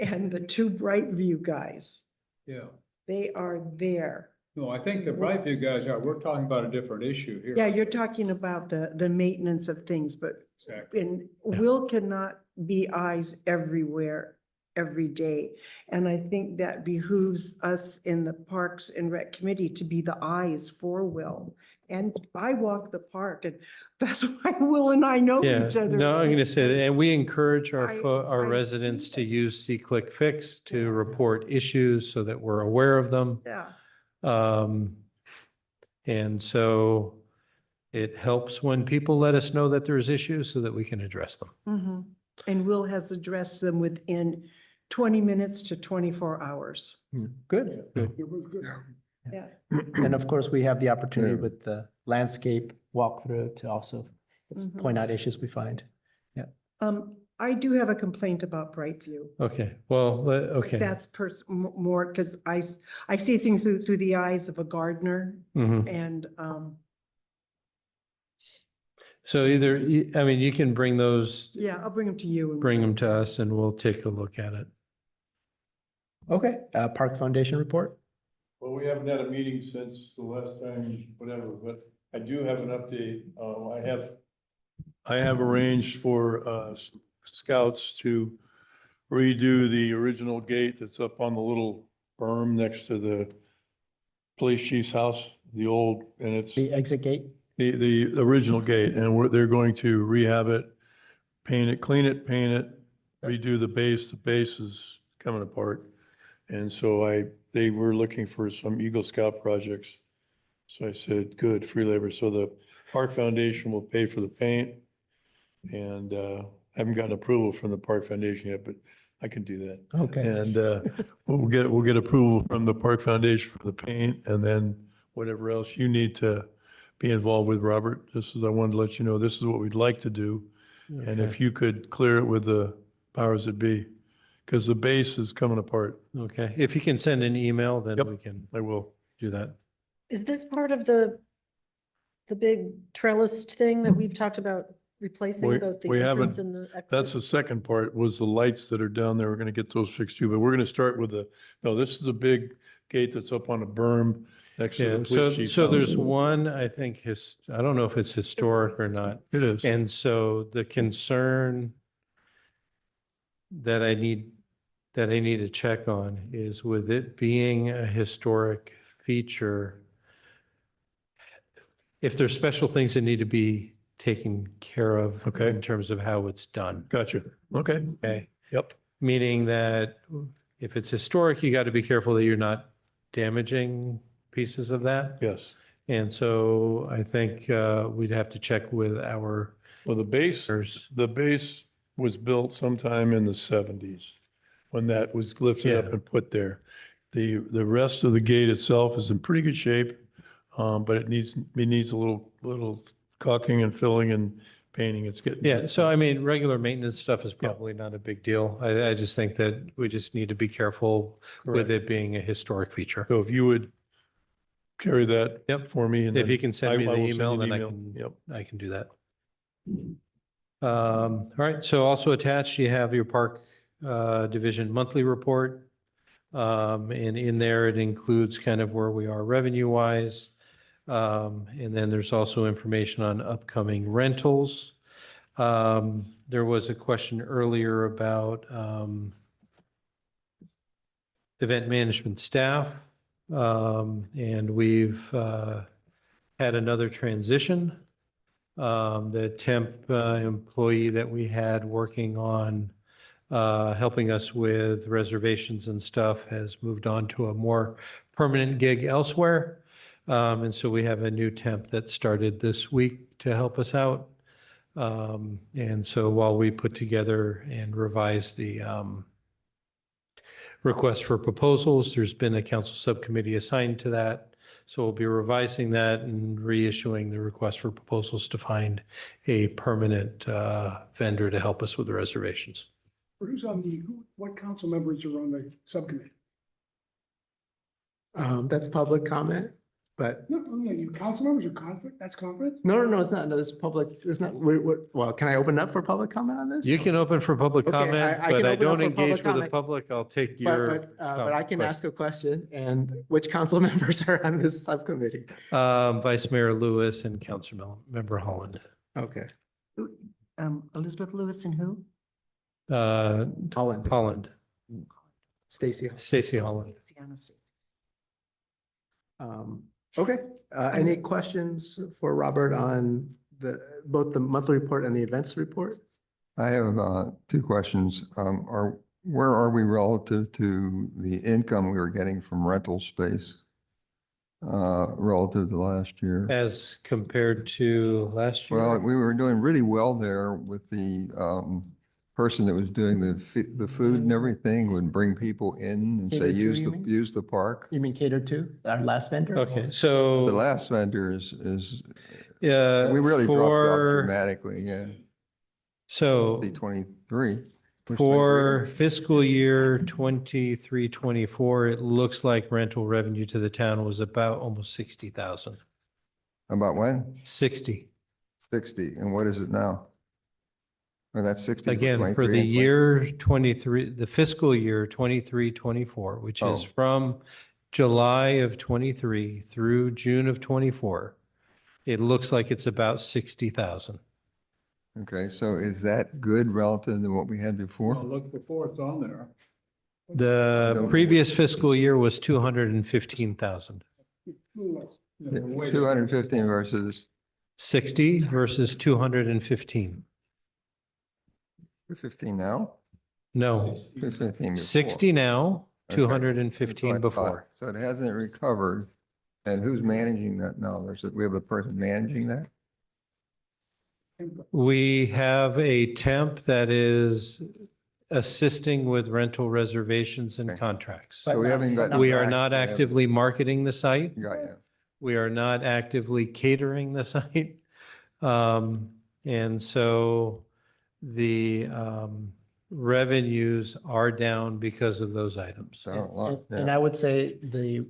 S3: and the 2 Brightview guys,
S5: Yeah.
S3: they are there.
S5: No, I think the Brightview guys are, we're talking about a different issue here.
S3: Yeah, you're talking about the maintenance of things, but
S5: Exactly.
S3: and Will cannot be eyes everywhere every day. And I think that behooves us in the Parks and Rec Committee to be the eyes for Will. And I walk the park and that's why Will and I know
S2: Yeah,
S3: each other.
S2: no, I'm going to say that, and we encourage our, our
S3: I
S2: residents
S3: see
S2: to use SeeClick Fix to report issues so that we're aware of them.
S3: Yeah.
S2: And so it helps when people let us know that there's issues so that we can address them.
S3: Mhm. And Will has addressed them within 20 minutes to 24 hours.
S1: Good.
S2: Good.
S3: Yeah.
S1: And of course, we have the opportunity
S8: Yeah.
S1: with the landscape walkthrough to also
S3: Mhm.
S1: point out issues we find.
S3: I do have a complaint about Brightview.
S2: Okay, well, okay.
S3: That's more, because I see things through the eyes of a gardener
S2: Mhm.
S3: and,
S2: So either, I mean, you can bring those,
S3: yeah, I'll bring them to you. and-
S2: bring them to us and we'll take a look at it.
S1: Okay, Park Foundation report?
S7: Well, we haven't had a meeting since the last time, whatever, but I do have an update. I have arranged for scouts to redo the original gate that's up on the little berm next to the police chief's house, the old, and it's
S1: The exit gate?
S7: the original gate, and they're going to rehab it, paint it, clean it, paint it, redo the base is coming apart. And so they were looking for some Eagle Scout projects. So I said, good, free labor. So the Park Foundation will pay for the paint. And I haven't gotten approval from the Park Foundation yet, but I can do that.
S1: Okay.
S7: And we'll get approval from the Park Foundation for the paint and then whatever else you need to be involved with, Robert. I wanted to let you know, this is what we'd like to do. And if
S2: Okay.
S7: you could clear it with the powers that be, because the base is coming apart.
S2: Okay, if you can send an email, then
S7: Yep.
S2: we can
S7: I will.
S2: do that.
S6: Is this part of the big trellis thing that we've talked about replacing both the
S7: We
S6: entrance
S7: haven't-
S6: and the exit?
S7: That's the second part, was the lights that are down there. We're gonna get those fixed too, but we're gonna start with no, this is a big gate that's up on a berm next to
S2: Yeah,
S7: the
S2: so,
S7: police chief's
S2: so there's
S7: house.
S2: one, I think, I don't know if it's historic or not.
S7: It is.
S2: And so the concern that I need to check on is with it being a historic feature, if there's special things that need to be taken care of
S7: Okay.
S2: in terms of how it's done.
S7: Gotcha. Okay.
S2: Okay.
S7: Yep.
S2: Meaning that if it's historic, you got to be careful that you're not damaging pieces of that.
S7: Yes.
S2: And so I think we'd have to check with our.
S7: Well, the base was built sometime in the 70s when that was lifted up
S2: Yeah.
S7: and put there. The rest of the gate itself is in pretty good shape, but it needs a little caulking and filling and painting. It's getting.
S2: Yeah, so I mean, regular maintenance stuff is probably not a big deal. I just think that we just need to be careful with
S7: Correct.
S2: it being a historic feature.
S7: So if you would carry that
S2: Yep.
S7: for me. And
S2: If
S7: then
S2: you can send me
S7: I
S2: the
S7: will send
S2: email,
S7: you an
S2: then
S7: email. Yep.
S2: I can do that. All right, so also attached, you have your Park Division monthly report. And in there, it includes kind of where we are revenue-wise. And then there's also information on upcoming rentals. There was a question earlier about event management staff. And we've had another transition. The temp employee that we had working on helping us with reservations and stuff, has moved on to a more permanent gig elsewhere. And so we have a new temp that started this week to help us out. And so while we put together and revise the request for proposals, there's been a council subcommittee assigned to that. So we'll be revising that and reissuing the request for proposals to find a permanent vendor to help us with the reservations.
S17: Who's on what council members are on the subcommittee?
S1: That's public comment, but
S17: No, you council members are conflict, that's conflict?
S1: no, it's not. No, it's public. It's not, well, can I open up for public comment on this?
S2: You can open for public
S1: Okay,
S2: comment,
S1: I
S2: but
S1: can
S2: I
S1: open up
S2: don't
S1: for
S2: engage
S1: public
S2: with the
S1: comment.
S2: public. I'll take your.
S1: But I can ask a question. And which council members are on this subcommittee?
S2: Vice Mayor Lewis and Council Member Holland.
S1: Okay.
S3: Elizabeth Lewis and who?
S2: Holland,
S1: Stacy.
S2: Stacy Holland.
S1: Okay, any questions for Robert on both the monthly report and the events report?
S8: I have two questions. Where are we relative to the income we were getting from rental space relative to last year?
S2: As compared to last year?
S8: Well, we were doing really well there with the person that was doing the food and everything would bring people in and say,
S1: Catered to, you mean?
S8: use the park.
S1: You mean catered to, our last vendor?
S2: Okay,
S8: The
S2: so
S8: last vendor is,
S2: yeah,
S8: we really dropped off
S2: for,
S8: dramatically, yeah.
S2: so
S8: 23.
S2: for fiscal year 23-24, it looks like rental revenue to the town was about almost 60,000.
S8: About when?
S2: 60.
S8: 60. And what is it now? Well, that's 60.
S2: Again, for
S8: 23
S2: the
S8: and
S2: year 23, the fiscal year 23-24, which
S8: Oh.
S2: is from July of 23 through June of 24, it looks like it's about 60,000.
S8: Okay, so is that good relative to what we had
S5: Well,
S8: before?
S5: look before it's on there.
S2: The previous fiscal year was 215,000.
S8: 215 versus
S2: 60 versus 215.
S8: 215 now?
S2: No,
S8: 215 before.
S2: 60 now,
S8: Okay.
S2: 215
S8: That's what I thought.
S2: before.
S8: So it hasn't recovered. And who's managing that now? We have a person managing that?
S2: We have a temp that is assisting with rental reservations and
S8: Okay.
S2: contracts.
S8: So we haven't gotten.
S2: We are
S8: back
S2: not
S8: to have-
S2: actively marketing the site.
S8: Got you.
S2: We are not actively catering the site. And so the revenues are down because of those items.
S8: So a lot,
S1: And
S8: yeah.
S1: I would say the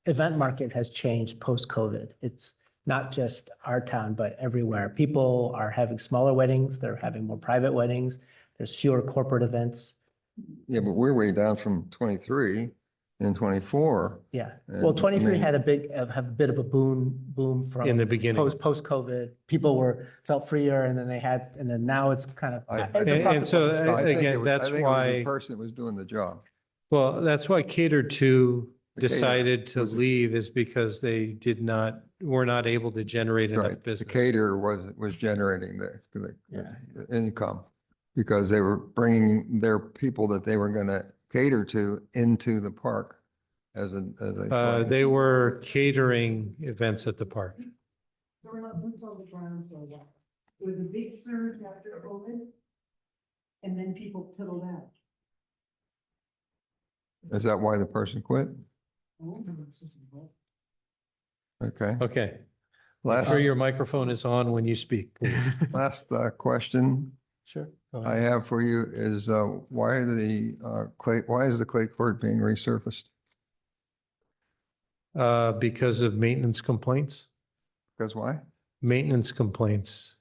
S1: event market has changed post-COVID. It's not just our town, but everywhere. People are having smaller weddings, they're having more private weddings, there's fewer corporate events.
S8: Yeah, but we're way down from 23 and 24.
S1: Yeah,
S8: And,
S1: well,
S8: I
S1: 23
S8: mean-
S1: had have a bit of a boom from.
S2: In the beginning.
S1: Post-COVID, people felt freer and then now it's kind of.
S8: I-
S1: it's
S8: I think-
S1: across
S2: And
S1: the
S2: so,
S1: board.
S8: I think it
S2: again,
S8: was- I
S2: that's
S8: think it was the
S2: why,
S8: person that was doing the job.
S2: well, that's why Cater 2
S8: The caterer
S2: decided to
S8: was-
S2: leave, is because they were not able to generate enough
S8: Right. The
S2: business.
S8: caterer was generating
S1: Yeah.
S8: the income because they were bringing their people that they were going to cater to into the park as a.
S2: They were catering events at the park.
S3: There were not boots on the ground for a while. It was a big surge after COVID. And then people piddled out.
S8: Is that why the person quit? Okay.
S2: Okay. Make
S8: Last,
S2: sure your microphone is on when you speak, please.
S8: last question
S2: Sure. go
S8: I
S2: ahead.
S8: have for you is why is the clay court being resurfaced?
S2: Because of maintenance complaints.
S8: Because why?
S2: Maintenance complaints.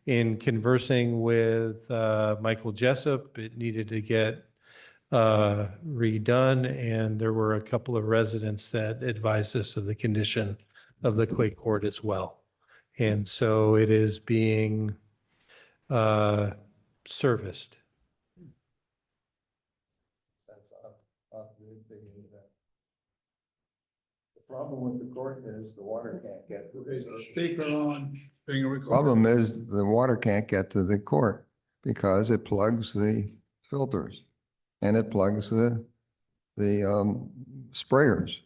S2: In conversing with Michael Jessup, it needed to get redone, and there were a couple of residents that advised us of the condition of the clay court as well. And so it is being serviced.
S8: The problem with the court is the water can't get to
S5: Speaker on, being recorded.
S8: Problem is the water can't get to the court. because it plugs the filters and it plugs the sprayers.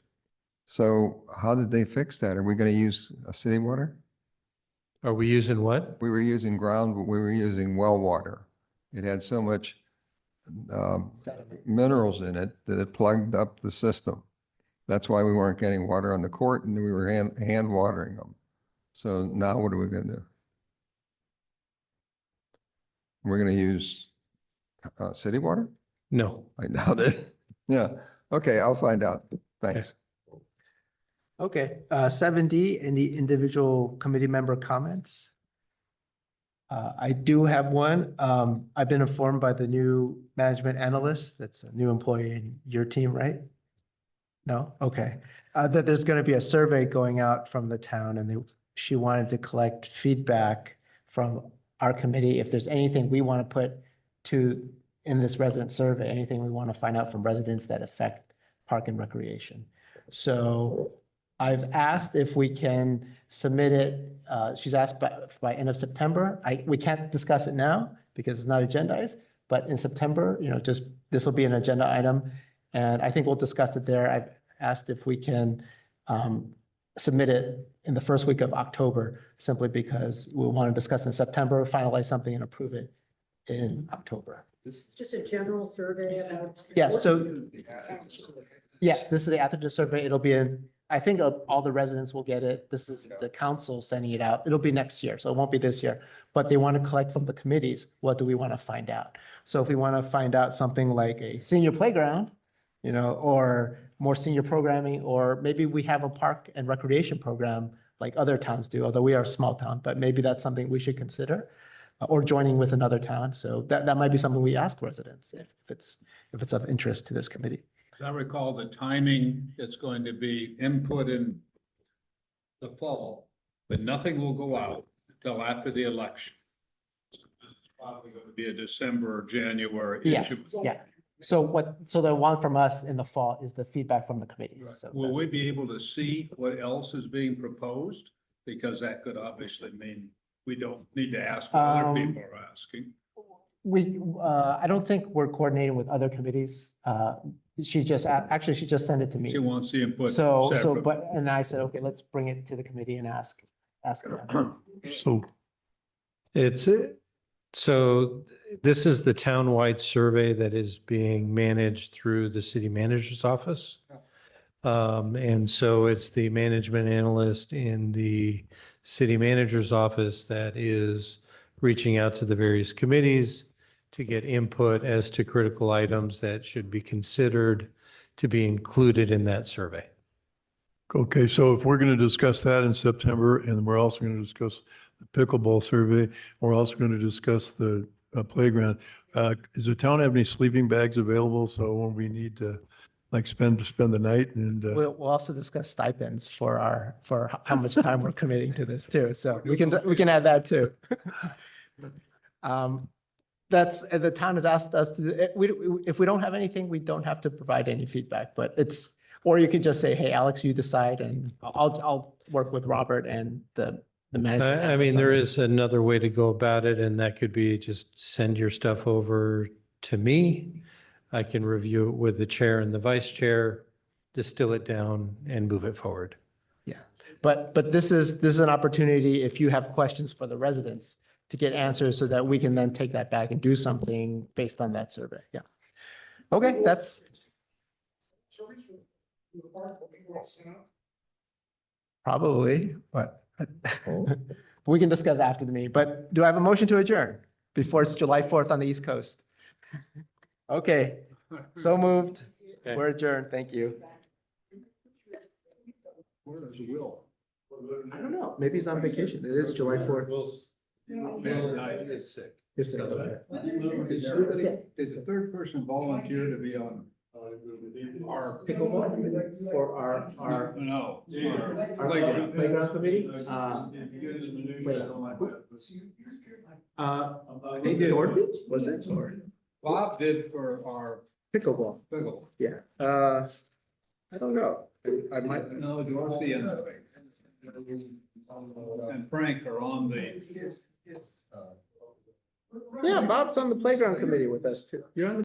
S8: So how did they fix that? Are we going to use city water?
S2: Are we using what?
S8: We were using we were using well water. It had so much minerals in it that it plugged up the system. That's why we weren't getting water on the court and we were hand watering them. So now what are we going to do? We're going to use city water?
S2: No.
S8: I doubt it. Yeah. Okay, I'll find out. Thanks.
S1: Okay, 7D, any individual committee member comments? I do have one. I've been informed by the new management analyst, that's a new employee in your team, right? No? Okay. That there's going to be a survey going out from the town and she wanted to collect feedback from our committee. If there's anything we want to put in this resident survey, anything we want to find out from residents that affect park and recreation. So I've asked if we can submit it. She's asked by end of September. We can't discuss it now because it's not agendized, but in September, this will be an agenda item. And I think we'll discuss it there. I've asked if we can submit it in the first week of October, simply because we want to discuss in September, finalize something and approve it in October.
S6: Just a general survey about.
S1: Yes, so, yes, this is the Atherton survey. It'll be I think all the residents will get it. This is the council sending it out. It'll be next year, so it won't be this year. But they want to collect from the committees, what do we want to find out? So if we want to find out something like a senior playground, or more senior programming, or maybe we have a park and recreation program like other towns do, although we are a small town, but maybe that's something we should consider, or joining with another town. So that might be something we ask residents if it's of interest to this committee.
S5: As I recall, the timing, it's going to be input in the fall, but nothing will go out until after the election. It's probably going to be a December or January issue.
S1: Yeah. So the one from us in the fall is the feedback from the committees. So
S5: Will we be able to see what else is being proposed? Because that could obviously mean we don't need to ask what other people are asking.
S1: I don't think we're coordinating with other committees. She just sent it to me.
S5: She wants the input.
S1: And I said, okay, let's bring it to the committee and ask them.
S2: So this is the townwide survey that is being managed through the city manager's office. And so it's the management analyst in the city manager's office that is reaching out to the various committees to get input as to critical items that should be considered to be included in that survey.
S7: Okay, so if we're going to discuss that in September, and we're also going to discuss the pickleball survey, we're also going to discuss the playground. Does the town have any sleeping bags available? So when we need to spend the night and.
S1: We'll also discuss stipends for how much time we're committing to this too. So we can add that too. The town has asked us to, if we don't have anything, we don't have to provide any feedback, but or you could just say, hey, Alex, you decide, and I'll work with Robert and the manager.
S2: I mean, there is another way to go about it, and that could be just send your stuff over to me. I can review it with the chair and the vice chair, distill it down and move it forward.
S1: Yeah, but this is an opportunity, if you have questions for the residents, to get answers so that we can then take that back and do something based on that survey. Yeah. Okay, that's. Probably, but we can discuss after the meeting. But do I have a motion to adjourn before it's July 4th on the East Coast? Okay, so moved.
S2: Okay.
S1: We're adjourned. Thank you.
S5: Where's Will?
S1: I don't know. Maybe he's on vacation. It is July 4th.
S5: Is sick.
S1: He's sick. Okay.
S5: Is the third person volunteer to be on our
S1: Pickleball or our
S5: No, our
S1: playground committee? Maybe Dorothy, was it? Or
S5: Bob did for our
S1: pickleball?
S5: pickle.
S1: Yeah. I don't know. I might.
S5: No, Dorothy and Frank are on the
S1: Yeah, Bob's on the playground committee with us too. You're on the